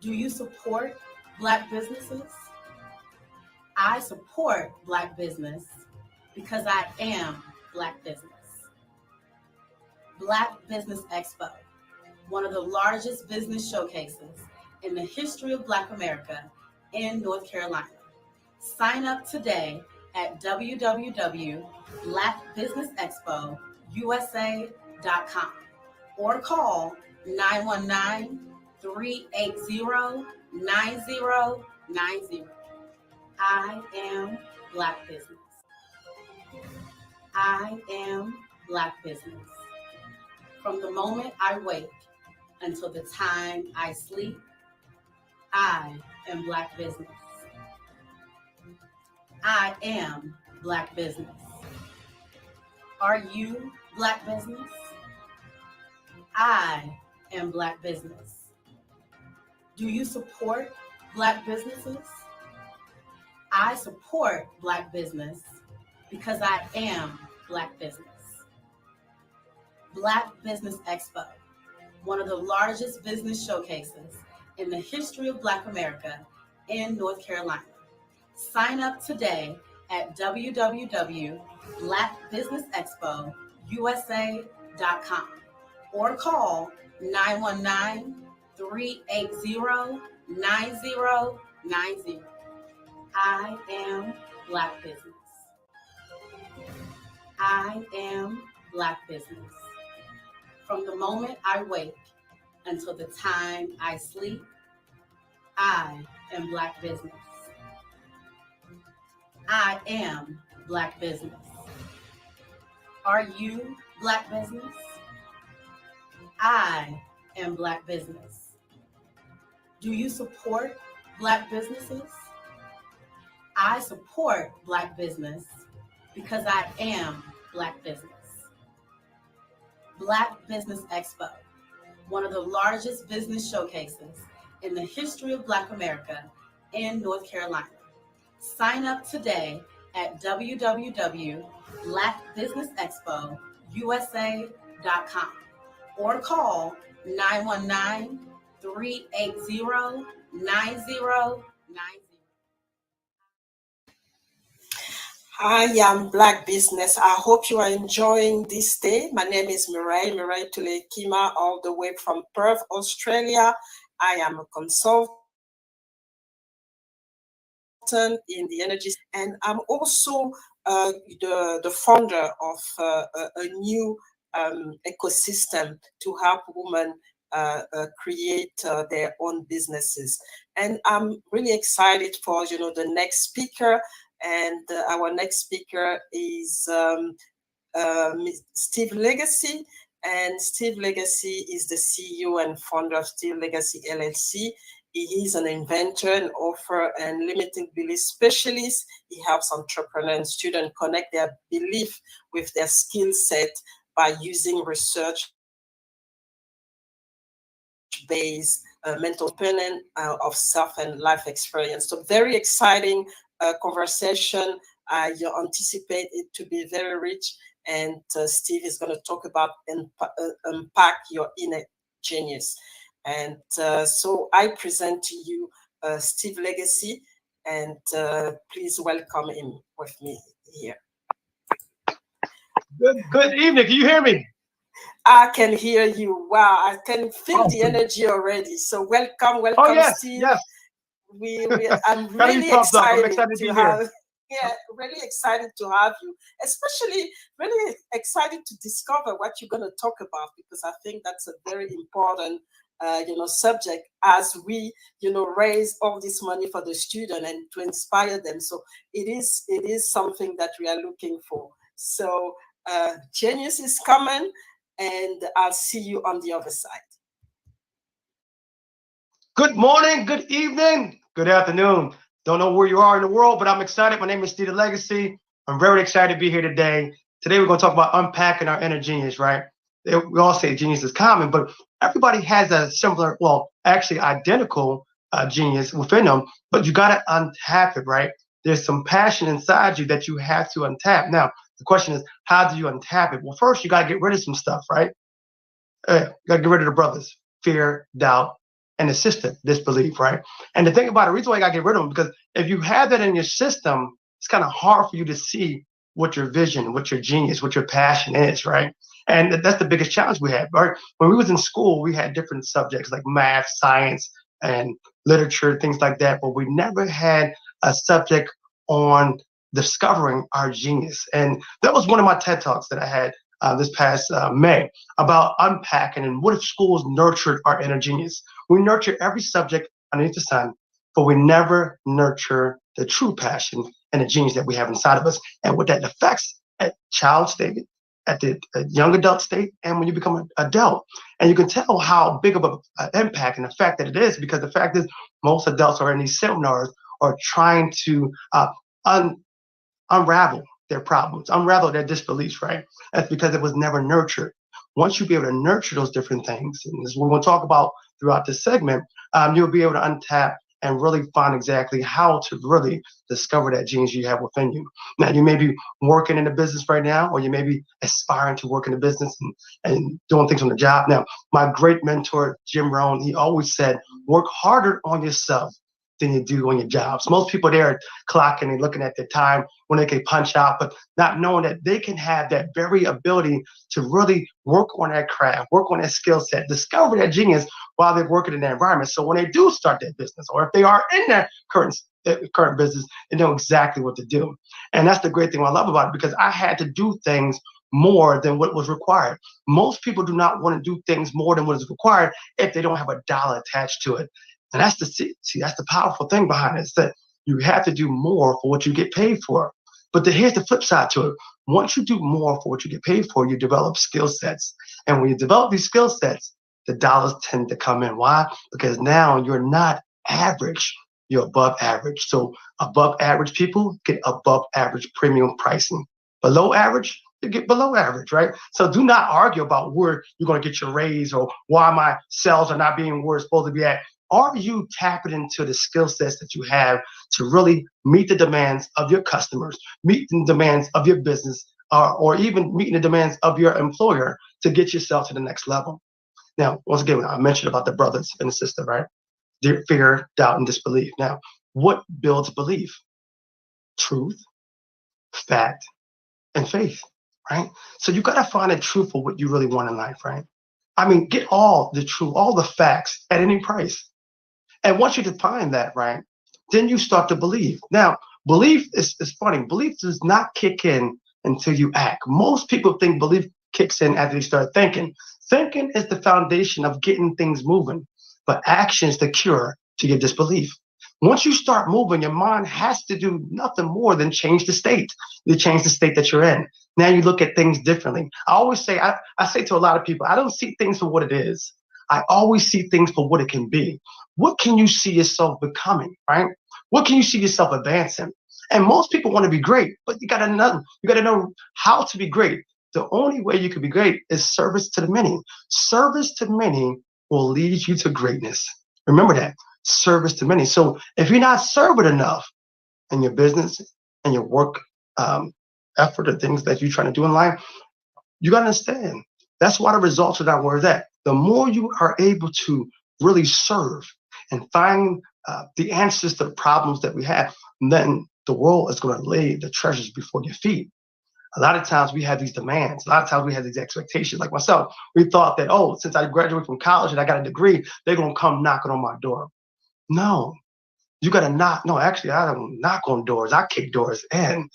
Speaker 4: Do you support Black businesses? I support Black business because I am Black business. Black Business Expo, one of the largest business showcases in the history of Black America in North Carolina. Sign up today at www.blackbusinessexpousa.com or call 919-380-9090. I am Black business. I am Black business. From the moment I wake until the time I sleep, I am Black business. I am Black business. Are you Black business? I am Black business. Do you support Black businesses? I support Black business because I am Black business. Black Business Expo, one of the largest business showcases in the history of Black America in North Carolina. Sign up today at www.blackbusinessexpousa.com or call 919-380-9090. I am Black business. I am Black business. From the moment I wake until the time I sleep, I am Black business. I am Black business. Are you Black business? I am Black business. Do you support Black businesses? I support Black business because I am Black business. Black Business Expo, one of the largest business showcases in the history of Black America in North Carolina. Sign up today at www.blackbusinessexpousa.com or call 919-380-9090.
Speaker 6: I am Black business. I hope you are enjoying this day. My name is Mireille Tulekima, all the way from Perth, Australia. I am a consultant in the energy, and I'm also the founder of a new ecosystem to help women create their own businesses. And I'm really excited for the next speaker. And our next speaker is Steve Legacy. And Steve Legacy is the CEO and founder of Steve Legacy LLC. He is an inventor, an author, and limiting belief specialist. He helps entrepreneurs and students connect their belief with their skill set by using research-based mental opinion of self and life experience. So very exciting conversation. I anticipate it to be very rich, and Steve is going to talk about unpack your inner genius. And so I present to you Steve Legacy, and please welcome him with me here.
Speaker 12: Good evening. Can you hear me?
Speaker 6: I can hear you. Wow, I can feel the
Speaker 12: Awesome.
Speaker 6: energy already. So welcome,
Speaker 12: Oh, yes,
Speaker 6: Steve.
Speaker 12: yes.
Speaker 6: I'm
Speaker 12: Gotta be
Speaker 6: really
Speaker 12: pumped up. I'm
Speaker 6: excited
Speaker 12: excited to
Speaker 6: to
Speaker 12: be here.
Speaker 6: have. Yeah, really excited to have you. Especially really excited to discover what you're going to talk about, because I think that's a very important subject as we raise all this money for the student and to inspire them. So it is something that we are looking for. So Genius is coming, and I'll see you on the other side.
Speaker 12: Good morning, good evening, good afternoon. Don't know where you are in the world, but I'm excited. My name is Steve Legacy. I'm very excited to be here today. Today we're going to talk about unpacking our inner genius, right? We all say genius is common, but everybody has a similar, well, actually identical genius within them, but you got to untap it, right? There's some passion inside you that you have to untap. Now, the question is, how do you untap it? Well, first, you got to get rid of some stuff, right? You got to get rid of the brothers, fear, doubt, and the system, disbelief, right? And the thing about it, the reason why you got to get rid of them, because if you have that in your system, it's kind of hard for you to see what your vision, what your genius, what your passion is, right? And that's the biggest challenge we had, right? When we was in school, we had different subjects like math, science, and literature, things like that, but we never had a subject on discovering our genius. And that was one of my TED Talks that I had this past May about unpacking and what if schools nurtured our inner genius. We nurture every subject underneath the sun, but we never nurture the true passion and the genius that we have inside of us, and what that affects at child state, at the young adult state, and when you become an adult. And you can tell how big of an impact and effect that it is, because the fact is most adults are in these seminars are trying to unravel their problems, unravel their disbeliefs, right? That's because it was never nurtured. Once you be able to nurture those different things, and this is what we're going to talk about throughout this segment, you'll be able to untap and really find exactly how to really discover that genius you have within you. Now, you may be working in a business right now, or you may be aspiring to work in a business and doing things on the job. Now, my great mentor, Jim Rohn, he always said, work harder on yourself than you do on your jobs. Most people there are clocking and looking at their time when they can punch out, but not knowing that they can have that very ability to really work on that craft, work on that skill set, discover that genius while they're working in that environment. So when they do start their business, or if they are in their current business, they know exactly what to do. And that's the great thing I love about it, because I had to do things more than what was required. Most people do not want to do things more than what is required if they don't have a dollar attached to it. And that's that's the powerful thing behind it, is that you have to do more for what you get paid for. But here's the flip side to it. Once you do more for what you get paid for, you develop skill sets. And when you develop these skill sets, the dollars tend to come in. Why? Because now you're not average, you're above average. So above average people get above average premium pricing. Below average, you get below average, right? So do not argue about where you're going to get your raise or why my sales are not being where it's supposed to be at. Are you tapping into the skill sets that you have to really meet the demands of your customers, meet the demands of your business, or even meeting the demands of your employer to get yourself to the next level? Now, once again, I mentioned about the brothers and the sister, right? Fear, doubt, and disbelief. Now, what builds belief? Truth, fact, and faith, right? So you got to find the truth of what you really want in life, right? I mean, get all the truth, all the facts at any price. And once you define that, right, then you start to believe. Now, belief is funny. Belief does not kick in until you act. Most people think belief kicks in after they start thinking. Thinking is the foundation of getting things moving, but action is the cure to your disbelief. Once you start moving, your mind has to do nothing more than change the state. You change the state that you're in. Now you look at things differently. I always say, I say to a lot of people, I don't see things for what it is. I always see things for what it can be. What can you see yourself becoming, right? What can you see yourself advancing? And most people want to be great, but you gotta know how to be great. The only way you can be great is service to the many. Service to many will lead you to greatness. Remember that. Service to many. So if you're not serving enough in your business and your work effort or things that you're trying to do in life, you got to understand. That's why the results are not where it's at. The more you are able to really serve and find the answers to the problems that we have, then the world is going to lay the treasures before your feet. A lot of times we have these demands. A lot of times we have these expectations. Like myself, we thought that, oh, since I graduated from college and I got a degree, they're going to come knocking on my door. No, you got to knock. No, actually, I don't knock on doors. I kick doors in,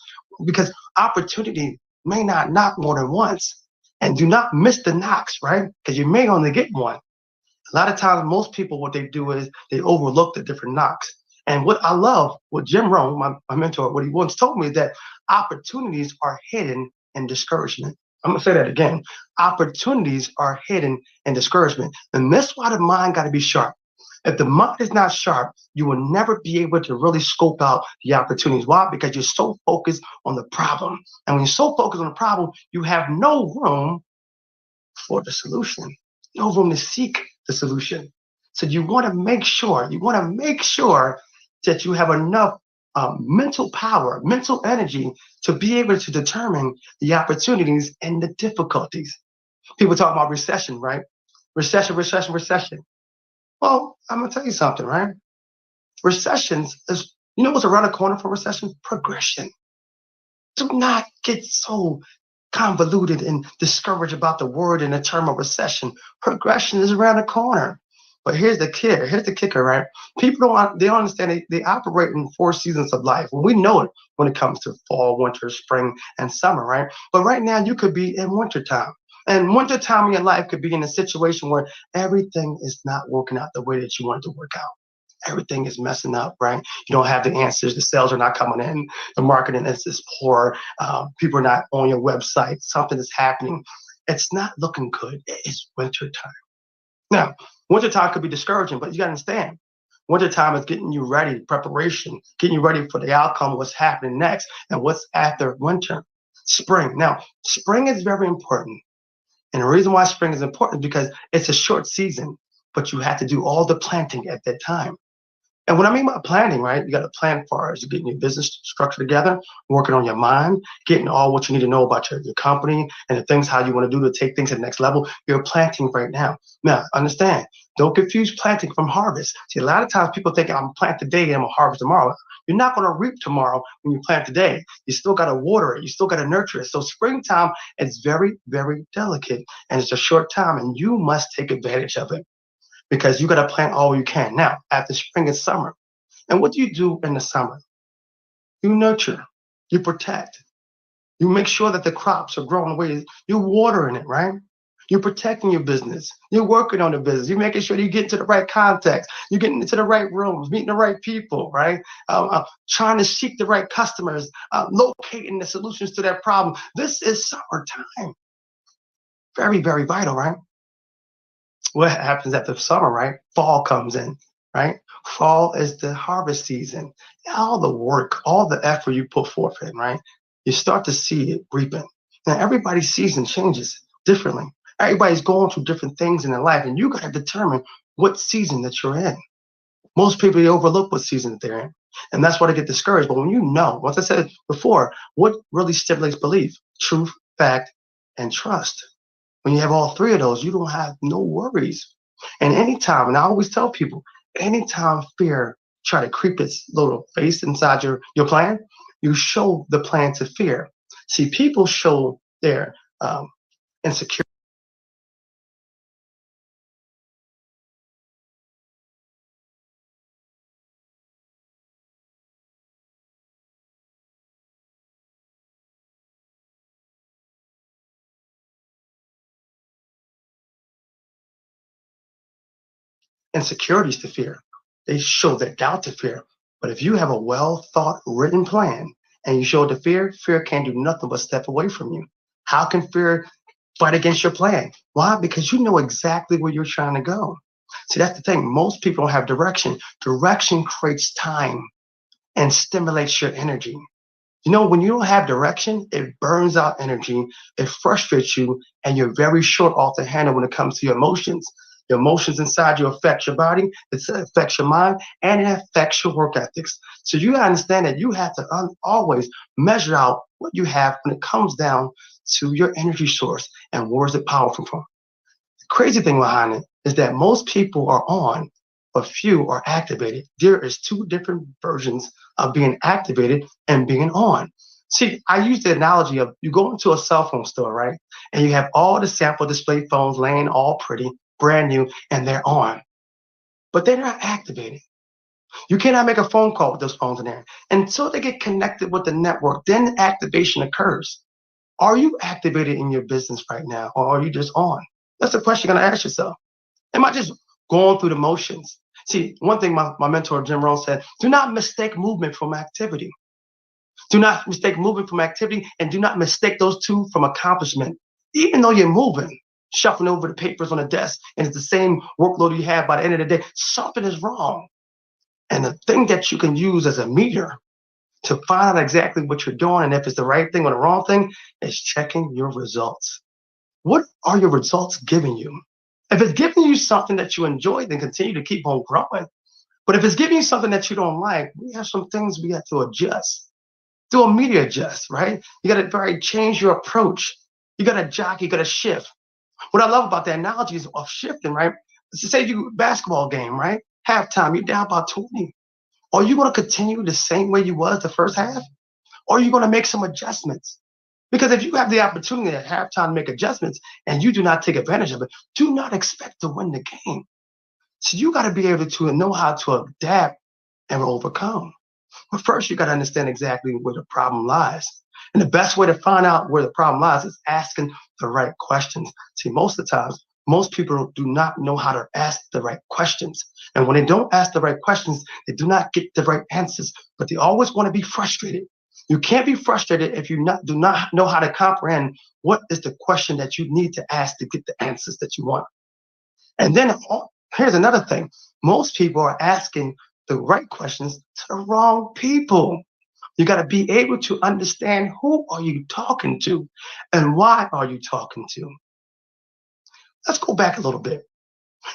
Speaker 12: because opportunity may not knock more than once. And do not miss the knocks, right? Because you may only get one. A lot of times, most people, what they do is they overlook the different knocks. And what I love, what Jim Rohn, my mentor, what he once told me is that opportunities are hidden in discouragement. I'm gonna say that again. Opportunities are hidden in discouragement. And that's why the mind got to be sharp. If the mind is not sharp, you will never be able to really scope out the opportunities. Why? Because you're so focused on the problem. And when you're so focused on the problem, you have no room for the solution, no room to seek the solution. So you want to make sure, that you have enough mental power, mental energy to be able to determine the opportunities and the difficulties. People talk about recession, right? Recession. Well, I'm going to tell you something, right? Recessions is, you know what's around the corner for recession? Progression. Do not get so convoluted and discouraged about the word and the term of recession. Progression is around the corner. But here's the kicker, right? People don't understand they operate in 4 seasons of life. Well, we know it when it comes to fall, winter, spring, and summer, right? But right now you could be in wintertime. And wintertime in your life could be in a situation where everything is not working out the way that you want it to work out. Everything is messing up, right? You don't have the answers. The sales are not coming in. The marketing is poor. People are not on your website. Something is happening. It's not looking good. It's wintertime. Now, wintertime could be discouraging, but you got to understand, wintertime is getting you ready, preparation, getting you ready for the outcome, what's happening next, and what's after winter. Spring. Now, spring is very important. And the reason why spring is important is because it's a short season, but you have to do all the planting at that time. And what I mean by planning, right? You got to plan for is getting your business structure together, working on your mind, getting all what you need to know about your company and the things how you want to do to take things to the next level. You're planting right now. Now, understand, don't confuse planting from harvest. See, a lot of times people think I'm plant today and I'm gonna harvest tomorrow. You're not going to reap tomorrow when you plant today. You still got to water it. You still got to nurture it. So springtime is very, very delicate, and it's a short time, and you must take advantage of it, because you got to plant all you can. Now, after spring is summer. And what do you do in the summer? You nurture, you protect, you make sure that the crops are growing the way you're watering it, right? You're protecting your business. You're working on the business. You're making sure you get into the right context. You're getting into the right rooms, meeting the right people, right? Trying to seek the right customers, locating the solutions to that problem. This is summertime. Very, very vital, right? What happens after summer, right? Fall comes in, right? Fall is the harvest season. All the work, all the effort you put forth in, right? You start to see it reaping. Now, everybody's season changes differently. Everybody's going through different things in their life, and you got to determine what season that you're in. Most people, they overlook what season that they're in, and that's why they get discouraged. But when you know, once I said before, what really stimulates belief? Truth, fact, and trust. When you have all 3 of those, you don't have no worries. And anytime, and I always tell people, anytime fear try to creep its little face inside your plan, you show the plan to fear. See, people show their insecurity. Insecurities to fear. They show their doubt to fear. But if you have a well thought, written plan and you show it to fear, fear can't do nothing but step away from you. How can fear fight against your plan? Why? Because you know exactly where you're trying to go. See, that's the thing. Most people don't have direction. Direction creates time and stimulates your energy. You know, when you don't have direction, it burns out energy, it frustrates you, and you're very short off the handle when it comes to your emotions. Your emotions inside you affect your body, it affects your mind, and it affects your work ethics. So you gotta understand that you have to always measure out what you have when it comes down to your energy source and where is it powerful from. The crazy thing behind it is that most people are on, but few are activated. There is 2 different versions of being activated and being on. See, I use the analogy of you go into a cell phone store, right? And you have all the sample display phones laying all pretty, brand new, and they're on, but they're not activated. You cannot make a phone call with those phones in there. Until they get connected with the network, then activation occurs. Are you activated in your business right now, or are you just on? That's the question you're going to ask yourself. Am I just going through the motions? See, one thing my mentor, Jim Rohn, said, do not mistake movement from activity. Do not mistake movement from activity, and do not mistake those two from accomplishment. Even though you're moving, shuffling over the papers on the desk, and it's the same workload you have by the end of the day, something is wrong. And the thing that you can use as a meter to find out exactly what you're doing and if it's the right thing or the wrong thing is checking your results. What are your results giving you? If it's giving you something that you enjoy, then continue to keep on growing. But if it's giving you something that you don't like, we have some things we have to adjust. Do a media adjust, right? You got to change your approach. You got to jockey, you got to shift. What I love about the analogies of shifting, right? Let's say you basketball game, right? Halftime, you're down by 20. Are you going to continue the same way you was the first half? Or are you going to make some adjustments? Because if you have the opportunity at halftime to make adjustments and you do not take advantage of it, do not expect to win the game. So you got to be able to know how to adapt and overcome. But first, you got to understand exactly where the problem lies. And the best way to find out where the problem lies is asking the right questions. See, most of the times, most people do not know how to ask the right questions. And when they don't ask the right questions, they do not get the right answers, but they always want to be frustrated. You can't be frustrated if you do not know how to comprehend what is the question that you need to ask to get the answers that you want. And then here's another thing. Most people are asking the right questions to the wrong people. You got to be able to understand who are you talking to and why are you talking to. Let's go back a little bit.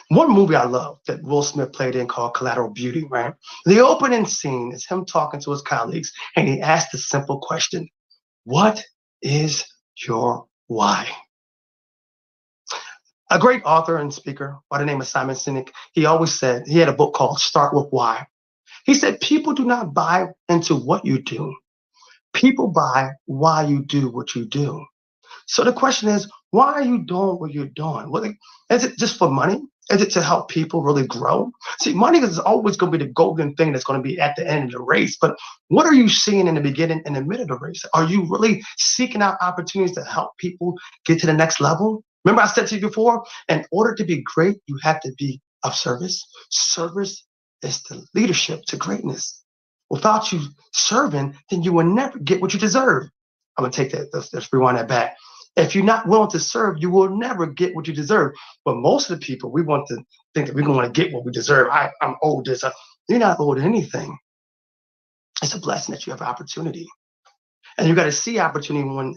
Speaker 12: One movie I love that Will Smith played in called Collateral Beauty, right? The opening scene is him talking to his colleagues, and he asked a simple question: what is your why? A great author and speaker by the name of Simon Sinek, he always said, he had a book called Start With Why. He said, people do not buy into what you do. People buy why you do what you do. So the question is, why are you doing what you're doing? Is it just for money? Is it to help people really grow? See, money is always going to be the golden thing that's going to be at the end of the race. But what are you seeing in the beginning and the middle of the race? Are you really seeking out opportunities to help people get to the next level? Remember I said to you before, in order to be great, you have to be of service. Service is the leadership to greatness. Without you serving, then you will never get what you deserve. I'm going to take that. Let's rewind that back. If you're not willing to serve, you will never get what you deserve. But most of the people, we want to think that we're going to get what we deserve. I'm owed this. You're not owed anything. It's a blessing that you have opportunity. And you got to see opportunity when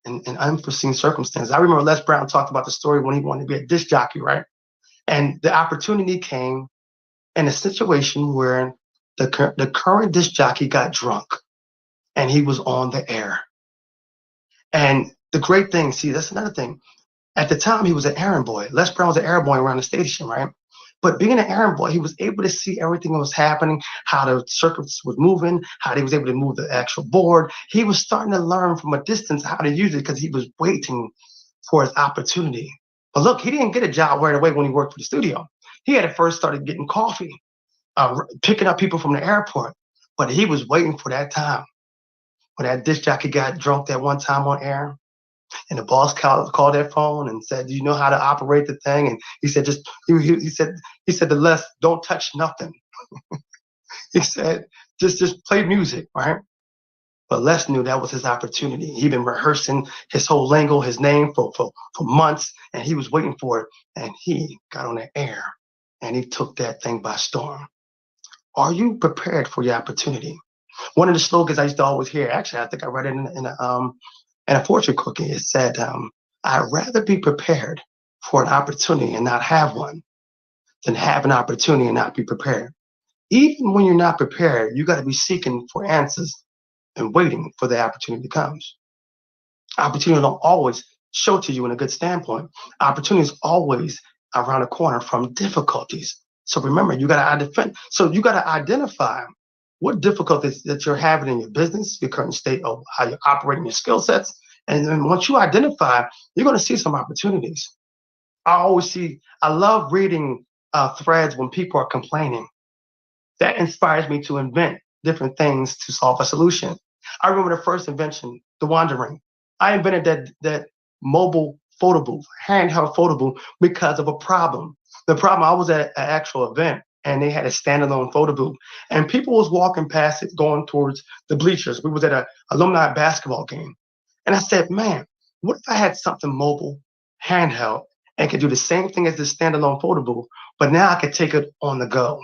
Speaker 12: in unforeseen circumstances. I remember Les Brown talked about the story when he wanted to be a disc jockey, right? And the opportunity came in a situation where the current disc jockey got drunk and he was on the air. And the great thing, see, that's another thing. At the time, he was an errand boy. Les Brown was an errand boy around the station, right? But being an errand boy, he was able to see everything that was happening, how the circuits was moving, how he was able to move the actual board. He was starting to learn from a distance how to use it because he was waiting for his opportunity. But look, he didn't get a job right away when he worked for the studio. He had to first started getting coffee, picking up people from the airport. But he was waiting for that time. When that disc jockey got drunk that one time on air, and the boss called that phone and said, "Do you know how to operate the thing?" And he said, he said to Les, "Don't touch nothing." He said, just play music, right? But Les knew that was his opportunity. He'd been rehearsing his whole lingo, his name for months, and he was waiting for it. And he got on the air, and he took that thing by storm. Are you prepared for your opportunity? One of the slogans I used to always hear, actually, I think I read it in a fortune cookie. It said, I'd rather be prepared for an opportunity and not have one than have an opportunity and not be prepared. Even when you're not prepared, you got to be seeking for answers and waiting for the opportunity to come. Opportunity don't always show to you in a good standpoint. Opportunity is always around the corner from difficulties. So remember, you got to identify what difficulties that you're having in your business, your current state of how you're operating your skill sets. And then once you identify, you're going to see some opportunities. I love reading threads when people are complaining. That inspires me to invent different things to solve a solution. I remember the first invention, the Wandering. I invented that mobile photo booth, handheld photo booth, because of a problem. The problem, I was at an actual event and they had a standalone photo booth, and people was walking past it going towards the bleachers. We was at a alumni basketball game. And I said, man, what if I had something mobile, handheld, and could do the same thing as this standalone photo booth, but now I could take it on the go.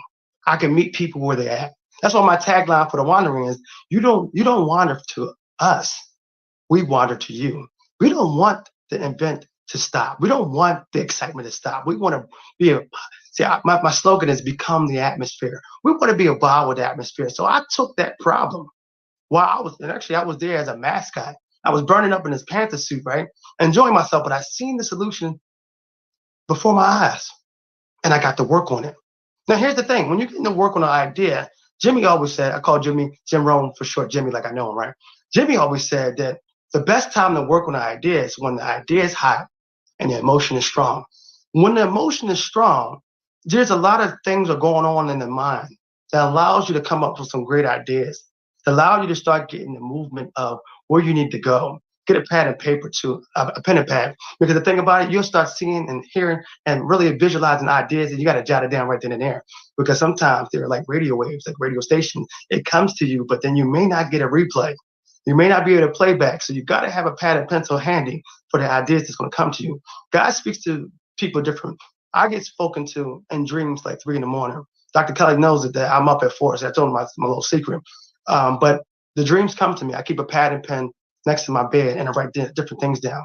Speaker 12: I can meet people where they're at. That's why my tagline for the Wandering is, you don't wander to us, we wander to you. We don't want the event to stop. We don't want the excitement to stop. We want to be my slogan is become the atmosphere. We want to be a bar with atmosphere. So I took that problem while I was there as a mascot. I was burning up in this Panther suit, right? Enjoying myself, but I seen the solution before my eyes and I got to work on it. Now, here's the thing. When you're getting to work on an idea, Jimmy always said, I call Jim Rohn for short, Jimmy, like I know him, right? Jimmy always said that the best time to work on an idea is when the idea is hot and the emotion is strong. When the emotion is strong, there's a lot of things are going on in the mind that allows you to come up with some great ideas, that allow you to start getting the movement of where you need to go. Get a pad and paper too, a pen and pad. Because the thing about it, you'll start seeing and hearing and really visualizing ideas, and you got to jot it down right then and there. Because sometimes they're like radio waves, like radio stations. It comes to you, but then you may not get a replay. You may not be able to play back. So you got to have a pad and pencil handy for the ideas that's going to come to you. God speaks to people different. I get spoken to in dreams like 3 a.m. Dr. Kelly knows that I'm up at 4, so I told him my little secret. But the dreams come to me. I keep a pad and pen next to my bed and I write different things down,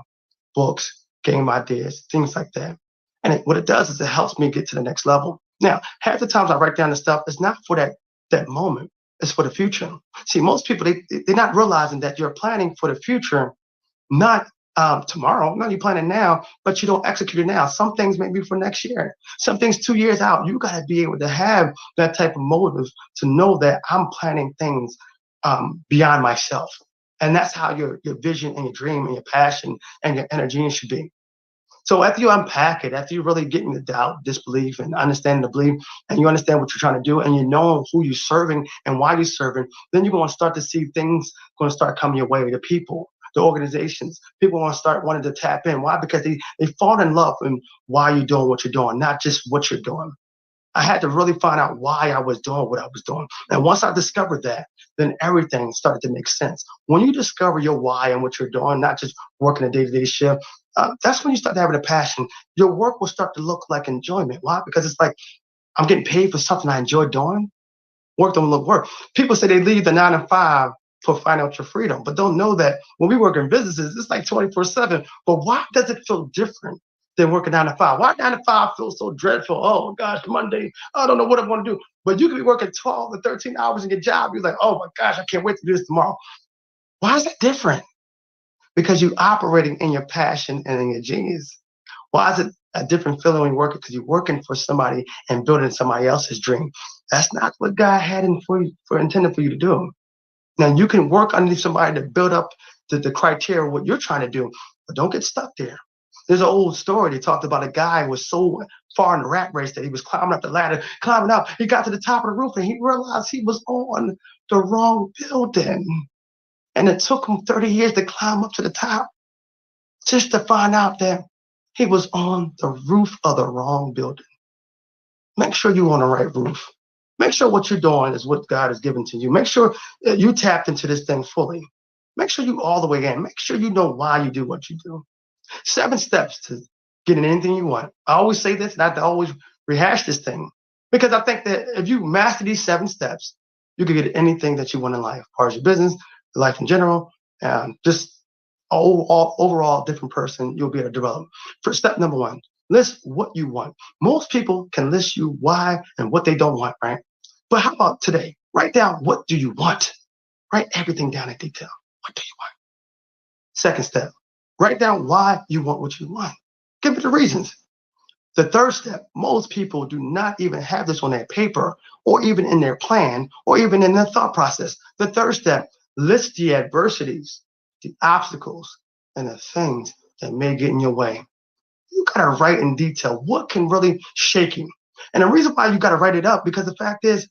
Speaker 12: books, game ideas, things like that. And what it does is it helps me get to the next level. Now, half the times I write down the stuff, it's not for that moment. It's for the future. See, most people, they're not realizing that you're planning for the future, not tomorrow. No, you're planning now, but you don't execute it now. Some things may be for next year. Some things 2 years out. You got to be able to have that type of motive to know that I'm planning things beyond myself. And that's how your vision and your dream and your passion and your energy should be. So after you unpack it, after you really get into doubt, disbelief, and understanding the belief, and you understand what you're trying to do, and you know who you're serving and why you're serving, then you're going to start to see things going to start coming your way. The people, the organizations, people want to start wanting to tap in. Why? Because they fall in love in why you're doing what you're doing, not just what you're doing. I had to really find out why I was doing what I was doing. And once I discovered that, then everything started to make sense. When you discover your why and what you're doing, not just working a day-to-day shift, that's when you start having a passion. Your work will start to look like enjoyment. Why? Because it's like, I'm getting paid for something I enjoy doing. Work don't look work. People say they leave the 9 to 5 for financial freedom, but don't know that when we work in businesses, it's like 24/7. But why does it feel different than working 9 to 5? Why 9 to 5 feels so dreadful? Oh gosh, Monday, I don't know what I'm going to do. But you could be working 12 or 13 hours in your job. You're like, oh my gosh, I can't wait to do this tomorrow. Why is that different? Because you're operating in your passion and in your genius. Why is it a different feeling when you're working? Because you're working for somebody and building somebody else's dream. That's not what God had intended for you to do. Now you can work underneath somebody to build up the criteria of what you're trying to do, but don't get stuck there. There's an old story. They talked about a guy who was so far in the rat race that he was climbing up the ladder, climbing up. He got to the top of the roof and he realized he was on the wrong building. And it took him 30 years to climb up to the top just to find out that he was on the roof of the wrong building. Make sure you're on the right roof. Make sure what you're doing is what God has given to you. Make sure you tapped into this thing fully. Make sure you all the way in. Make sure you know why you do what you do. 7 steps to getting anything you want. I always say this, and I have to always rehash this thing, because I think that if you master these 7 steps, you can get anything that you want in life, as far as your business, life in general, and just overall different person you'll be able to develop. For step number 1, list what you want. Most people can list you why and what they don't want, right? But how about today? Write down, what do you want? Write everything down in detail. What do you want? Second step, write down why you want what you want. Give it the reasons. The third step, most people do not even have this on their paper or even in their plan or even in their thought process. The third step, list the adversities, the obstacles, and the things that may get in your way. You gotta write in detail what can really shake you. And the reason why you gotta write it up, because the fact is,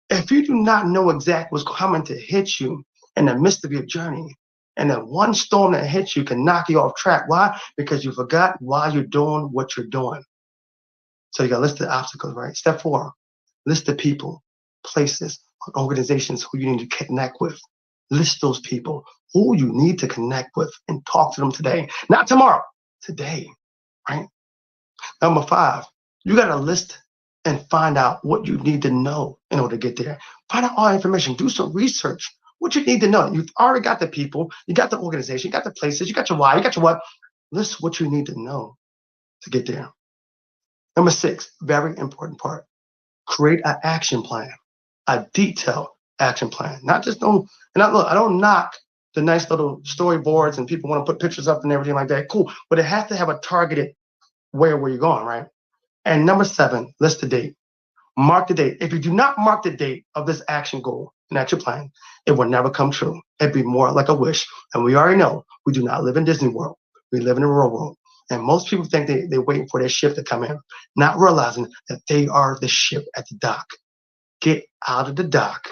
Speaker 12: if you do not know exactly what's coming to hit you in the midst of your journey, and then one storm that hits you can knock you off track. Why? Because you forgot why you're doing what you're doing. So you got to list the obstacles, right? Step 4, list the people, places, organizations who you need to connect with. List those people who you need to connect with and talk to them today, not tomorrow, today, right? Number 5, you got to list and find out what you need to know in order to get there. Find out all information, do some research, what you need to know. You've already got the people, you got the organization, you got the places, you got your why, you got your what. List what you need to know to get there. Number 6, very important part, create an action plan, a detailed action plan. Not just don't, and I don't knock the nice little storyboards and people want to put pictures up and everything like that. Cool, but it has to have a targeted where you're going, right? And number 7, list the date. Mark the date. If you do not mark the date of this action goal and action plan, it will never come true. It'd be more like a wish. And we already know we do not live in Disney World. We live in the real world. And most people think they're waiting for their ship to come in, not realizing that they are the ship at the dock. Get out of the dock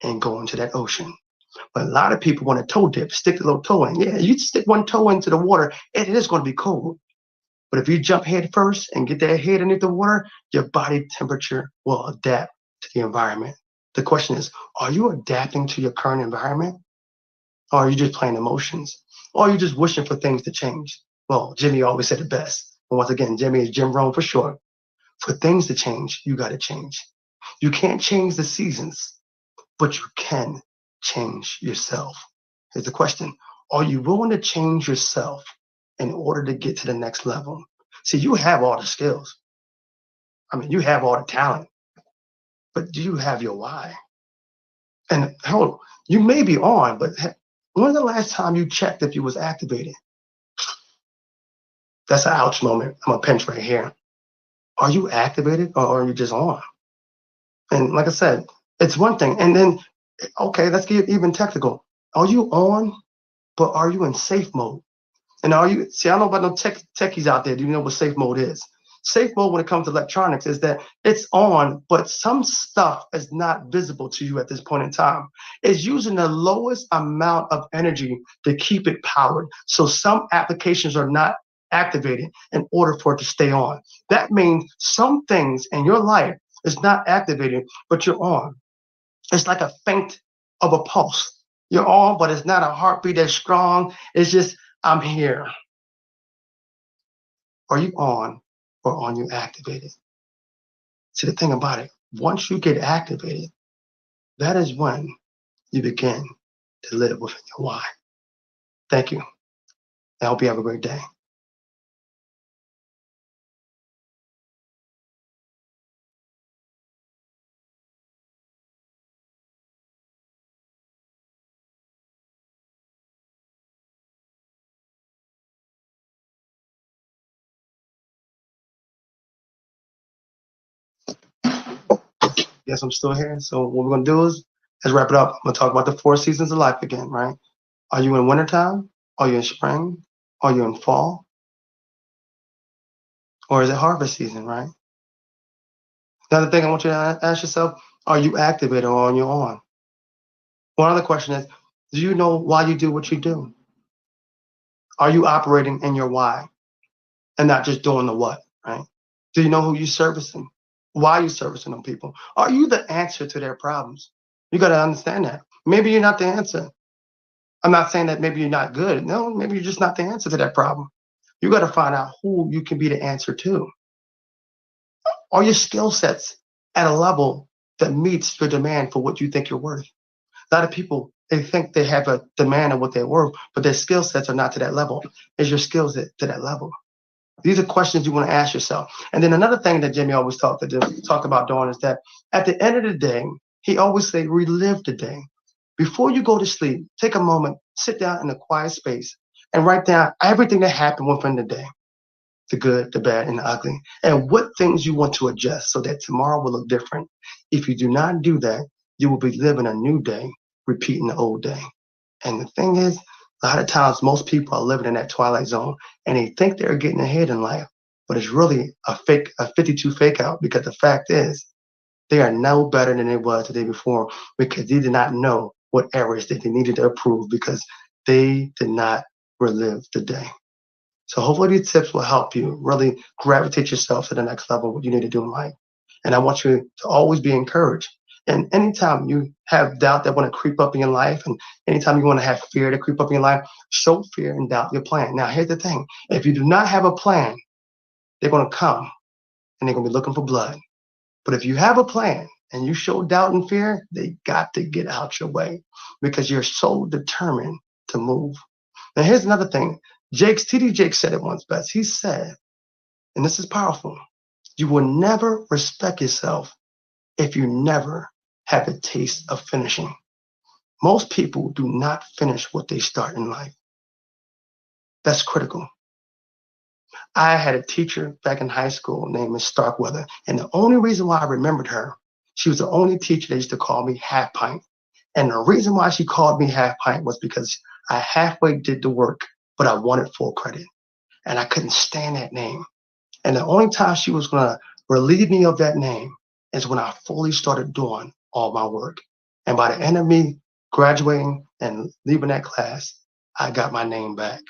Speaker 12: and go into that ocean. But a lot of people want to toe dip, stick a little toe in. Yeah, you stick one toe into the water, it is going to be cold. But if you jump head first and get that head underneath the water, your body temperature will adapt to the environment. The question is, are you adapting to your current environment? Or are you just playing emotions? Or are you just wishing for things to change? Well, Jimmy always said it best. And once again, Jimmy is Jim Rohn for short. For things to change, you got to change. You can't change the seasons, but you can change yourself. Here's the question. Are you willing to change yourself in order to get to the next level? See, you have all the skills. I mean, you have all the talent, but do you have your why? And hold on, you may be on, but when's the last time you checked if you was activated? That's an ouch moment. I'm gonna pinch right here. Are you activated or are you just on? And like I said, it's one thing. And then, okay, let's get even technical. Are you on, but are you in safe mode? And are you, see, I don't know about no techies out there. Do you know what safe mode is? Safe mode when it comes to electronics is that it's on, but some stuff is not visible to you at this point in time. It's using the lowest amount of energy to keep it powered. So some applications are not activated in order for it to stay on. That means some things in your life is not activated, but you're on. It's like a faint of a pulse. You're on, but it's not a heartbeat that's strong. It's just, I'm here. Are you on or are you activated? See, the thing about it, once you get activated, that is when you begin to live within your why. Thank you. I hope you have a great day. Yes, I'm still here. So what we're gonna do is, let's wrap it up. I'm gonna talk about the 4 seasons of life again, right? Are you in wintertime? Are you in spring? Are you in fall? Or is it harvest season, right? Another thing I want you to ask yourself, are you activated or are you on? One other question is, do you know why you do what you do? Are you operating in your why and not just doing the what, right? Do you know who you're servicing? Why are you servicing them people? Are you the answer to their problems? You got to understand that. Maybe you're not the answer. I'm not saying that maybe you're not good. No, maybe you're just not the answer to that problem. You got to find out who you can be the answer to. Are your skill sets at a level that meets your demand for what you think you're worth? A lot of people, they think they have a demand of what they're worth, but their skill sets are not to that level. Is your skills to that level? These are questions you want to ask yourself. And then another thing that Jimmy always talked about doing is that at the end of the day, he always say, relive the day. Before you go to sleep, take a moment, sit down in a quiet space and write down everything that happened within the day. the good, the bad, and the ugly, and what things you want to adjust so that tomorrow will look different. If you do not do that, you will be living a new day, repeating the old day. And the thing is, a lot of times most people are living in that twilight zone and they think they're getting ahead in life, but it's really a 52 fake out, because the fact is they are no better than they was the day before, because they did not know what errors that they needed to improve, because they did not relive the day. So hopefully these tips will help you really gravitate yourself to the next level, what you need to do in life. And I want you to always be encouraged. And anytime you have doubt that want to creep up in your life, and anytime you want to have fear to creep up in your life, show fear and doubt your plan. Now, here's the thing. If you do not have a plan, they're going to come and they're going to be looking for blood. But if you have a plan and you show doubt and fear, they got to get out your way, because you're so determined to move. Now, here's another thing. TD Jakes said it once best. He said, and this is powerful, you will never respect yourself if you never have a taste of finishing. Most people do not finish what they start in life. That's critical. I had a teacher back in high school named Miss Starkweather, and the only reason why I remembered her, she was the only teacher that used to call me Half Pint. And the reason why she called me Half Pint was because I halfway did the work, but I wanted full credit. And I couldn't stand that name. And the only time she was going to relieve me of that name is when I fully started doing all my work. And by the end of me graduating and leaving that class, I got my name back,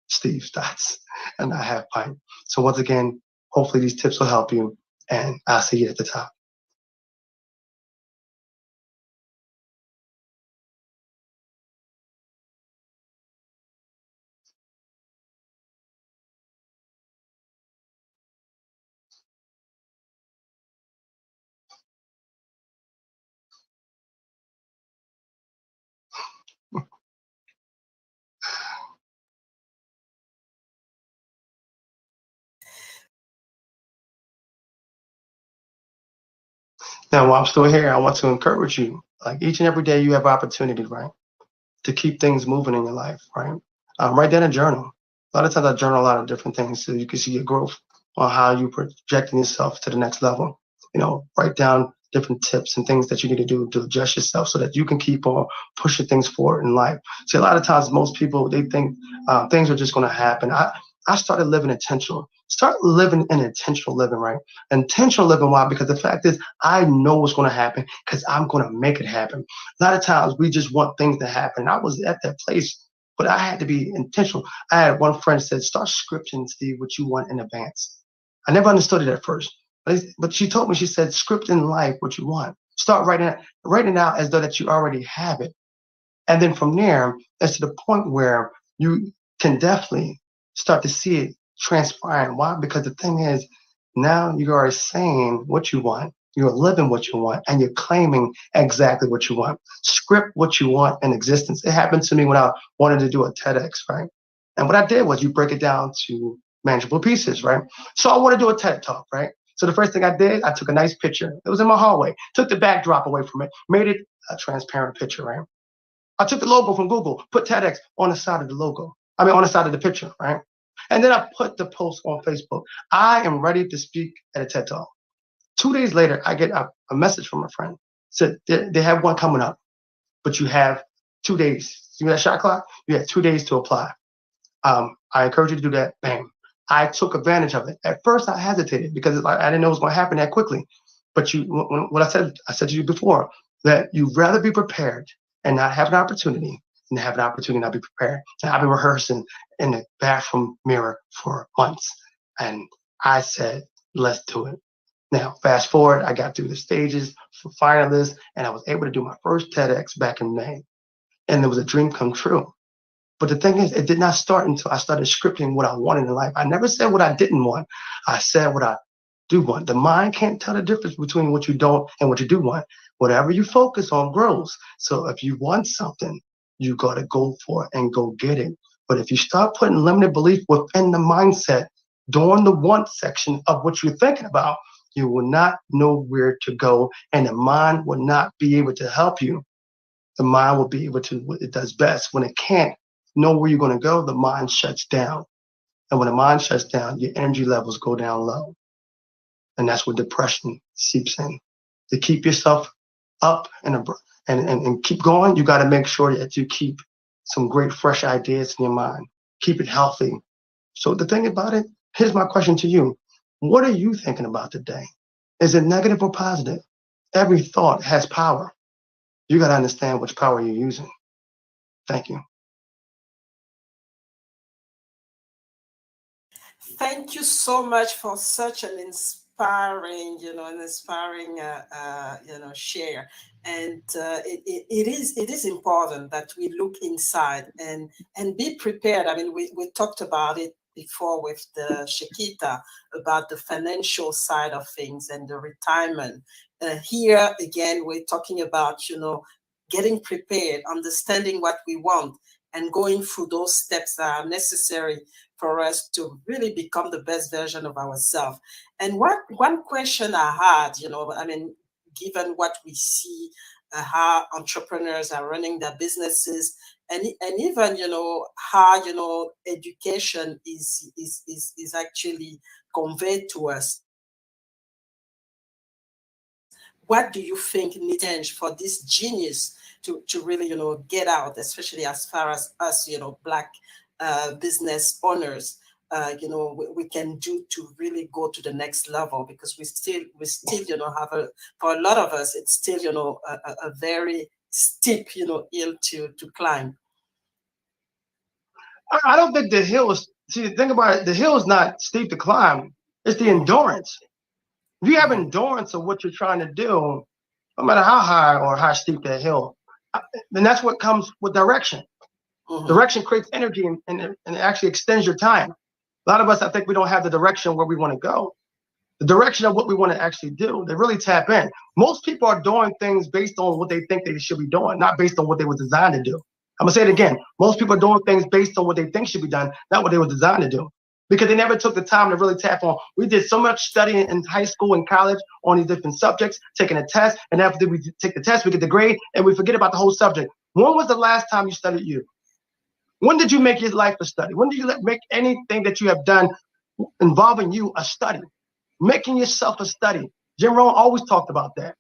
Speaker 12: Steve Stotts, and I Half Pint. So once again, hopefully these tips will help you, and I'll see you at the top. Now, while I'm still here, I want to encourage you. Like each and every day, you have opportunity, right, to keep things moving in your life, right? Write down a journal. A lot of times I journal a lot of different things so you can see your growth on how you projecting yourself to the next level. Write down different tips and things that you need to do to adjust yourself so that you can keep on pushing things forward in life. See, a lot of times most people, they think things are just going to happen. I started living intentional. Start living an intentional living, right? Intentional living, why? Because the fact is, I know what's going to happen because I'm going to make it happen. A lot of times we just want things to happen. I was at that place, but I had to be intentional. I had one friend said, start scripting, Steve, what you want in advance. I never understood it at first, but she told me, she said, script in life what you want. Start writing it out as though that you already have it. And then from there, it's to the point where you can definitely start to see it transpiring. Why? Because the thing is, now you are saying what you want, you're living what you want, and you're claiming exactly what you want. Script what you want in existence. It happened to me when I wanted to do a TEDx, right? And what I did was you break it down to manageable pieces, right? So I want to do a TED Talk, right? So the first thing I did, I took a nice picture. It was in my hallway. Took the backdrop away from it, made it a transparent picture, right? I took the logo from Google, put TEDx on the side of the logo. On the side of the picture, right? And then I put the post on Facebook. I am ready to speak at a TED Talk. 2 days later, I get a message from a friend. Said they have one coming up, but you have 2 days. See that shot clock? You have 2 days to apply. I encourage you to do that. Bam. I took advantage of it. At first, I hesitated because I didn't know it was going to happen that quickly. But what I said to you before, that you'd rather be prepared and not have an opportunity and have an opportunity not be prepared. And I've been rehearsing in the bathroom mirror for months. And I said, let's do it. Now, fast forward, I got through the stages for finalists, and I was able to do my first TEDx back in May. And it was a dream come true. But the thing is, it did not start until I started scripting what I wanted in life. I never said what I didn't want. I said what I do want. The mind can't tell the difference between what you don't and what you do want. Whatever you focus on grows. So if you want something, you got to go for it and go get it. But if you start putting limited belief within the mindset during the want section of what you're thinking about, you will not know where to go, and the mind will not be able to help you. The mind will be able to what it does best. When it can't know where you're going to go, the mind shuts down. And when the mind shuts down, your energy levels go down low. And that's where depression seeps in. To keep yourself up and keep going, you got to make sure that you keep some great fresh ideas in your mind. Keep it healthy. So the thing about it, here's my question to you. What are you thinking about today? Is it negative or positive? Every thought has power. You got to understand which power you're using. Thank you.
Speaker 6: Thank you so much for such an inspiring, share. And it is important that we look inside and be prepared. I mean, we talked about it before with the Shakita about the financial side of things and the retirement. Here again, we're talking about, getting prepared, understanding what we want, and going through those steps that are necessary for us to really become the best version of ourselves. And one question I had, given what we see, how entrepreneurs are running their businesses, and even how education is actually conveyed to us. What do you think needs to change for this genius to really get out, especially as far as us Black business owners, we can do to really go to the next level? Because we still have for a lot of us, it's still a very steep hill to climb.
Speaker 12: I don't think the hill is. See, think about it. The hill is not steep to climb. It's the endurance. If you have endurance of what you're trying to do, no matter how high or how steep that hill, then that's what comes with direction. Mm-hmm. Direction creates energy and it actually extends your time. A lot of us, I think we don't have the direction where we want to go. The direction of what we want to actually do, they really tap in. Most people are doing things based on what they think they should be doing, not based on what they were designed to do. I'm going to say it again. Most people are doing things based on what they think should be done, not what they were designed to do. Because they never took the time to really tap on. We did so much studying in high school and college on these different subjects, taking a test, and after we take the test, we get the grade, and we forget about the whole subject. When was the last time you studied you? When did you make your life a study? When did you make anything that you have done involving you a study? Making yourself a study. Jim Rohn always talked about that.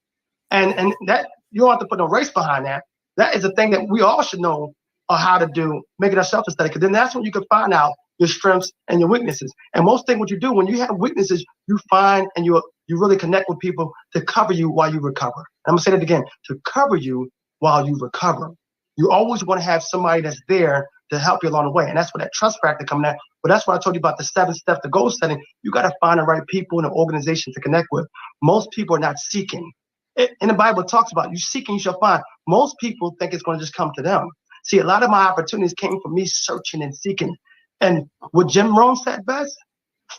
Speaker 12: And that you don't have to put no race behind that. That is a thing that we all should know how to do, making ourselves a study, because then that's when you can find out your strengths and your weaknesses. And most things what you do when you have weaknesses, you find and you really connect with people to cover you while you recover. And I'm gonna say that again, to cover you while you recover. You always want to have somebody that's there to help you along the way. And that's where that trust factor comes in. But that's what I told you about the 7 steps to goal setting. You got to find the right people in the organization to connect with. Most people are not seeking. In the Bible, it talks about you seeking, you shall find. Most people think it's going to just come to them. See, a lot of my opportunities came from me searching and seeking. And what Jim Rohn said best,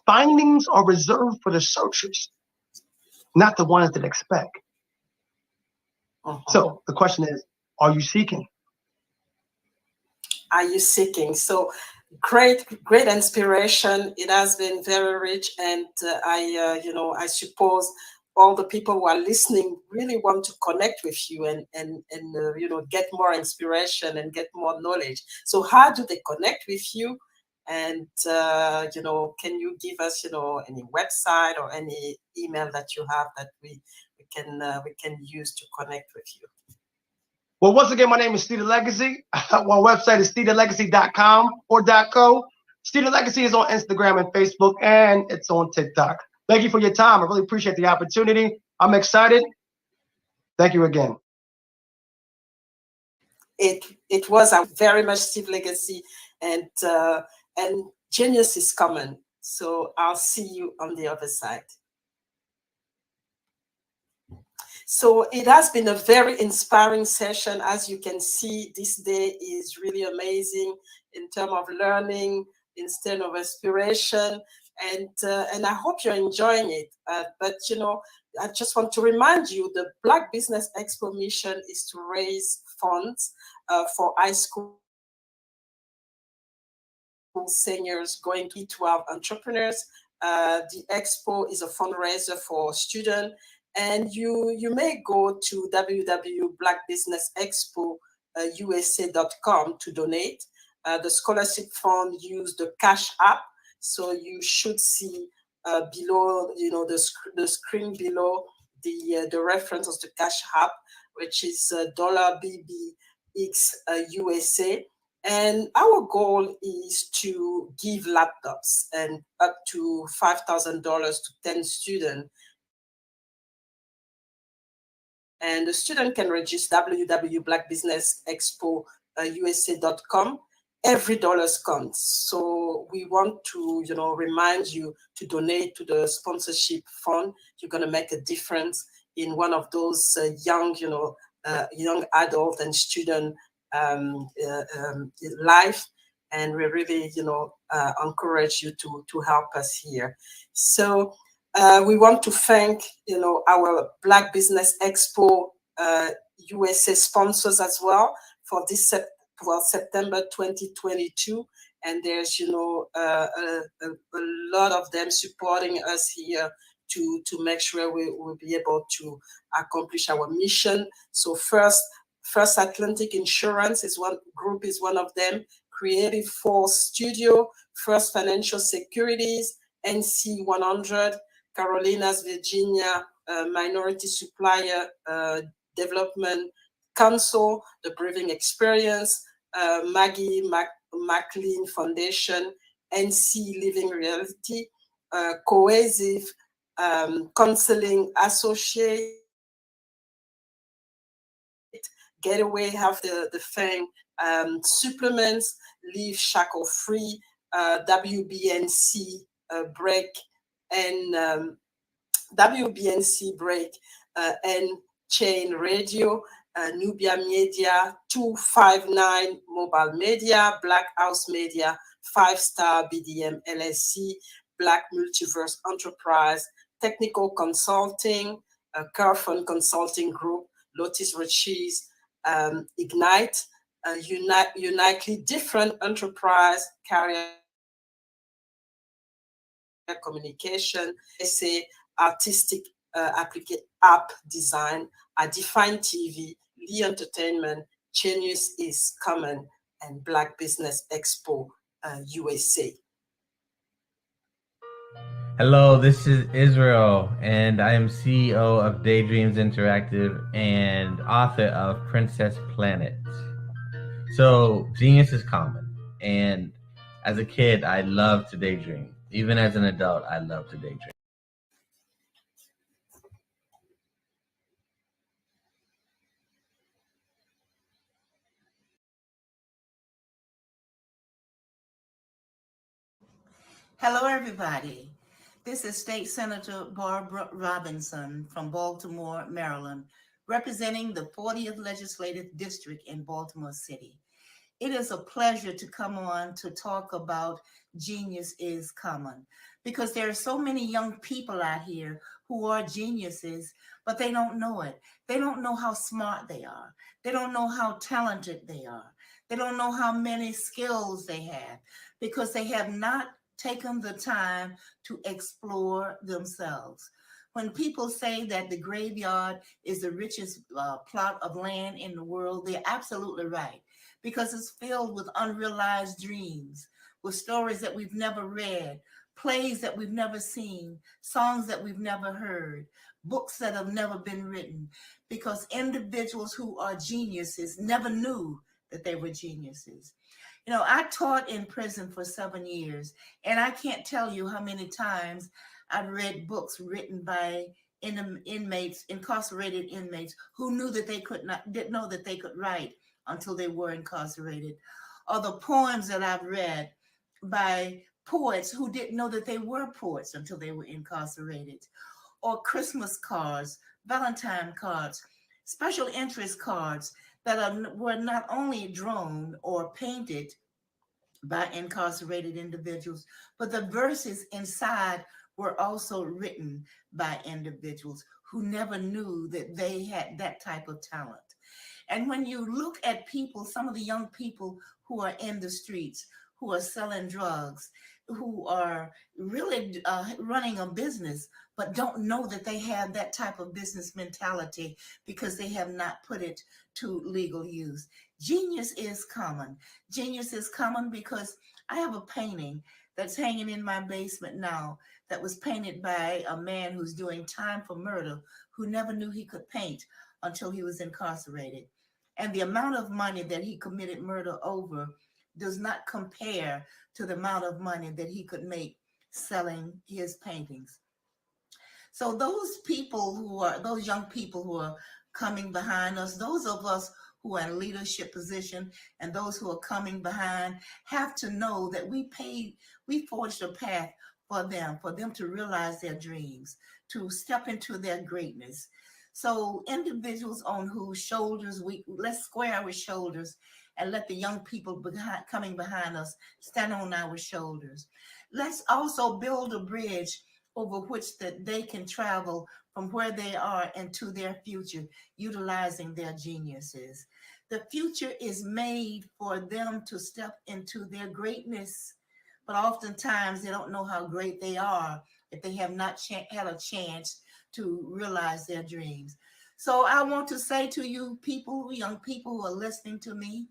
Speaker 12: findings are reserved for the searchers, not the ones that expect. So the question is, are you seeking?
Speaker 6: Are you seeking? So great inspiration. It has been very rich, and I suppose all the people who are listening really want to connect with you and get more inspiration and get more knowledge. So how do they connect with you? And can you give us any website or any email that you have that we can use to connect with you?
Speaker 12: Well, once again, my name is Steve the Legacy. My website is stevethelegacy.com or .co. Steve the Legacy is on Instagram and Facebook, and it's on TikTok. Thank you for your time. I really appreciate the opportunity. I'm excited. Thank you again.
Speaker 6: It was a very much Steve Legacy, and genius is coming. So I'll see you on the other side. So it has been a very inspiring session. As you can see, this day is really amazing in terms of learning, in terms of inspiration, and I hope you're enjoying it. But I just want to remind you, the Black Business Expo mission is to raise funds for high school seniors going to 12 entrepreneurs. The expo is a fundraiser for students. And you may go to www.blackbusinessexpousa.com to donate. The scholarship fund use the Cash App. So you should see below, the screen below the reference of the Cash App, which is $BBX USA. And our goal is to give laptops and up to $5,000 to 10 students. And the student can register www.blackbusinessexpo.usa.com. Every dollar counts. So we want to, remind you to donate to the sponsorship fund. You're going to make a difference in one of those young adult and student life. And we really, encourage you to help us here. So we want to thank, our Black Business Expo USA sponsors as well for this September 2022. And there's, a lot of them supporting us here to make sure we will be able to accomplish our mission. So First Atlantic Insurance is one of them. Creative Force Studio, First Financial Securities, NC 100, Carolinas Virginia Minority Supplier Development Council, The Breathing Experience, Maggie McLean Foundation, NC Living Reality, Cohesive Counseling Associate, Getaway have the thing, supplements, Live Shackle Free, WBNC Break, and WBNC Break and Chain Radio, Nubia Media, 259 Mobile Media, Black House Media, 5 Star BDM LSC, Black Multiverse Enterprise, Technical Consulting, Carphone Consulting Group, Lotus Riches, Ignite, Unitely Different Enterprise, Carrier Communication, SA Artistic App Design, Define TV, Lee Entertainment, Genius is Common, and Black Business Expo USA.
Speaker 10: Hello, this is Israel, and I am CEO of Daydreams Interactive and author of Princess Planet. So, genius is common, and as a kid, I love to daydream. Even as an adult, I love to daydream.
Speaker 13: Hello, everybody. This is State Senator Barbara Robinson from Baltimore, Maryland, representing the 40th Legislative District in Baltimore City. It is a pleasure to come on to talk about Genius is Common, because there are so many young people out here who are geniuses, but they don't know it. They don't know how smart they are. They don't know how talented they are. They don't know how many skills they have, because they have not taken the time to explore themselves. When people say that the graveyard is the richest plot of land in the world, they're absolutely right, because it's filled with unrealized dreams, with stories that we've never read, plays that we've never seen, songs that we've never heard, books that have never been written, because individuals who are geniuses never knew that they were geniuses. You know, I taught in prison for 7 years, and I can't tell you how many times I've read books written by inmates, incarcerated inmates, who knew that they didn't know that they could write until they were incarcerated. Or the poems that I've read by poets who didn't know that they were poets until they were incarcerated. Or Christmas cards, Valentine cards, special interest cards that were not only drawn or painted by incarcerated individuals, but the verses inside were also written by individuals who never knew that they had that type of talent. And when you look at people, some of the young people who are in the streets, who are selling drugs, who are really running a business, but don't know that they have that type of business mentality because they have not put it to legal use. Genius is common. Genius is common because I have a painting that's hanging in my basement now that was painted by a man who's doing time for murder, who never knew he could paint until he was incarcerated. And the amount of money that he committed murder over does not compare to the amount of money that he could make selling his paintings. So those young people who are coming behind us, those of us who are in leadership position and those who are coming behind have to know that we forged a path for them to realize their dreams, to step into their greatness. So individuals on whose shoulders let's square our shoulders and let the young people coming behind us stand on our shoulders. Let's also build a bridge over which that they can travel from where they are into their future, utilizing their geniuses. The future is made for them to step into their greatness, but oftentimes they don't know how great they are if they have not had a chance to realize their dreams. So I want to say to you people, young people who are listening to me,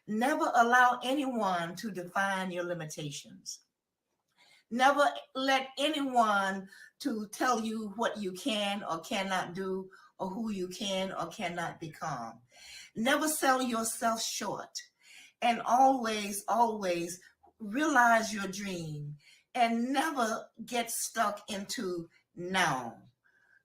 Speaker 13: never allow anyone to define your limitations. Never let anyone to tell you what you can or cannot do or who you can or cannot become. Never sell yourself short, and always, always realize your dream and never get stuck into now.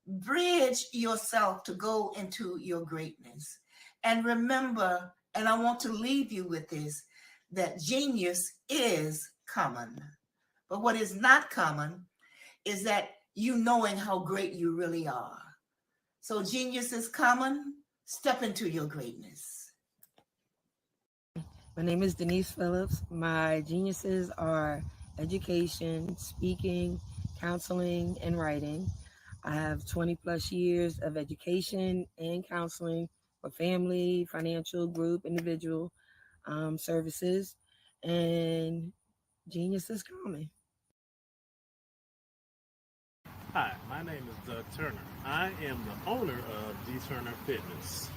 Speaker 13: Bridge yourself to go into your greatness. And remember, and I want to leave you with this, that genius is common. But what is not common is that you knowing how great you really are. So genius is common. Step into your greatness.
Speaker 14: My name is Denise Phillips. My geniuses are education, speaking, counseling, and writing. I have 20 plus years of education and counseling for family, financial, group, individual services, and genius is common.
Speaker 15: Hi, my name is Doug Turner. I am the owner of D Turner Fitness.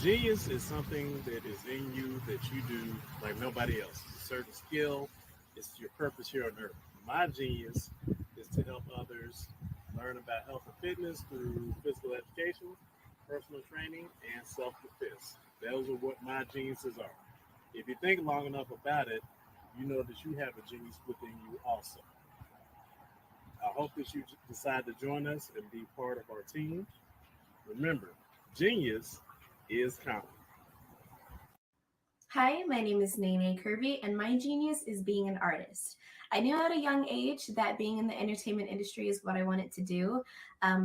Speaker 15: Genius is something that is in you that you do like nobody else. It's a certain skill. It's your purpose here on earth. My genius is to help others learn about health and fitness through physical education, personal training, and self-defense. Those are what my geniuses are. If you think long enough about it, you know that you have a genius within you also. I hope that you decide to join us and be part of our team. Remember, genius is common.
Speaker 16: Hi, my name is Nene Kirby, and my genius is being an artist. I knew at a young age that being in the entertainment industry is what I wanted to do.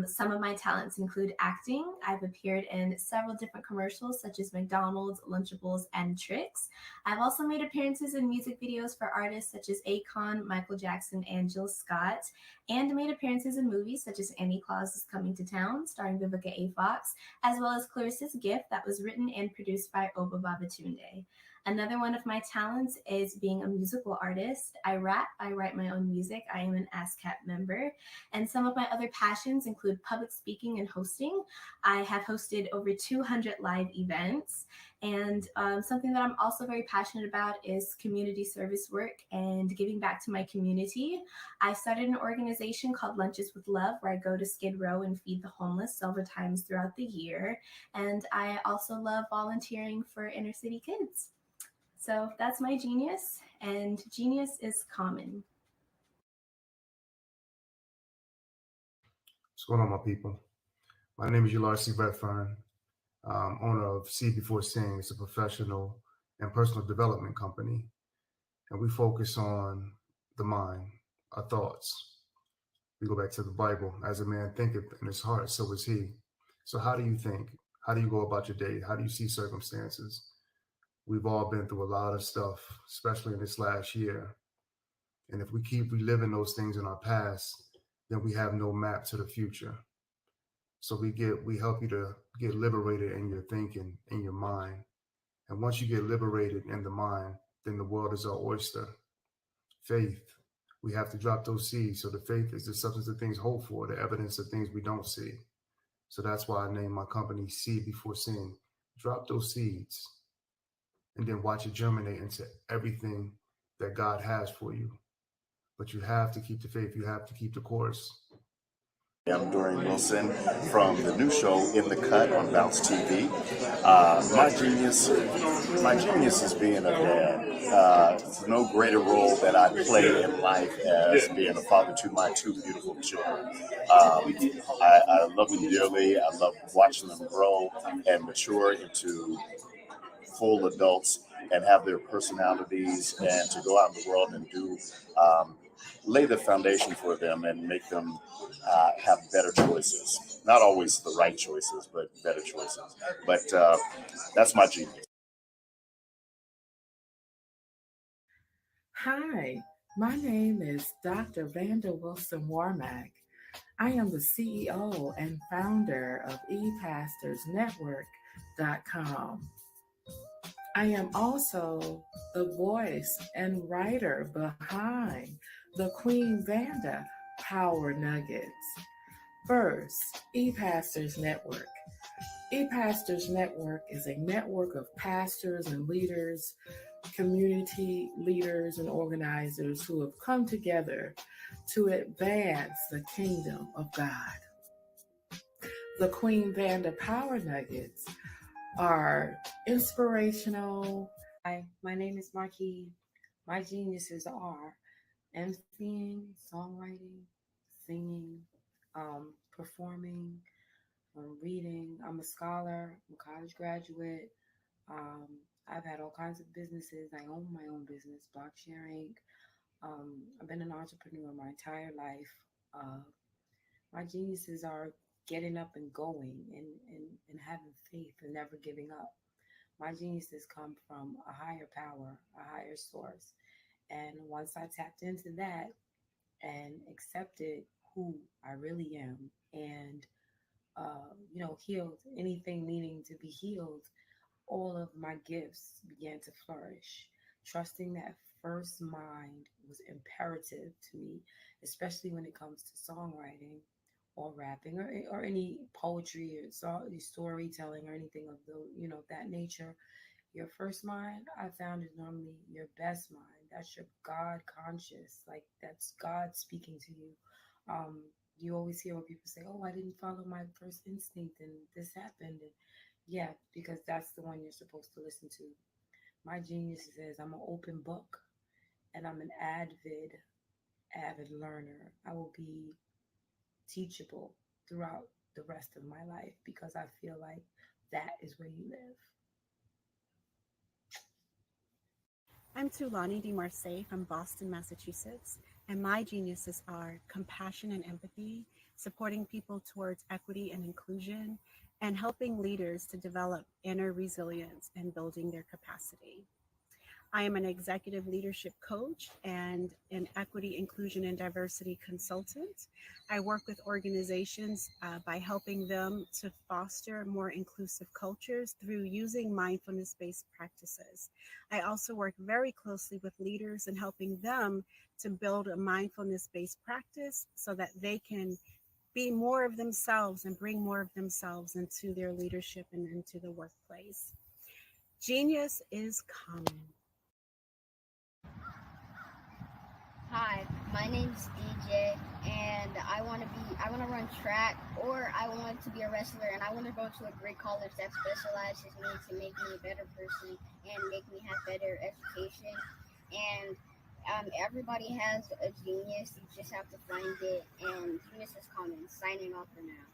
Speaker 16: Some of my talents include acting. I've appeared in several different commercials such as McDonald's, Lunchables, and Trix. I've also made appearances in music videos for artists such as Akon, Michael Jackson, and Jill Scott, and made appearances in movies such as Annie Claus is Coming to Town, starring Vivica A. Fox, as well as Clarissa's Gift that was written and produced by Oba Babatunde. Another one of my talents is being a musical artist. I rap, I write my own music, I am an ASCAP member, and some of my other passions include public speaking and hosting. I have hosted over 200 live events, and something that I'm also very passionate about is community service work and giving back to my community. I started an organization called Lunches with Love, where I go to Skid Row and feed the homeless several times throughout the year, and I also love volunteering for inner city kids. So that's my genius, and genius is common.
Speaker 17: What's going on, my people? My name is Ularsi Redfern, owner of See Before Sing. It's a professional and personal development company, and we focus on the mind, our thoughts. We go back to the Bible. As a man thinketh in his heart, so is he. So how do you think? How do you go about your day? How do you see circumstances? We've all been through a lot of stuff, especially in this last year. And if we keep reliving those things in our past, then we have no map to the future. So we help you to get liberated in your thinking, in your mind. And once you get liberated in the mind, then the world is our oyster. Faith, we have to drop those seeds. So the faith is the substance of things hoped for, the evidence of things we don't see. So that's why I named my company See Before Sing. Drop those seeds and then watch it germinate into everything that God has for you. but you have to keep the faith. You have to keep the course.
Speaker 18: I'm Dorian Wilson from the new show In the Cut on Bounce TV. My genius is being a dad. There's no greater role that I play in life as being a father to my two beautiful children. I love them dearly. I love watching them grow and mature into full adults and have their personalities, and to go out in the world and do lay the foundation for them and make them have better choices. Not always the right choices, but better choices. But that's my genius.
Speaker 11: Hi, my name is Dr. Vanda Wilson Warmack. I am the CEO and founder of ePastorsNetwork.com. I am also the voice and writer behind the Queen Vanda Power Nuggets. First, ePastors Network. ePastors Network is a network of pastors and leaders, community leaders and organizers who have come together to advance the kingdom of God. The Queen Vanda Power Nuggets are inspirational.
Speaker 19: Hi, my name is Marquis. My geniuses are emceeing, songwriting, singing, performing, reading. I'm a scholar, I'm a college graduate. I've had all kinds of businesses. I own my own business, Blockshare Inc. I've been an entrepreneur my entire life. My geniuses are getting up and going and having faith and never giving up. My geniuses come from a higher power, a higher source. And once I tapped into that and accepted who I really am and, healed anything needing to be healed, all of my gifts began to flourish. Trusting that first mind was imperative to me, especially when it comes to songwriting or rapping or any poetry or storytelling or anything of that nature. Your first mind, I found, is normally your best mind. That's your God conscious, like that's God speaking to you. You always hear when people say, "Oh, I didn't follow my first instinct and this happened." And yeah, because that's the one you're supposed to listen to. My genius says I'm an open book and I'm an avid learner. I will be teachable throughout the rest of my life because I feel like that is where you live.
Speaker 20: I'm Tulani DeMarseille from Boston, Massachusetts, and my geniuses are compassion and empathy, supporting people towards equity and inclusion, and helping leaders to develop inner resilience and building their capacity. I am an executive leadership coach and an equity, inclusion, and diversity consultant. I work with organizations by helping them to foster more inclusive cultures through using mindfulness-based practices. I also work very closely with leaders and helping them to build a mindfulness-based practice so that they can be more of themselves and bring more of themselves into their leadership and into the workplace. Genius is common.
Speaker 21: Hi, my name's DJ, and I want to run track, or I want to be a wrestler, and I want to go to a great college that specializes me to make me a better person and make me have better education. And everybody has a genius, you just have to find it, and genius is common. Signing off for now.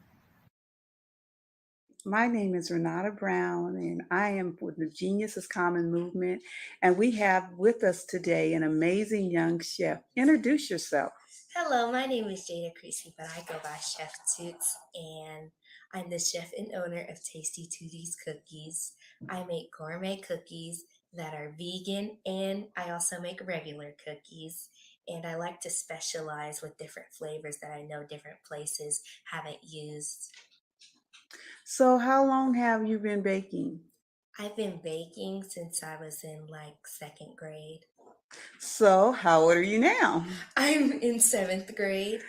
Speaker 22: My name is Renata Brown, and I am with the Genius is Common movement. And we have with us today an amazing young chef. Introduce yourself.
Speaker 23: Hello, my name is Jada Creasy, but I go by Chef Toots, and I'm the chef and owner of Tasty Tooties Cookies. I make gourmet cookies that are vegan, and I also make regular cookies. And I like to specialize with different flavors that I know different places haven't used.
Speaker 22: So how long have you been baking?
Speaker 23: I've been baking since I was in second grade.
Speaker 22: So how old are you now?
Speaker 23: I'm in 7th grade.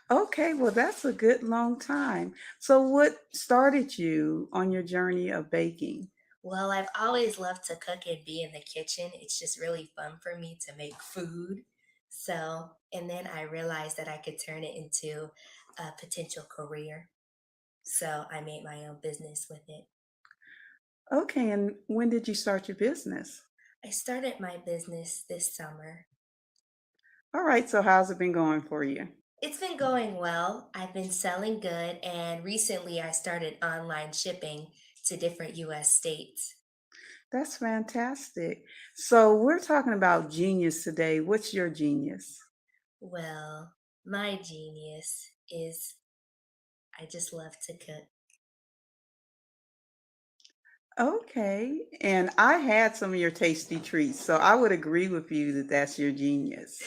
Speaker 22: Okay, well, that's a good long time. So what started you on your journey of baking?
Speaker 23: Well, I've always loved to cook and be in the kitchen. It's just really fun for me to make food. So And then I realized that I could turn it into a potential career. So I made my own business with it.
Speaker 22: Okay, and when did you start your business?
Speaker 23: I started my business this summer.
Speaker 22: All right, so how's it been going for you?
Speaker 23: It's been going well. I've been selling good, and recently I started online shipping to different US states.
Speaker 22: That's fantastic. So we're talking about genius today. What's your genius?
Speaker 23: Well, my genius is I just love to cook.
Speaker 22: Okay, and I had some of your tasty treats, so I would agree with you that that's your genius.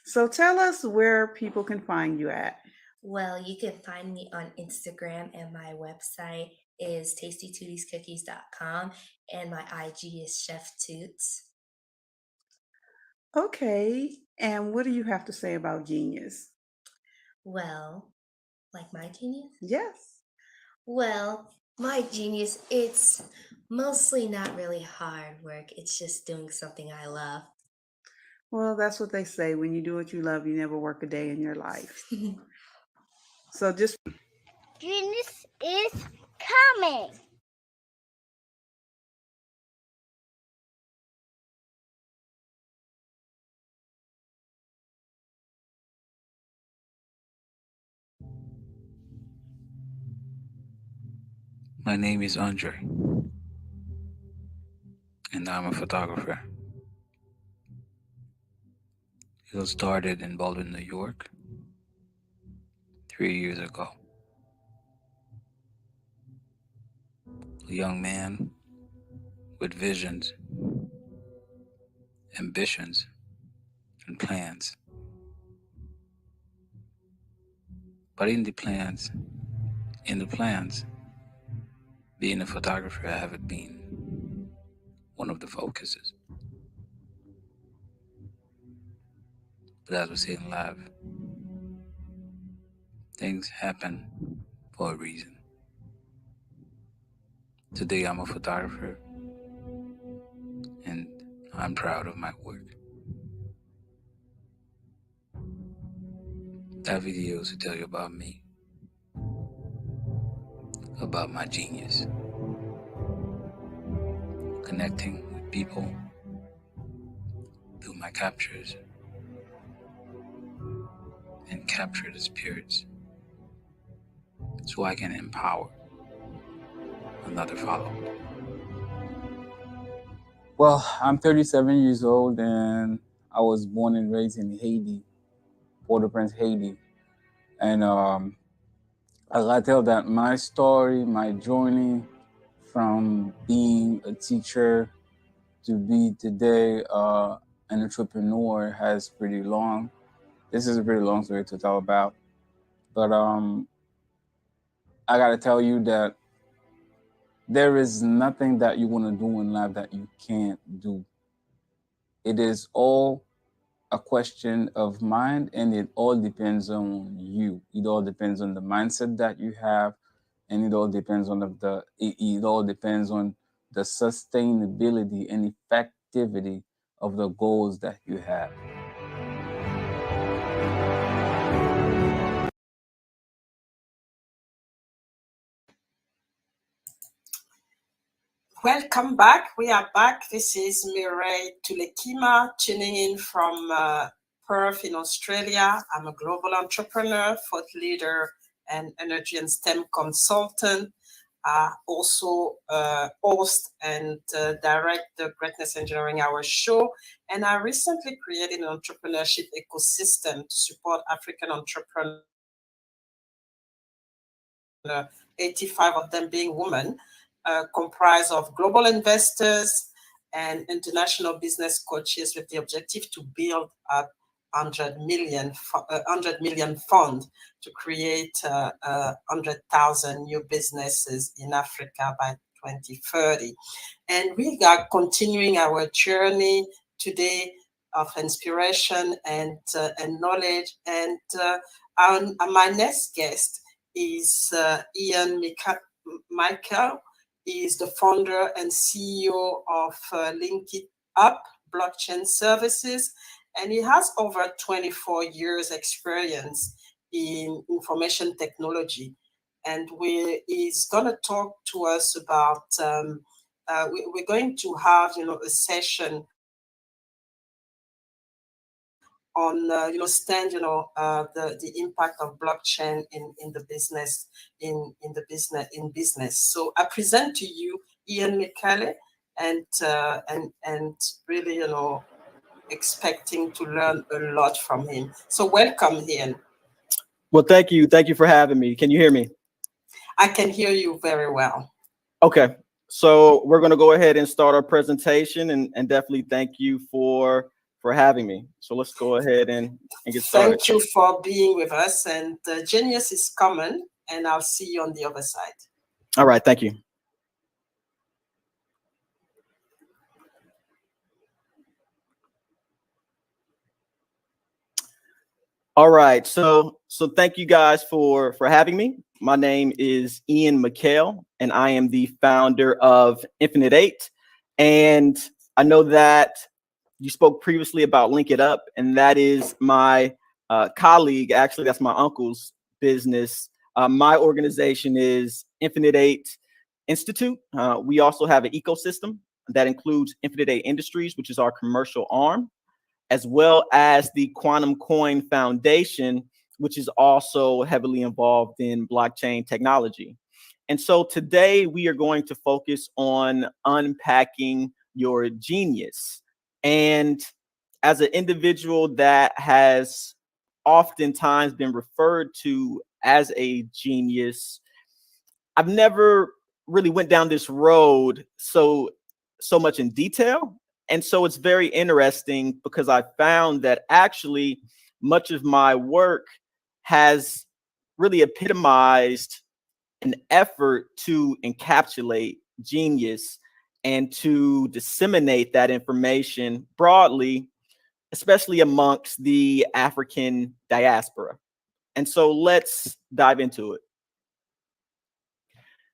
Speaker 22: So tell us where people can find you at.
Speaker 23: Well, you can find me on Instagram, and my website is tastytoodiescookies.com, and my IG is Chef Toots.
Speaker 22: Okay, and what do you have to say about genius?
Speaker 23: Well, like my genius?
Speaker 22: Yes.
Speaker 23: Well, my genius, it's mostly not really hard work. It's just doing something I love.
Speaker 22: Well, that's what they say. When you do what you love, you never work a day in your life. So just
Speaker 21: Genius is coming.
Speaker 5: My name is Andre, and I'm a photographer. It was started in Baldwin, New York, 3 years ago. A young man with visions, ambitions, and plans. But in the plans, being a photographer haven't been one of the focuses. But as we say in life, things happen for a reason. Today I'm a photographer, and I'm proud of my work. That video is to tell you about me, about my genius, connecting with people through my captures, and capture the spirits so I can empower another follower. Well, I'm 37 years old, and I was born and raised in Haiti, Port-au-Prince, Haiti. And I gotta tell that my story, my journey from being a teacher to be today an entrepreneur has pretty long. This is a pretty long story to tell about. But I gotta tell you that there is nothing that you want to do in life that you can't do. It is all a question of mind, and it all depends on you. It all depends on the mindset that you have, and it all depends on it all depends on the sustainability and effectivity of the goals that you have.
Speaker 6: Welcome back. We are back. This is Mireille Tulekima tuning in from Perth in Australia. I'm a global entrepreneur, thought leader, and energy and STEM consultant. Also host and direct the Greatness Engineering Hour show. And I recently created an entrepreneurship ecosystem to support African entrepreneurs, 85 of them being women, comprised of global investors and international business coaches with the objective to build up 100 million fund to create 100,000 new businesses in Africa by 2030. And we are continuing our journey today of inspiration and knowledge. And my next guest is Ian Michael. He is the founder and CEO of Link It Up Blockchain Services. and he has over 24 years experience in information technology. And he's going to talk to us about, we're going to have, a session on, the impact of blockchain in the business, in business. So I present to you Ian Michele, and really, expecting to learn a lot from him. So welcome, Ian.
Speaker 7: Well, thank you. Thank you for having me. Can you hear me?
Speaker 6: I can hear you very well.
Speaker 7: Okay. So we're going to go ahead and start our presentation, and definitely thank you for having me. So let's go ahead and get started.
Speaker 6: Thank you for being with us, and Genius is coming, and I'll see you on the other side.
Speaker 7: All right. Thank you. All right, so thank you guys for having me. My name is Ian Michele, and I am the founder of Infinite 8. And I know that you spoke previously about Link It Up, and that is my colleague. Actually, that's my uncle's business. My organization is Infinite 8 Institute. We also have an ecosystem that includes Infinite 8 Industries, which is our commercial arm, as well as the Quantum Coin Foundation, which is also heavily involved in blockchain technology. And so today we are going to focus on unpacking your genius. And as an individual that has oftentimes been referred to as a genius, I've never really went down this road so much in detail. And so it's very interesting because I found that actually much of my work has really epitomized an effort to encapsulate genius and to disseminate that information broadly, especially amongst the African diaspora. And so let's dive into it.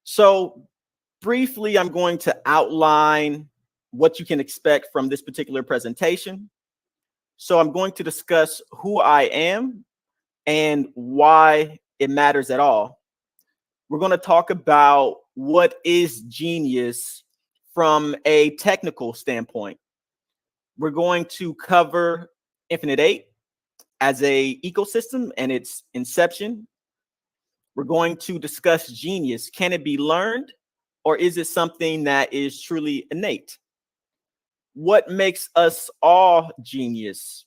Speaker 7: So briefly, I'm going to outline what you can expect from this particular presentation. So I'm going to discuss who I am and why it matters at all. We're going to talk about what is genius from a technical standpoint. We're going to cover Infinite 8 as an ecosystem and its inception. We're going to discuss genius. Can it be learned, or is it something that is truly innate? What makes us all genius?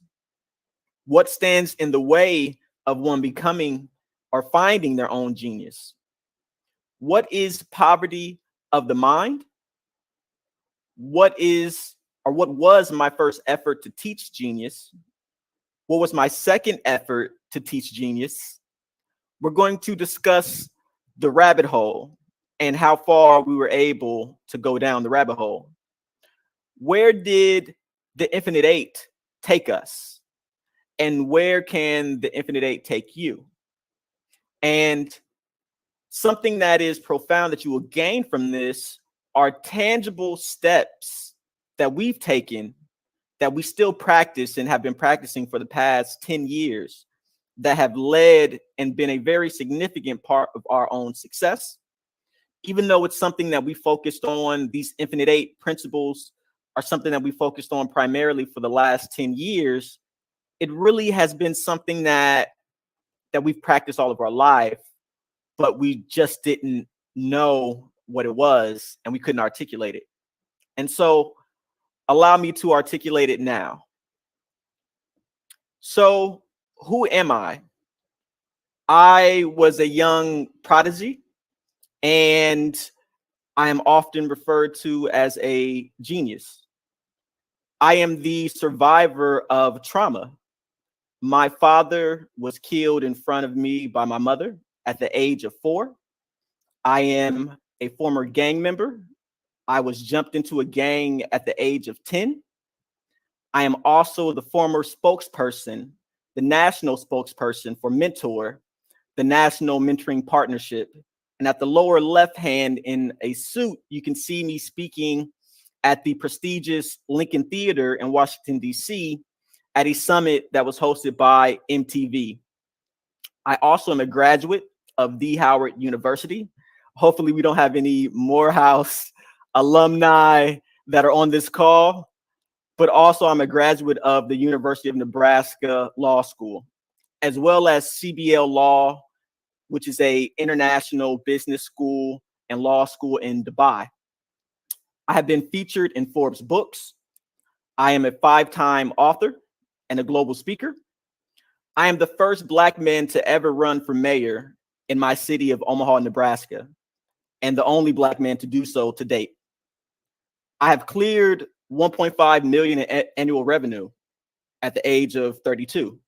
Speaker 7: What stands in the way of one becoming or finding their own genius? What is poverty of the mind? What was my first effort to teach genius? What was my second effort to teach genius? We're going to discuss the rabbit hole and how far we were able to go down the rabbit hole. Where did the Infinite 8 take us? And where can the Infinite 8 take you? And something that is profound that you will gain from this are tangible steps that we've taken, that we still practice and have been practicing for the past 10 years, that have led and been a very significant part of our own success. Even though it's something that we focused on, these Infinite 8 principles are something that we focused on primarily for the last 10 years, it really has been something that we've practiced all of our life, but we just didn't know what it was and we couldn't articulate it. And so allow me to articulate it now. So who am I? I was a young prodigy, and I am often referred to as a genius. I am the survivor of trauma. My father was killed in front of me by my mother at the age of 4. I am a former gang member. I was jumped into a gang at the age of 10. I am also the former spokesperson, the national spokesperson for Mentor, the National Mentoring Partnership. And at the lower left hand in a suit, you can see me speaking at the prestigious Lincoln Theater in Washington, D.C. at a summit that was hosted by MTV. I also am a graduate of the Howard University. Hopefully we don't have any Morehouse alumni that are on this call, but also I'm a graduate of the University of Nebraska Law School, as well as CBL Law, which is a international business school and law school in Dubai. I have been featured in Forbes books. I am a 5-time author and a global speaker. I am the first Black man to ever run for mayor in my city of Omaha, Nebraska, and the only Black man to do so to date. I have cleared 1.5 million in annual revenue at the age of 32.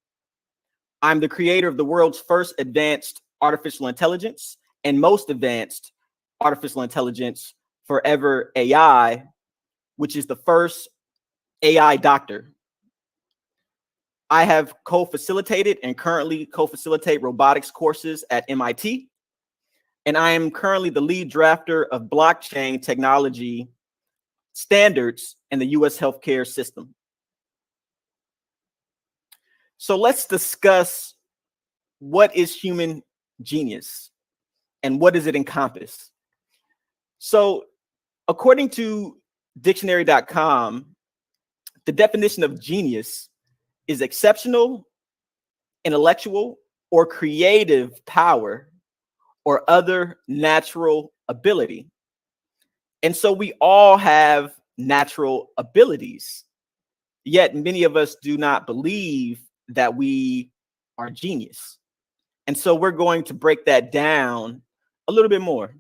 Speaker 7: I'm the creator of the world's first advanced artificial intelligence and most advanced artificial intelligence, Forever AI, which is the first AI doctor. I have co-facilitated and currently co-facilitate robotics courses at MIT. And I am currently the lead drafter of blockchain technology standards in the US healthcare system. So let's discuss what is human genius and what does it encompass? So according to dictionary.com, the definition of genius is exceptional, intellectual, or creative power or other natural ability. And so we all have natural abilities, yet many of us do not believe that we are genius. And so we're going to break that down a little bit more.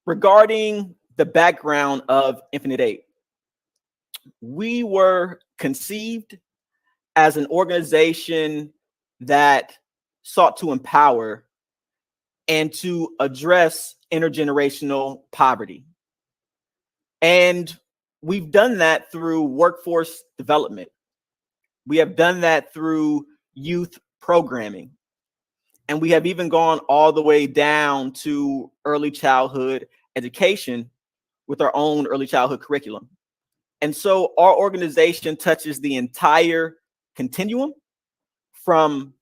Speaker 7: Regarding the background of Infinite 8, we were conceived as an organization that sought to empower and to address intergenerational poverty. And we've done that through workforce development. We have done that through youth programming. And we have even gone all the way down to early childhood education with our own early childhood curriculum. And so our organization touches the entire continuum from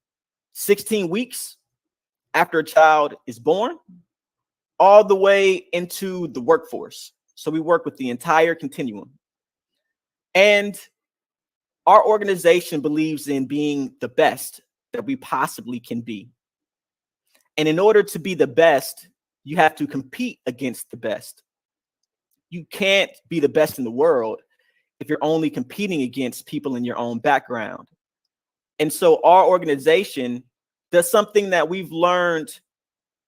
Speaker 7: 16 weeks after a child is born all the way into the workforce. So we work with the entire continuum. And our organization believes in being the best that we possibly can be. And in order to be the best, you have to compete against the best. You can't be the best in the world if you're only competing against people in your own background. And so our organization does something that we've learned,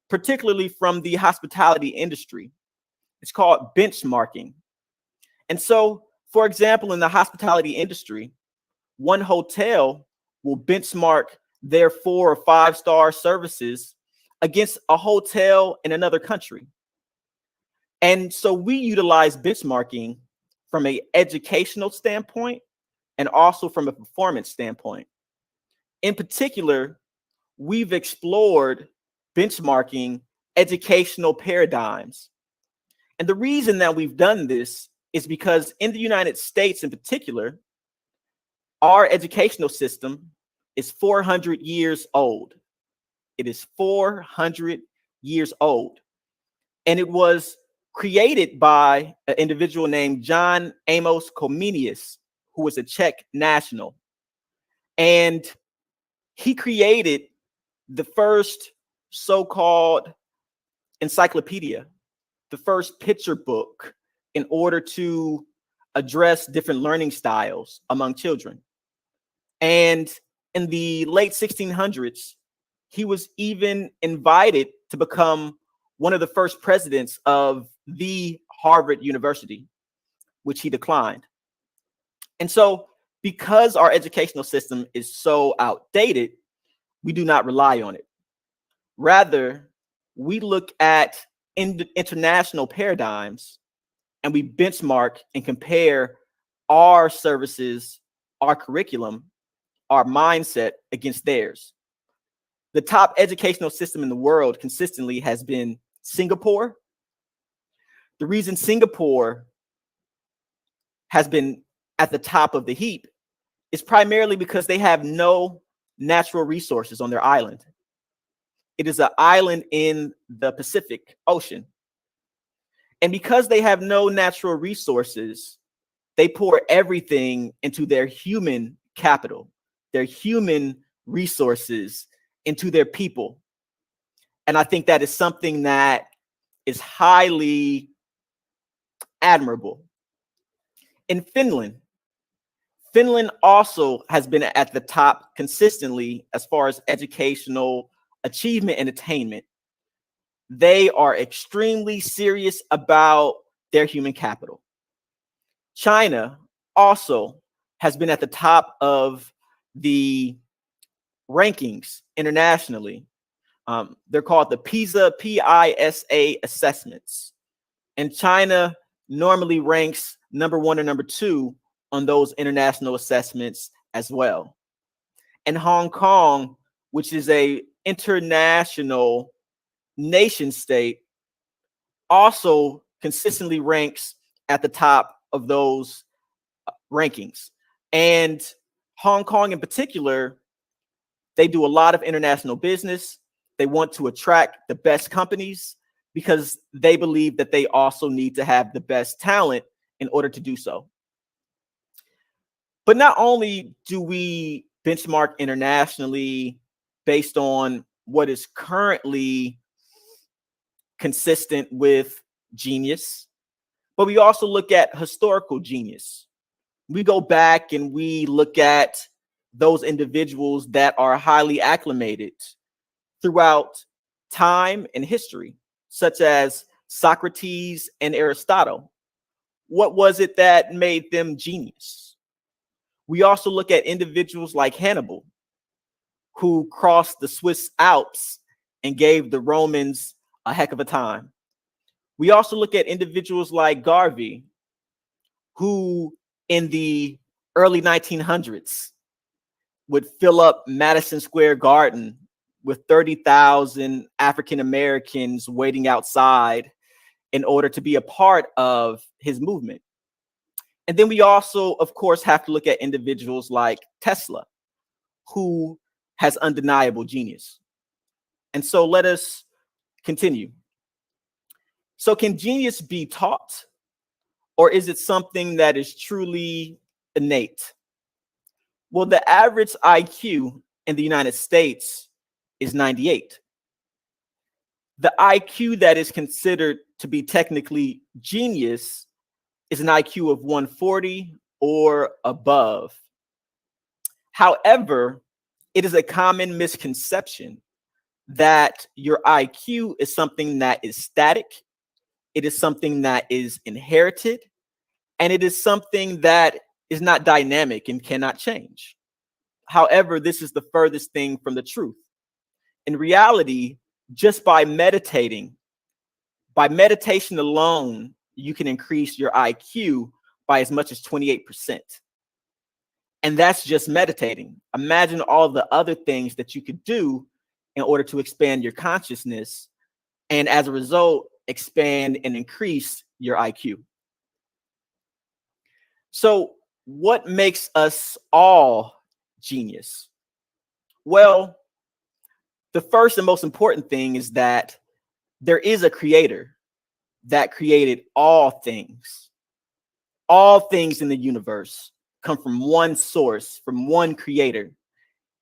Speaker 7: particularly from the hospitality industry. It's called benchmarking. And so, for example, in the hospitality industry, one hotel will benchmark their 4 or 5-star services against a hotel in another country. And so we utilize benchmarking from an educational standpoint and also from a performance standpoint. In particular, we've explored benchmarking educational paradigms. And the reason that we've done this is because in the United States in particular, our educational system is 400 years old. It is 400 years old. And it was created by an individual named John Amos Comenius, who was a Czech national. And he created the first so-called encyclopedia, the first picture book, in order to address different learning styles among children. And in the late 1600s, he was even invited to become one of the first presidents of the Harvard University, which he declined. And so because our educational system is so outdated, we do not rely on it. Rather, we look at international paradigms and we benchmark and compare our services, our curriculum, our mindset against theirs. The top educational system in the world consistently has been Singapore. The reason Singapore has been at the top of the heap is primarily because they have no natural resources on their island. It is an island in the Pacific Ocean. And because they have no natural resources, they pour everything into their human capital, their human resources, into their people. And I think that is something that is highly admirable. In Finland also has been at the top consistently as far as educational achievement and attainment. They are extremely serious about their human capital. China also has been at the top of the rankings internationally. They're called the PISA assessments. And China normally ranks number 1 or number 2 on those international assessments as well. And Hong Kong, which is a international nation state, also consistently ranks at the top of those rankings. And Hong Kong in particular, they do a lot of international business. They want to attract the best companies because they believe that they also need to have the best talent in order to do so. But not only do we benchmark internationally based on what is currently consistent with genius, but we also look at historical genius. We go back and we look at those individuals that are highly acclimated throughout time and history, such as Socrates and Aristotle. What was it that made them genius? We also look at individuals like Hannibal, who crossed the Swiss Alps and gave the Romans a heck of a time. We also look at individuals like Garvey, who in the early 1900s would fill up Madison Square Garden with 30,000 African Americans waiting outside in order to be a part of his movement. And then we also, of course, have to look at individuals like Tesla, who has undeniable genius. And so let us continue. So can genius be taught, or is it something that is truly innate? Well, the average IQ in the United States is 98. The IQ that is considered to be technically genius is an IQ of 140 or above. However, it is a common misconception that your IQ is something that is static, it is something that is inherited, and it is something that is not dynamic and cannot change. However, this is the furthest thing from the truth. In reality, just by meditation alone, you can increase your IQ by as much as 28%. And that's just meditating. Imagine all the other things that you could do in order to expand your consciousness, and as a result, expand and increase your IQ. So what makes us all genius? Well, the first and most important thing is that there is a creator that created all things. All things in the universe come from one source, from one creator.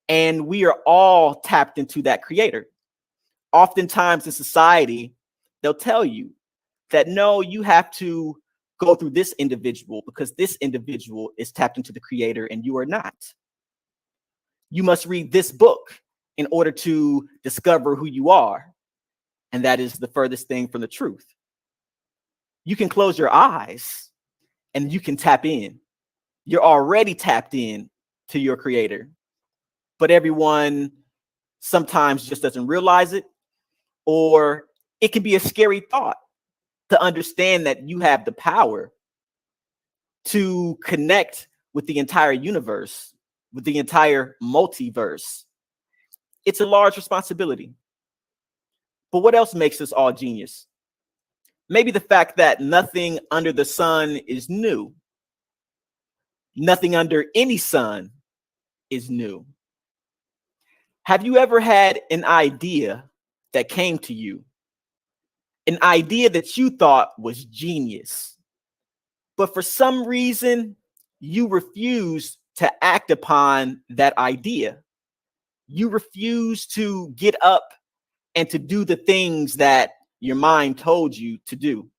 Speaker 7: And we are all tapped into that creator. Oftentimes in society, they'll tell you that, no, you have to go through this individual because this individual is tapped into the creator and you are not. You must read this book in order to discover who you are. And that is the furthest thing from the truth. You can close your eyes and you can tap in. You're already tapped in to your creator. But everyone sometimes just doesn't realize it, or it can be a scary thought to understand that you have the power to connect with the entire universe, with the entire multiverse. It's a large responsibility. But what else makes us all genius? Maybe the fact that nothing under the sun is new. Nothing under any sun is new. Have you ever had an idea that came to you? An idea that you thought was genius, but for some reason, you refused to act upon that idea. You refused to get up and to do the things that your mind told you to do.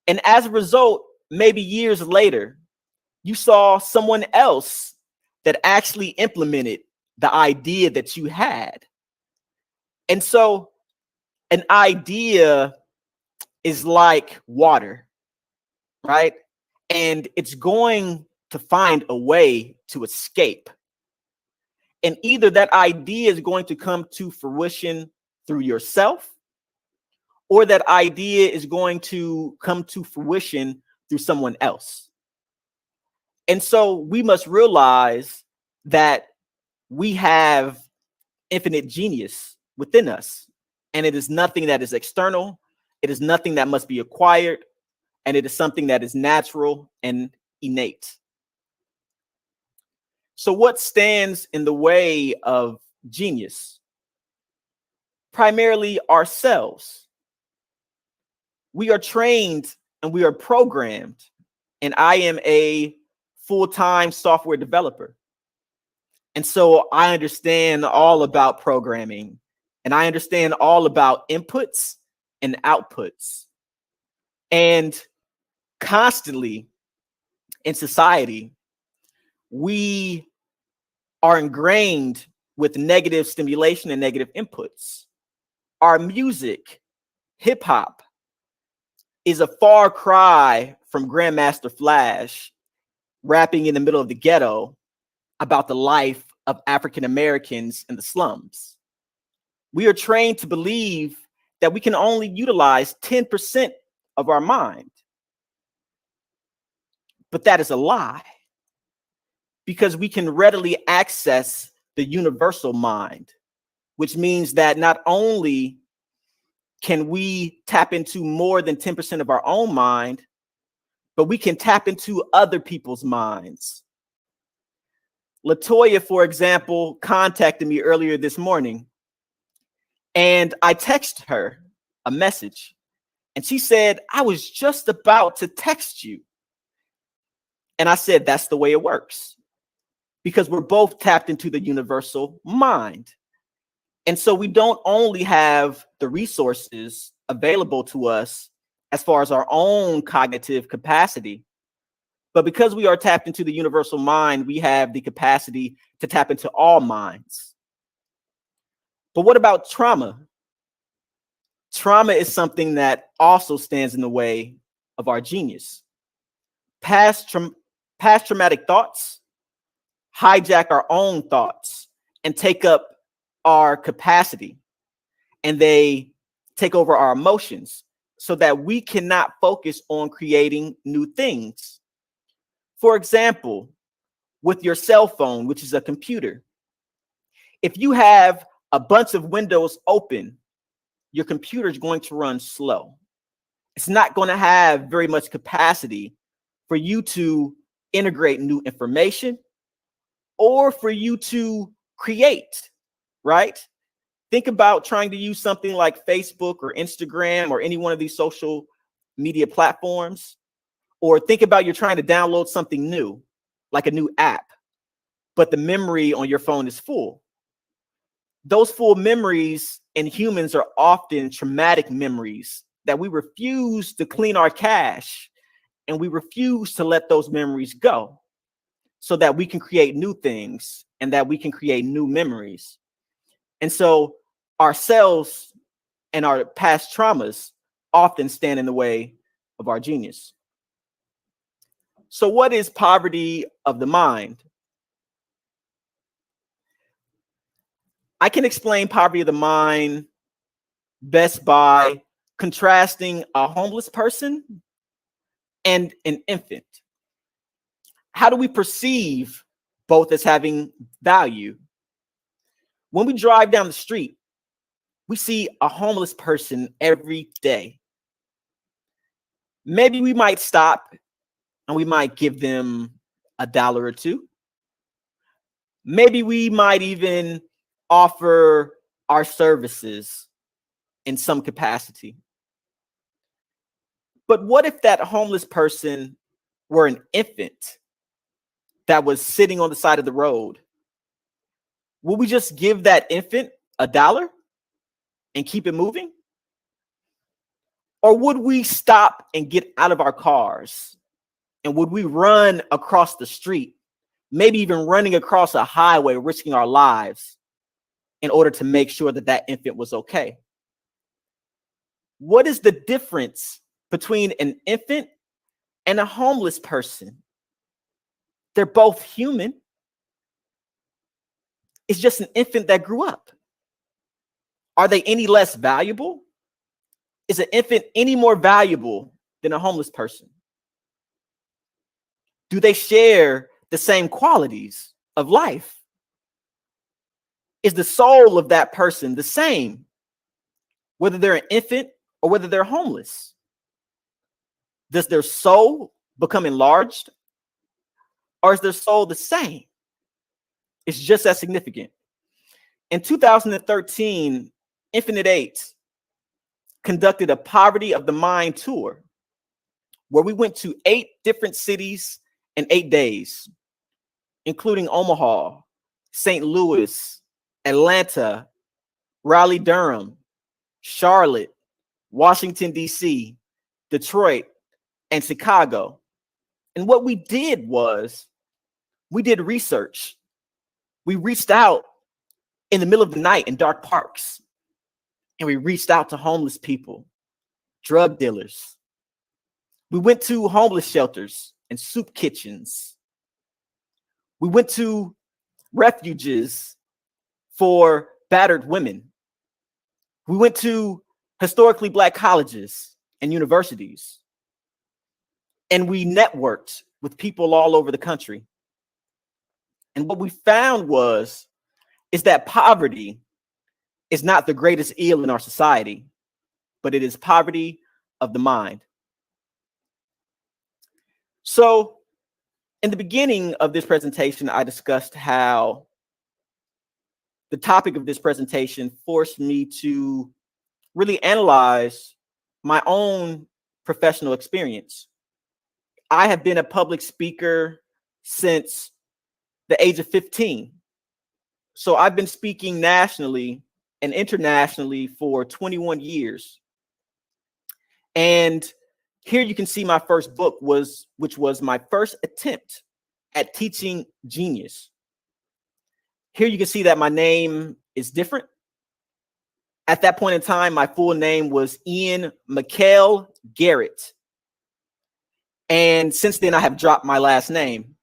Speaker 7: And as a result, maybe years later, you saw someone else that actually implemented the idea that you had. And so an idea is like water, right? And it's going to find a way to escape. And either that idea is going to come to fruition through yourself, or that idea is going to come to fruition through someone else. And so we must realize that we have infinite genius within us, and it is nothing that is external. It is nothing that must be acquired, and it is something that is natural and innate. So what stands in the way of genius? Primarily ourselves. We are trained and we are programmed, and I am a full-time software developer. And so I understand all about programming, and I understand all about inputs and outputs. And constantly in society, we are ingrained with negative stimulation and negative inputs. Our music, hip hop, is a far cry from Grandmaster Flash rapping in the middle of the ghetto about the life of African Americans in the slums. We are trained to believe that we can only utilize 10% of our mind. But that is a lie, because we can readily access the universal mind, which means that not only can we tap into more than 10% of our own mind, but we can tap into other people's minds. Latoya, for example, contacted me earlier this morning, and I texted her a message, and she said, "I was just about to text you." And I said, that's the way it works, because we're both tapped into the universal mind. And so we don't only have the resources available to us as far as our own cognitive capacity, but because we are tapped into the universal mind, we have the capacity to tap into all minds. But what about trauma? Trauma is something that also stands in the way of our genius. Past traumatic thoughts hijack our own thoughts and take up our capacity, and they take over our emotions so that we cannot focus on creating new things. For example, with your cell phone, which is a computer, if you have a bunch of windows open, your computer is going to run slow. It's not going to have very much capacity for you to integrate new information or for you to create, right? Think about trying to use something like Facebook or Instagram or any one of these social media platforms, or think about you're trying to download something new, like a new app, but the memory on your phone is full. Those full memories in humans are often traumatic memories that we refuse to clean our cache, and we refuse to let those memories go so that we can create new things and that we can create new memories. And so ourselves and our past traumas often stand in the way of our genius. So what is poverty of the mind? I can explain poverty of the mind best by contrasting a homeless person and an infant. How do we perceive both as having value? When we drive down the street, we see a homeless person every day. Maybe we might stop and we might give them $1 or $2. Maybe we might even offer our services in some capacity. But what if that homeless person were an infant that was sitting on the side of the road? Will we just give that infant $1 and keep it moving? Or would we stop and get out of our cars? And would we run across the street, maybe even running across a highway, risking our lives in order to make sure that that infant was okay? What is the difference between an infant and a homeless person? They're both human. It's just an infant that grew up. Are they any less valuable? Is an infant any more valuable than a homeless person? Do they share the same qualities of life? Is the soul of that person the same, whether they're an infant or whether they're homeless? Does their soul become enlarged, or is their soul the same? It's just as significant. In 2013, Infinite 8 conducted a Poverty of the Mind tour where we went to 8 different cities in 8 days, including Omaha, St. Louis, Atlanta, Raleigh-Durham, Charlotte, Washington, D.C., Detroit, and Chicago. And what we did was we did research. We reached out in the middle of the night in dark parks, and we reached out to homeless people, drug dealers. We went to homeless shelters and soup kitchens. We went to refuges for battered women. We went to historically Black colleges and universities. And we networked with people all over the country. And what we found is that poverty is not the greatest ill in our society, but it is poverty of the mind. So in the beginning of this presentation, I discussed how the topic of this presentation forced me to really analyze my own professional experience. I have been a public speaker since the age of 15. So I've been speaking nationally and internationally for 21 years. And here you can see my first book, which was my first attempt at teaching genius. Here you can see that my name is different. At that point in time, my full name was Ian McKell Garrett. And since then, I have dropped my last name.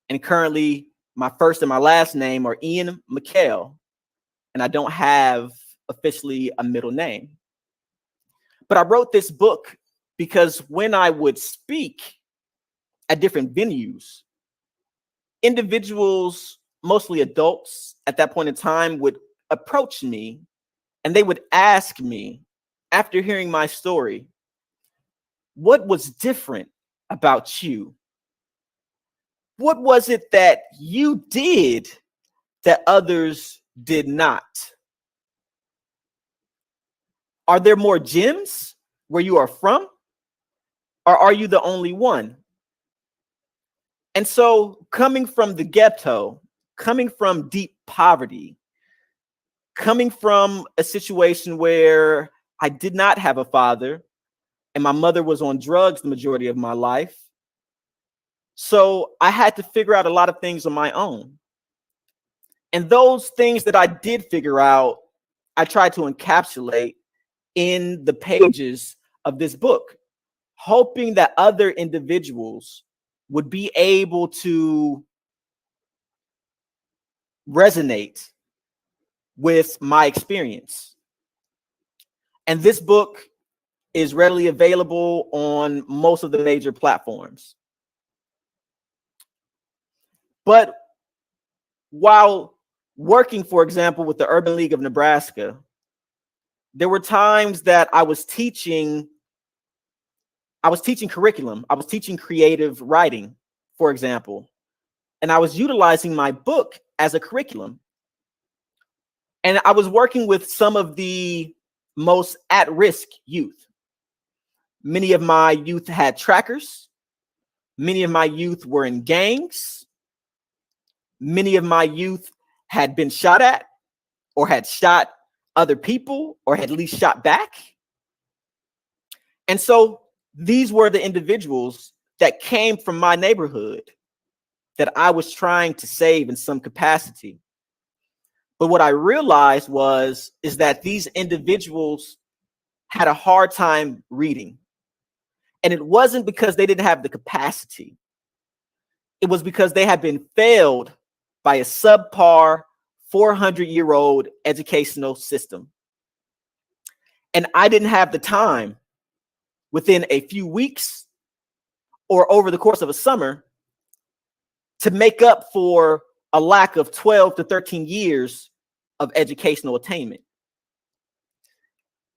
Speaker 7: And currently, my first and my last name are Ian McKell. And I don't have officially a middle name. But I wrote this book because when I would speak at different venues, individuals, mostly adults at that point in time, would approach me and they would ask me, after hearing my story, what was different about you? What was it that you did that others did not? Are there more gems where you are from? Or are you the only one? And so coming from the ghetto, coming from deep poverty, coming from a situation where I did not have a father and my mother was on drugs the majority of my life. So I had to figure out a lot of things on my own. And those things that I did figure out, I tried to encapsulate in the pages of this book, hoping that other individuals would be able to resonate with my experience. And this book is readily available on most of the major platforms. But while working, for example, with the Urban League of Nebraska, there were times that I was teaching curriculum. I was teaching creative writing for example, and I was utilizing my book as a curriculum. And I was working with some of the most at-risk youth. Many of my youth had trackers. Many of my youth were in gangs. Many of my youth had been shot at, or had shot other people, or had at least shot back. And so these were the individuals that came from my neighborhood that I was trying to save in some capacity. But what I realized is that these individuals had a hard time reading. And it wasn't because they didn't have the capacity. It was because they had been failed by a subpar 400-year-old educational system. And I didn't have the time within a few weeks or over the course of a summer to make up for a lack of 12 to 13 years of educational attainment.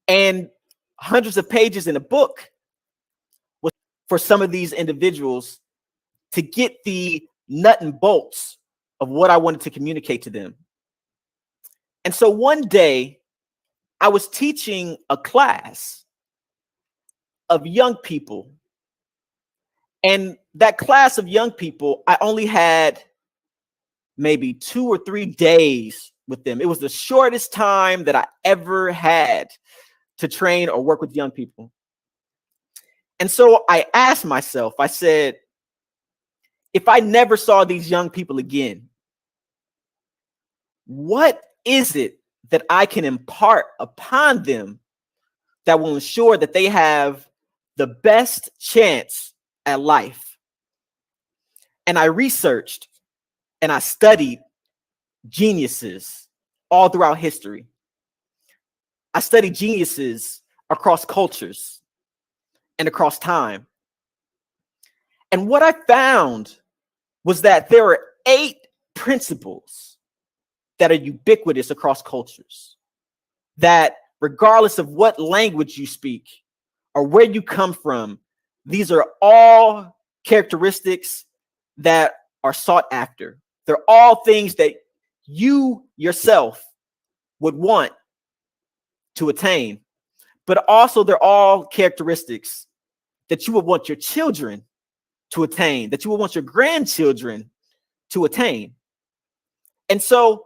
Speaker 7: And hundreds of pages in a book was for some of these individuals to get the nut and bolts of what I wanted to communicate to them. And so one day I was teaching a class of young people. And that class of young people, I only had maybe 2 or 3 days with them. It was the shortest time that I ever had to train or work with young people. And so I asked myself, I said, if I never saw these young people again, what is it that I can impart upon them that will ensure that they have the best chance at life? And I researched and I studied geniuses all throughout history. I studied geniuses across cultures and across time. And what I found was that there are 8 principles that are ubiquitous across cultures, that regardless of what language you speak or where you come from, these are all characteristics that are sought after. They're all things that you yourself would want to attain, but also they're all characteristics that you would want your children to attain, that you would want your grandchildren to attain. And so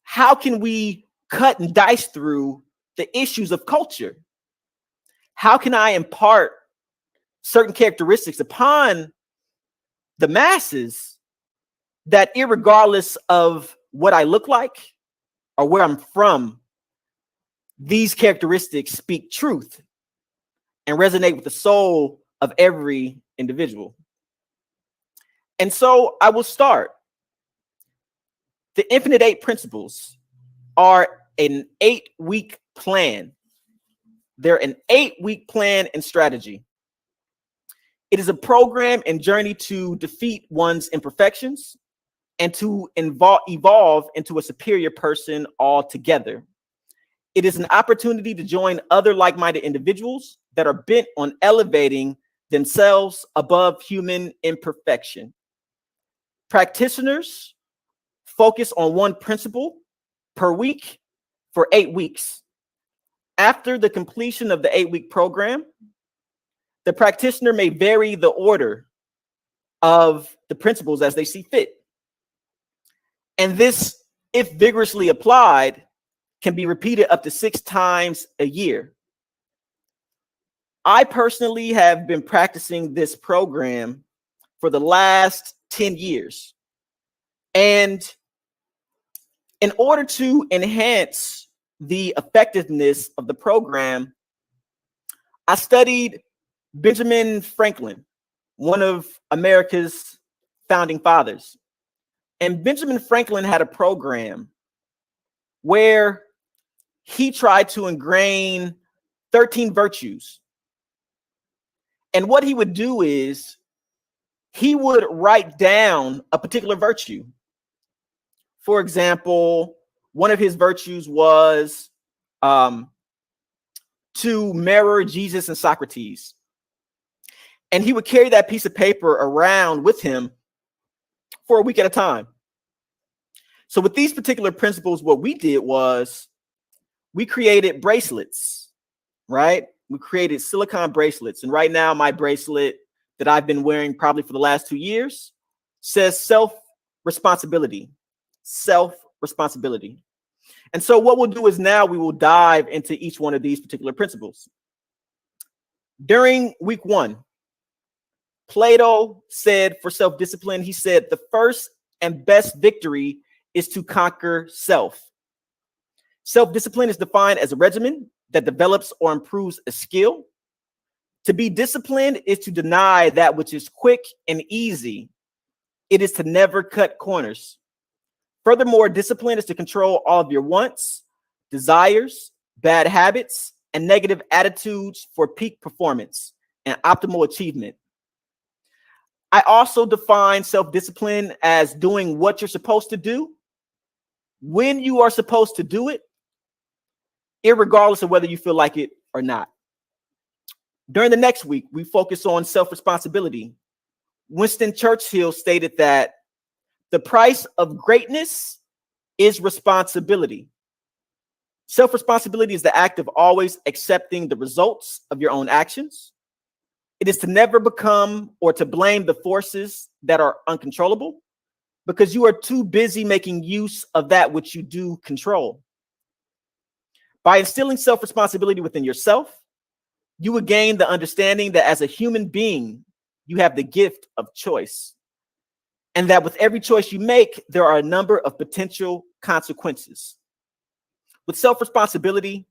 Speaker 7: how can we cut and dice through the issues of culture? How can I impart certain characteristics upon the masses that, irregardless of what I look like or where I'm from, these characteristics speak truth and resonate with the soul of every individual? And so I will start. The Infinite 8 Principles are an 8-week plan. They're an 8-week plan and strategy. It is a program and journey to defeat one's imperfections and to evolve into a superior person altogether. It is an opportunity to join other like-minded individuals that are bent on elevating themselves above human imperfection. Practitioners focus on one principle per week for 8 weeks. After the completion of the 8-week program, the practitioner may vary the order of the principles as they see fit. And this, if vigorously applied, can be repeated up to 6 times a year. I personally have been practicing this program for the last 10 years. And in order to enhance the effectiveness of the program, I studied Benjamin Franklin, one of America's founding fathers. And Benjamin Franklin had a program where he tried to ingrain 13 virtues. And what he would do is he would write down a particular virtue. For example, one of his virtues was to mirror Jesus and Socrates. And he would carry that piece of paper around with him for a week at a time. So with these particular principles, what we did was we created bracelets, right? We created silicone bracelets. And right now, my bracelet that I've been wearing probably for the last 2 years says self-responsibility, self-responsibility. And so what we'll do is now we will dive into each one of these particular principles. During week 1, Plato said for self-discipline, he said, the first and best victory is to conquer self. Self-discipline is defined as a regimen that develops or improves a skill. To be disciplined is to deny that which is quick and easy. It is to never cut corners. Furthermore, discipline is to control all of your wants, desires, bad habits, and negative attitudes for peak performance and optimal achievement. I also define self-discipline as doing what you're supposed to do when you are supposed to do it, irregardless of whether you feel like it or not. During the next week, we focus on self-responsibility. Winston Churchill stated that the price of greatness is responsibility. Self-responsibility is the act of always accepting the results of your own actions. It is to never become or to blame the forces that are uncontrollable because you are too busy making use of that which you do control. By instilling self-responsibility within yourself, you will gain the understanding that as a human being, you have the gift of choice. And that with every choice you make, there are a number of potential consequences. With self-responsibility,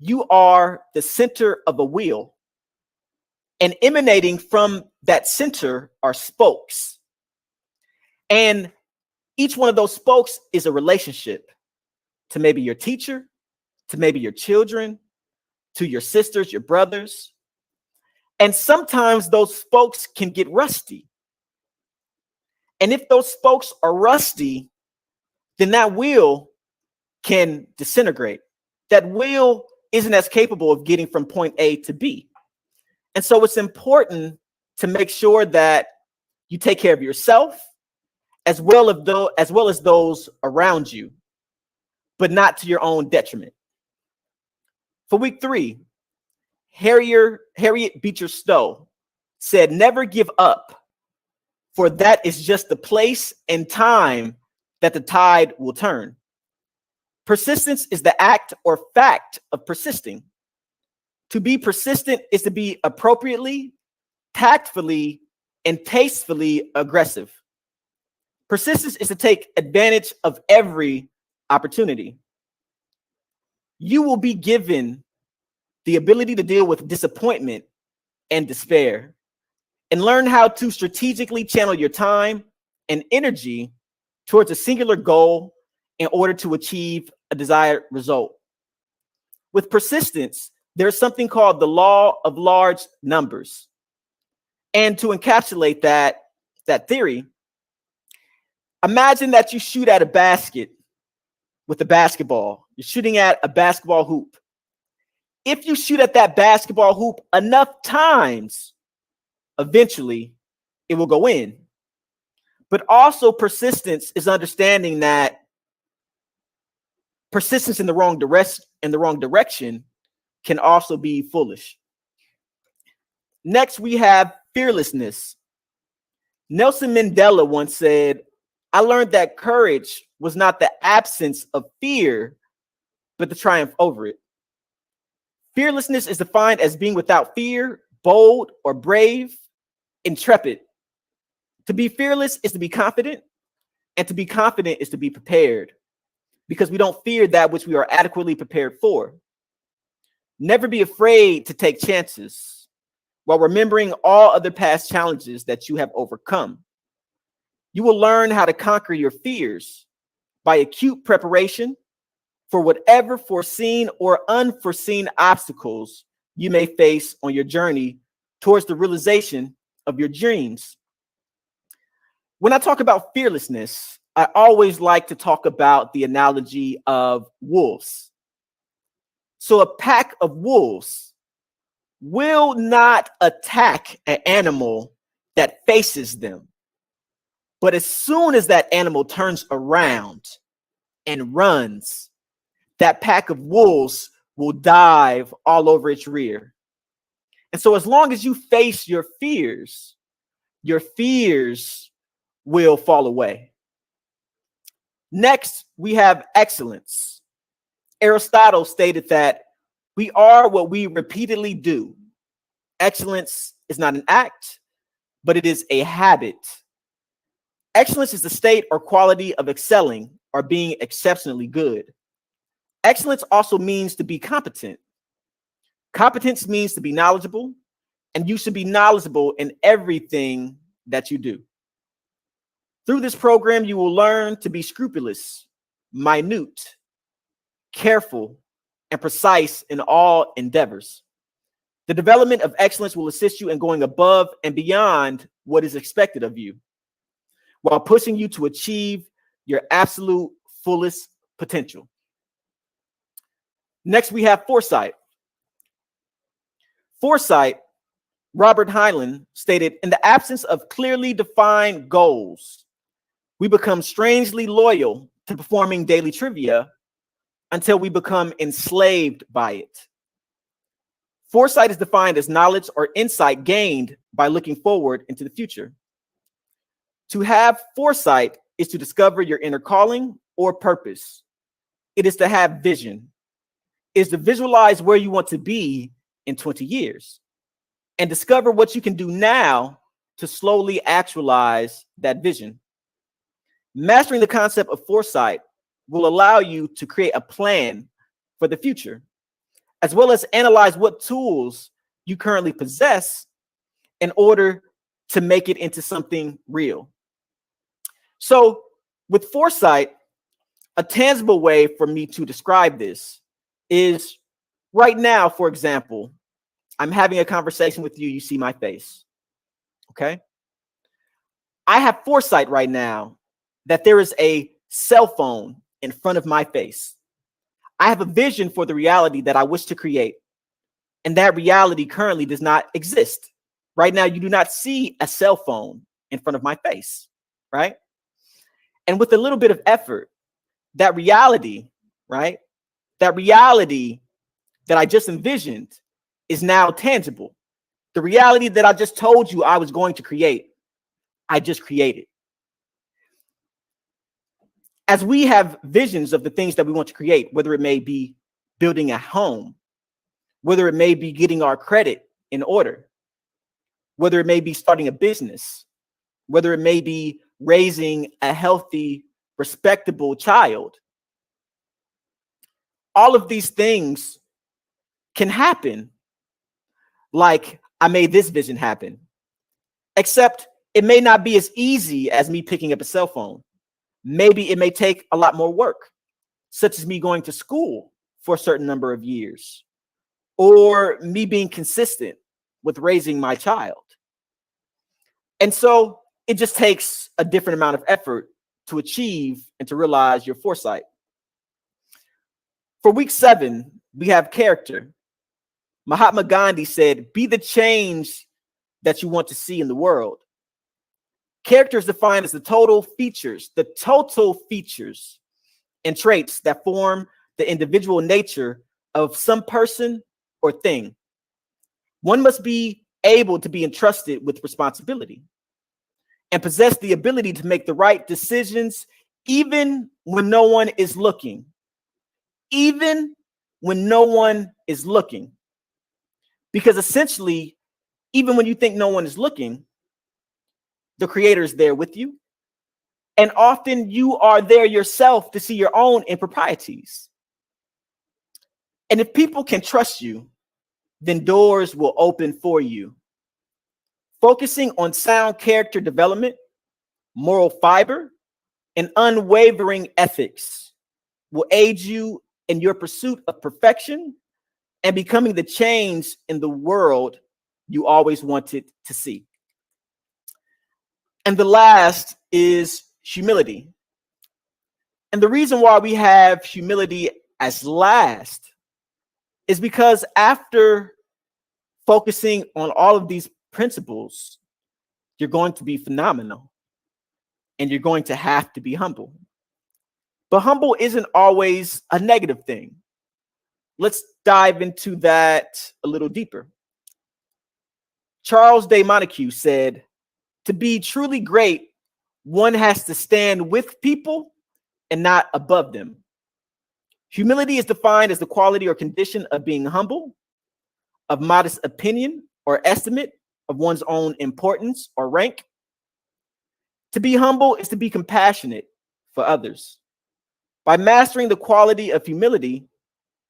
Speaker 7: you are the center of a wheel, and emanating from that center are spokes. And each one of those spokes is a relationship to maybe your teacher, to maybe your children, to your sisters, your brothers. And sometimes those spokes can get rusty. And if those spokes are rusty, then that wheel can disintegrate. That wheel isn't as capable of getting from point A to B. And so it's important to make sure that you take care of yourself as well as those around you, but not to your own detriment. For week 3, Harriet Beecher Stowe said, never give up, for that is just the place and time that the tide will turn. Persistence is the act or fact of persisting. To be persistent is to be appropriately, tactfully, and tastefully aggressive. Persistence is to take advantage of every opportunity. You will be given the ability to deal with disappointment and despair, and learn how to strategically channel your time and energy towards a singular goal in order to achieve a desired result. With persistence, there's something called the law of large numbers. And to encapsulate that theory, imagine that you shoot at a basket with a basketball. You're shooting at a basketball hoop. If you shoot at that basketball hoop enough times, eventually it will go in. But also persistence is understanding that persistence in the wrong direction can also be foolish. Next, we have fearlessness. Nelson Mandela once said, I learned that courage was not the absence of fear, but the triumph over it. Fearlessness is defined as being without fear, bold or brave, intrepid. To be fearless is to be confident, and to be confident is to be prepared, because we don't fear that which we are adequately prepared for. Never be afraid to take chances while remembering all other past challenges that you have overcome. You will learn how to conquer your fears by acute preparation for whatever foreseen or unforeseen obstacles you may face on your journey towards the realization of your dreams. When I talk about fearlessness, I always like to talk about the analogy of wolves. So a pack of wolves will not attack an animal that faces them. But as soon as that animal turns around and runs, that pack of wolves will dive all over its rear. And so as long as you face your fears will fall away. Next, we have excellence. Aristotle stated that we are what we repeatedly do. Excellence is not an act, but it is a habit. Excellence is the state or quality of excelling or being exceptionally good. Excellence also means to be competent. Competence means to be knowledgeable, and you should be knowledgeable in everything that you do. Through this program, you will learn to be scrupulous, minute, careful, and precise in all endeavors. The development of excellence will assist you in going above and beyond what is expected of you, while pushing you to achieve your absolute fullest potential. Next, we have foresight. Foresight, Robert Heinlein stated, in the absence of clearly defined goals, we become strangely loyal to performing daily trivia until we become enslaved by it. Foresight is defined as knowledge or insight gained by looking forward into the future. To have foresight is to discover your inner calling or purpose. It is to have vision. It is to visualize where you want to be in 20 years and discover what you can do now to slowly actualize that vision. Mastering the concept of foresight will allow you to create a plan for the future, as well as analyze what tools you currently possess in order to make it into something real. So with foresight, a tangible way for me to describe this is right now, for example, I'm having a conversation with you, you see my face, okay? I have foresight right now that there is a cell phone in front of my face. I have a vision for the reality that I wish to create, and that reality currently does not exist. Right now, you do not see a cell phone in front of my face, right? And with a little bit of effort, that reality, right? That reality that I just envisioned is now tangible. The reality that I just told you I was going to create, I just created. As we have visions of the things that we want to create, whether it may be building a home, whether it may be getting our credit in order, whether it may be starting a business, whether it may be raising a healthy, respectable child, all of these things can happen like I made this vision happen, except it may not be as easy as me picking up a cell phone. Maybe it may take a lot more work, such as me going to school for a certain number of years, or me being consistent with raising my child. And so it just takes a different amount of effort to achieve and to realize your foresight. For week 7, we have character. Mahatma Gandhi said, be the change that you want to see in the world. Character is defined as the total features and traits that form the individual nature of some person or thing. One must be able to be entrusted with responsibility and possess the ability to make the right decisions even when no one is looking. Even when no one is looking. Because essentially, even when you think no one is looking, the Creator is there with you. And often you are there yourself to see your own improprieties. And if people can trust you, then doors will open for you. Focusing on sound character development, moral fiber, and unwavering ethics will aid you in your pursuit of perfection and becoming the change in the world you always wanted to see. And the last is humility. And the reason why we have humility as last is because after focusing on all of these principles, you're going to be phenomenal, and you're going to have to be humble. But humble isn't always a negative thing. Let's dive into that a little deeper. Charles de Montesquieu said, "To be truly great, one has to stand with people and not above them." Humility is defined as the quality or condition of being humble, of modest opinion or estimate of one's own importance or rank. To be humble is to be compassionate for others. By mastering the quality of humility,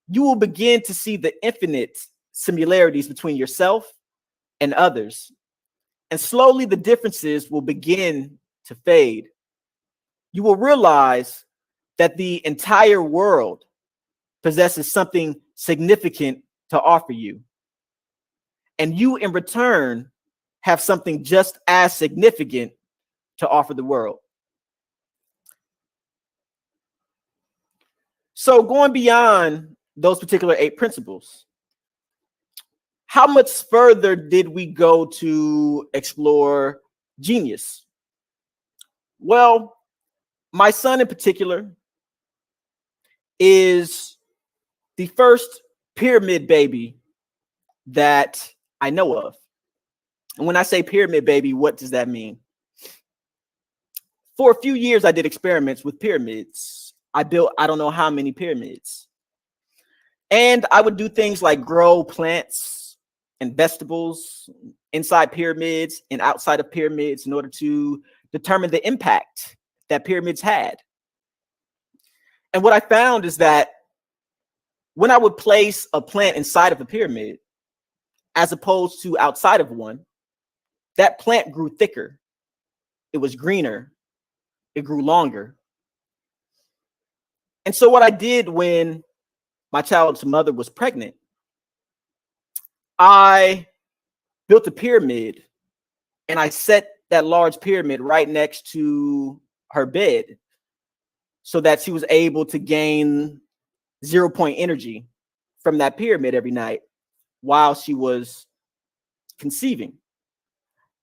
Speaker 7: you will begin to see the infinite similarities between yourself and others. And slowly the differences will begin to fade. You will realize that the entire world possesses something significant to offer you. And you, in return, have something just as significant to offer the world. So going beyond those particular 8 principles, how much further did we go to explore genius? Well, my son in particular is the first pyramid baby that I know of. And when I say pyramid baby, what does that mean? For a few years, I did experiments with pyramids. I built, I don't know how many pyramids. And I would do things like grow plants and vegetables inside pyramids and outside of pyramids in order to determine the impact that pyramids had. And what I found is that when I would place a plant inside of a pyramid, as opposed to outside of one, that plant grew thicker. It was greener. It grew longer. And so what I did when my child's mother was pregnant, I built a pyramid and I set that large pyramid right next to her bed so that she was able to gain 0-point energy from that pyramid every night while she was conceiving.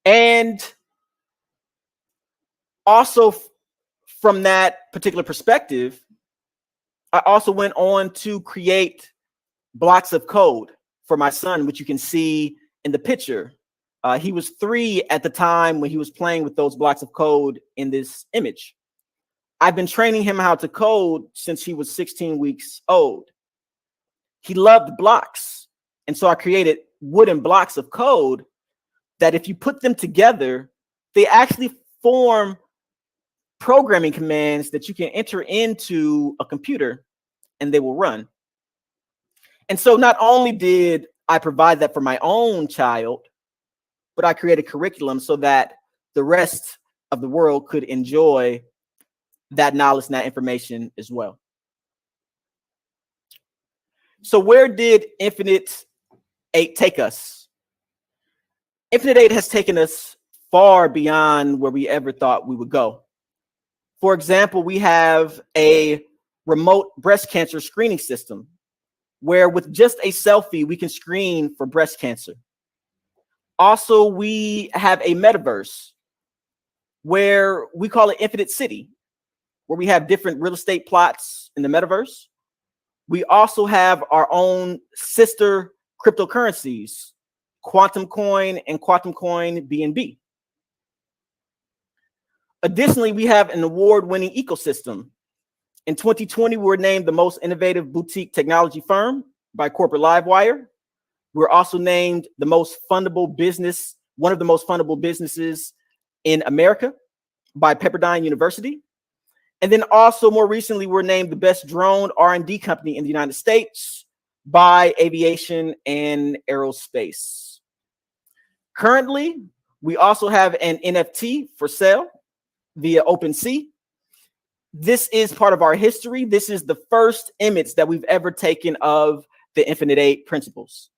Speaker 7: And also from that particular perspective, I also went on to create blocks of code for my son, which you can see in the picture. He was 3 at the time when he was playing with those blocks of code in this image. I've been training him how to code since he was 16 weeks old. He loved blocks. And so I created wooden blocks of code that if you put them together, they actually form programming commands that you can enter into a computer and they will run. And so not only did I provide that for my own child, but I created curriculum so that the rest of the world could enjoy that knowledge and that information as well. So where did Infinite 8 take us? Infinite 8 has taken us far beyond where we ever thought we would go. For example, we have a remote breast cancer screening system where with just a selfie, we can screen for breast cancer. Also, we have a metaverse where we call it Infinite City, where we have different real estate plots in the metaverse. We also have our own sister cryptocurrencies, Quantum Coin and Quantum Coin BNB. Additionally, we have an award-winning ecosystem. In 2020, we were named the most innovative boutique technology firm by Corporate Livewire. We're also named the most fundable business, one of the most fundable businesses in America by Pepperdine University. And then also more recently, we're named the best drone R&D company in the United States by Aviation and Aerospace. Currently, we also have an NFT for sale via OpenSea. This is part of our history. This is the first image that we've ever taken of the Infinite 8 principles.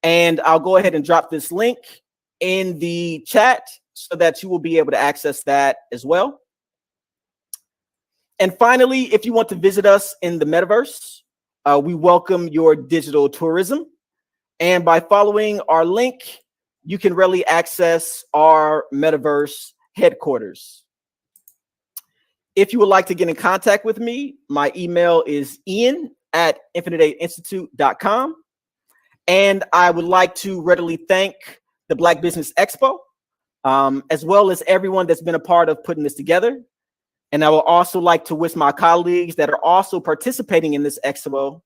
Speaker 7: And I'll go ahead and drop this link in the chat so that you will be able to access that as well. And finally, if you want to visit us in the metaverse, we welcome your digital tourism. And by following our link, you can readily access our metaverse headquarters. If you would like to get in contact with me, my email is ian@infiniteaideinstitute.com. And I would like to readily thank the Black Business Expo, as well as everyone that's been a part of putting this together. And I would also like to wish my colleagues that are also participating in this expo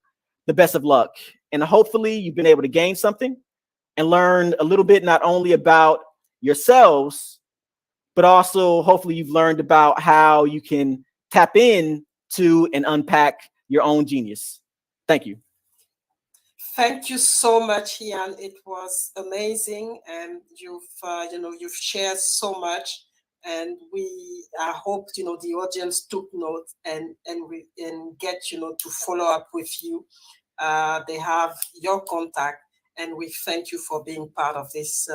Speaker 7: the best of luck. And hopefully you've been able to gain something and learn a little bit, not only about yourselves, but also hopefully you've learned about how you can tap in to and unpack your own genius. Thank you.
Speaker 6: Thank you so much, Ian. It was amazing, and you've shared so much. And I hope the audience took note and get to follow up with you. They have your contact, and we thank you for being part of this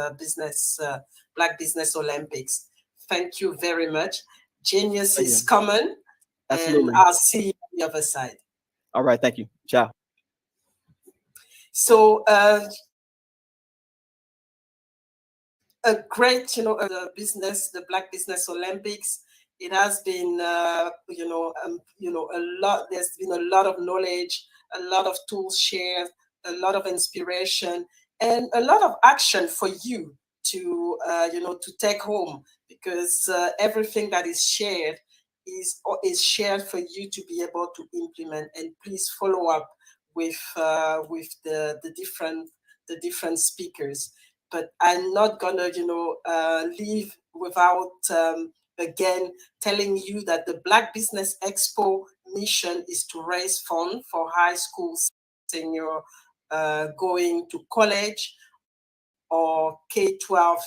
Speaker 6: Black Business Olympics. Thank you very much. Genius is common.
Speaker 7: Absolutely.
Speaker 6: And I'll see you on the other side.
Speaker 7: All right, thank you. Ciao.
Speaker 6: So a great, the Black Business Olympics. It has been, a lot. There's been a lot of knowledge, a lot of tools shared, a lot of inspiration, and a lot of action for you to, to take home, because everything that is shared is shared for you to be able to implement. And please follow up with the different speakers. But I'm not gonna leave without again telling you that the Black Business Expo mission is to raise funds for high school senior going to college or K-12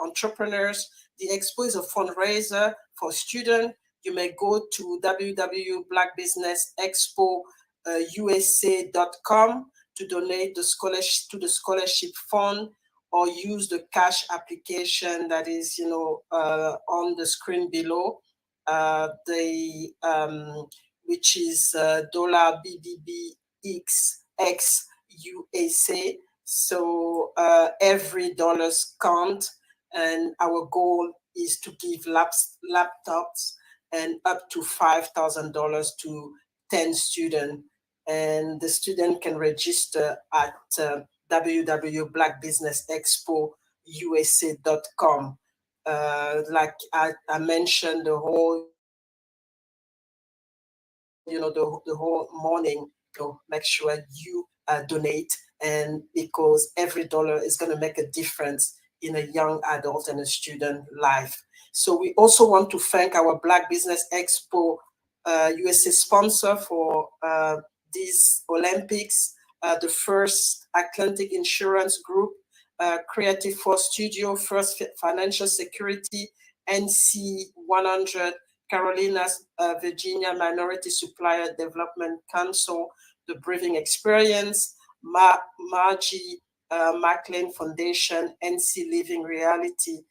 Speaker 6: entrepreneurs. The expo is a fundraiser for students. You may go to www.blackbusinessexpo.usa.com to donate the scholarship fund, or use the cash application that is on the screen below, which is $BBBXXUSA. So every dollar count, and our goal is to give laptops and up to $5,000 to 10 students. And the student can register at www.blackbusinessexpousa.com. Like I mentioned, the whole the whole morning, make sure you donate, and because every dollar is going to make a difference in a young adult and a student life. So we also want to thank our Black Business Expo USA sponsor for these Olympics, the First Atlantic Insurance Group, Creative Force Studio, First Financial Security, NC 100, Carolinas, Virginia Minority Supplier Development Council, the Breathing Experience, Margie McLean Foundation, NC Living Reality,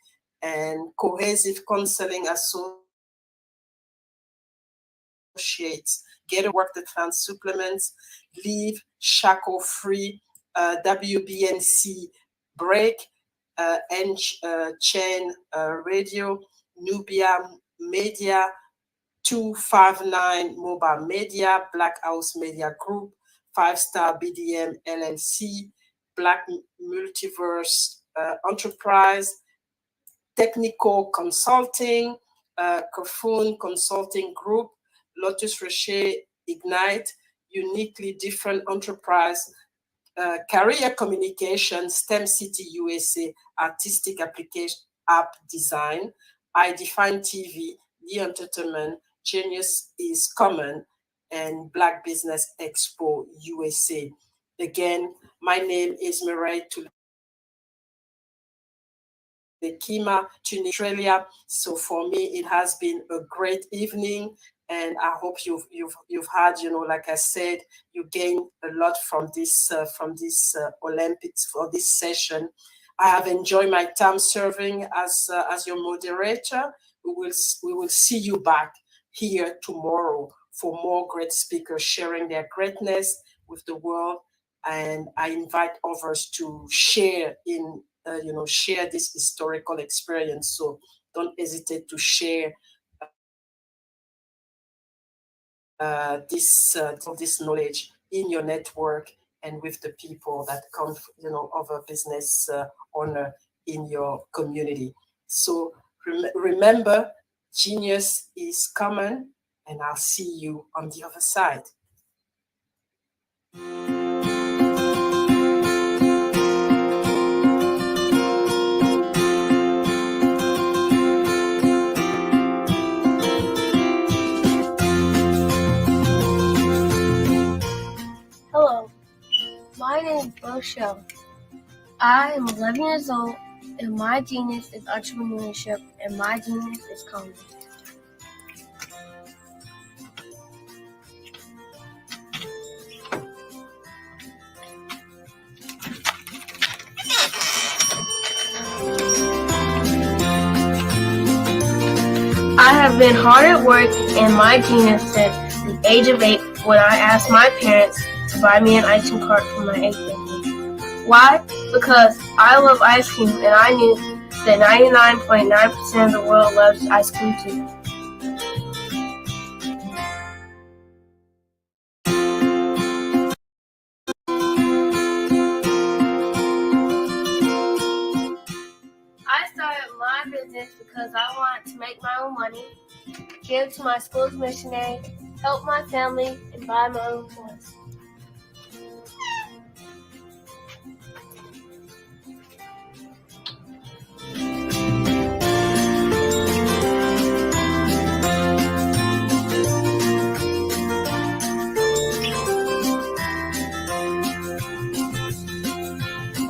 Speaker 6: and Cohesive Counseling Associates, Get a Work the Trans Supplements, Leave Shackle Free, WBNC Break, Chain Radio, Nubia Media, 259 Mobile Media, Black House Media Group, 5-Star BDM LLC, Black Multiverse Enterprise, Technical Consulting, Kafun Consulting Group, Lotus Rocher Ignite, Uniquely Different Enterprise, Career Communication, STEM City USA, Artistic Application App Design, I Define TV, The Entertainment, Genius is Common, and Black Business Expo USA. Again, my name is Mireille Tulekima, Australia. So for me, it has been a great evening, and I hope you've had, like I said, you gained a lot from this Olympics, for this session. I have enjoyed my time serving as your moderator. We will see you back here tomorrow for more great speakers sharing their greatness with the world. and I invite others to share share this historical experience. So don't hesitate to share this knowledge in your network and with the people that come, of a business owner in your community. So remember, genius is common, and I'll see you on the other side.
Speaker 2: Hello, my name is Rochelle. I am 11 years old, and my genius is entrepreneurship, and my genius is comedy. I have been hard at work, and my genius since the age of 8 when I asked my parents to buy me an ice cream cart for my 8th birthday. Why? Because I love ice cream, and I knew that 99.9% of the world loves ice cream too. I started my business because I wanted to make my own money, give to my school's missionary, help my family, and buy my own toys.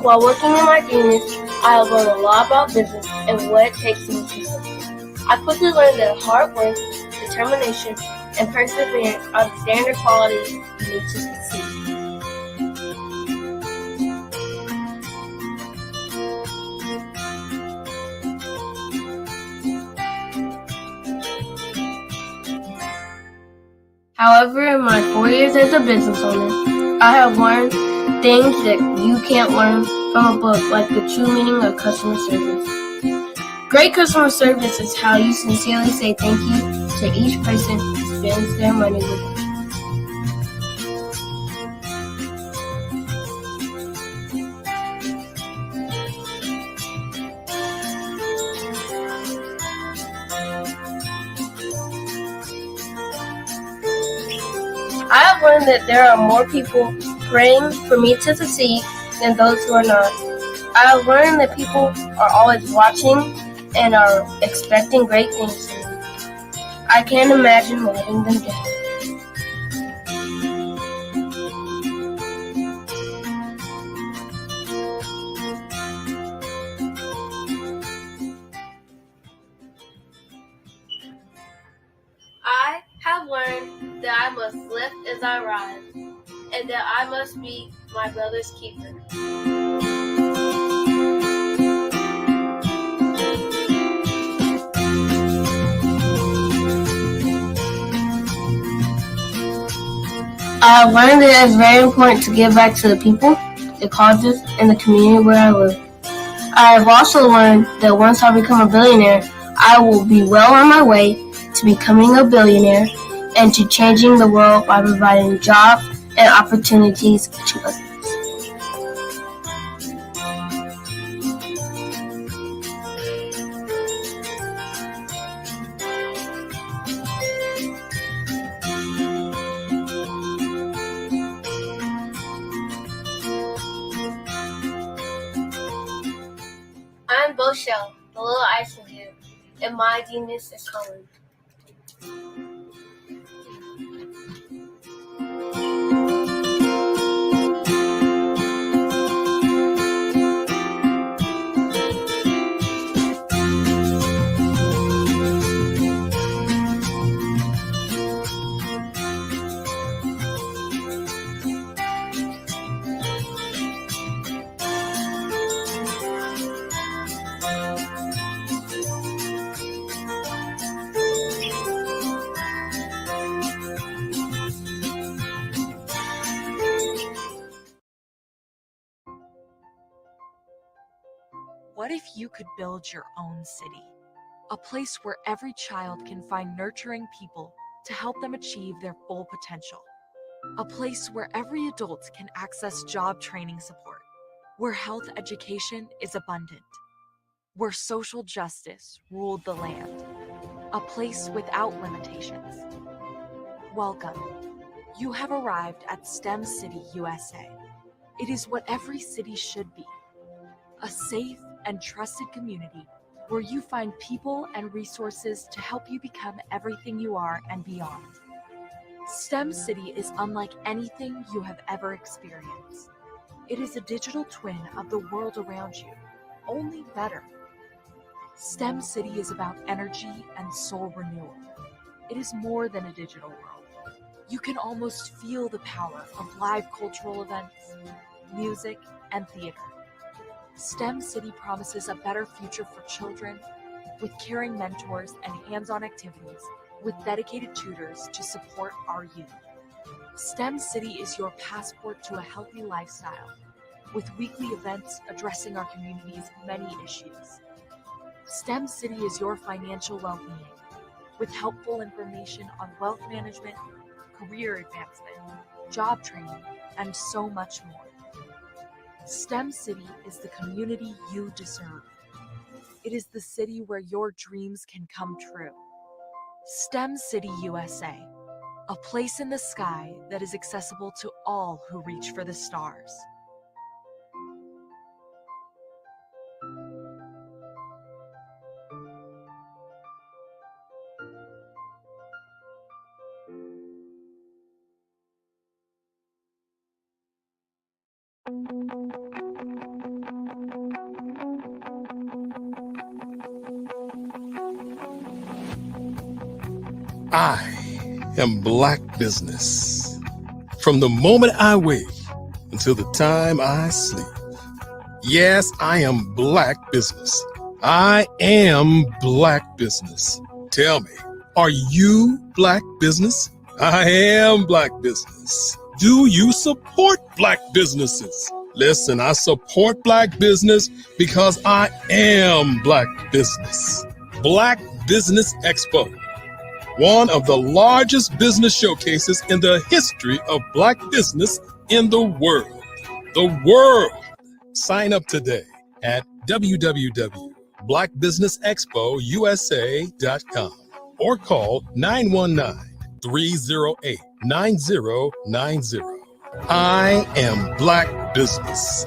Speaker 2: While working in my genius, I have learned a lot about business and what it takes to be successful. I quickly learned that hard work, determination, and perseverance are the standard qualities you need to succeed. However, in my 4 years as a business owner, I have learned things that you can't learn from a book, like the true meaning of customer service. Great customer service is how you sincerely say thank you to each person who spends their money with you. I have learned that there are more people praying for me to succeed than those who are not. I have learned that people are always watching and are expecting great things from me. I can't imagine letting them down. I have learned that I must lift as I rise, and that I must be my brother's keeper. I have learned that it is very important to give back to the people, the causes, and the community where I live. I have also learned that once I become a billionaire, I will be well on my way to becoming a billionaire and to changing the world by providing jobs and opportunities to others. I'm Boshel, the little ice cube, and my genius is coming.
Speaker 3: What if you could build your own city? A place where every child can find nurturing people to help them achieve their full potential. A place where every adult can access job training support, where health education is abundant, where social justice ruled the land. A place without limitations. Welcome. You have arrived at STEM City, USA. It is what every city should be. A safe and trusted community where you find people and resources to help you become everything you are and beyond. STEM City is unlike anything you have ever experienced. It is a digital twin of the world around you, only better. STEM City is about energy and soul renewal. It is more than a digital world. You can almost feel the power of live cultural events, music, and theater. STEM City promises a better future for children with caring mentors and hands-on activities with dedicated tutors to support our youth. STEM City is your passport to a healthy lifestyle with weekly events addressing our community's many issues. STEM City is your financial well-being with helpful information on wealth management, career advancement, job training, and so much more. STEM City is the community you deserve. It is the city where your dreams can come true. STEM City USA, a place in the sky that is accessible to all who reach for the stars.
Speaker 1: I am Black business. From the moment I wake until the time I sleep. Yes, I am Black business. I am Black business. Tell me, are you Black business? I am Black business. Do you support Black businesses? Listen, I support Black business because I am Black business. Black Business Expo, one of the largest business showcases in the history of Black business in the world. The world. Sign up today at www.blackbusinessexpousa.com or call 919-308-9090. I am Black business.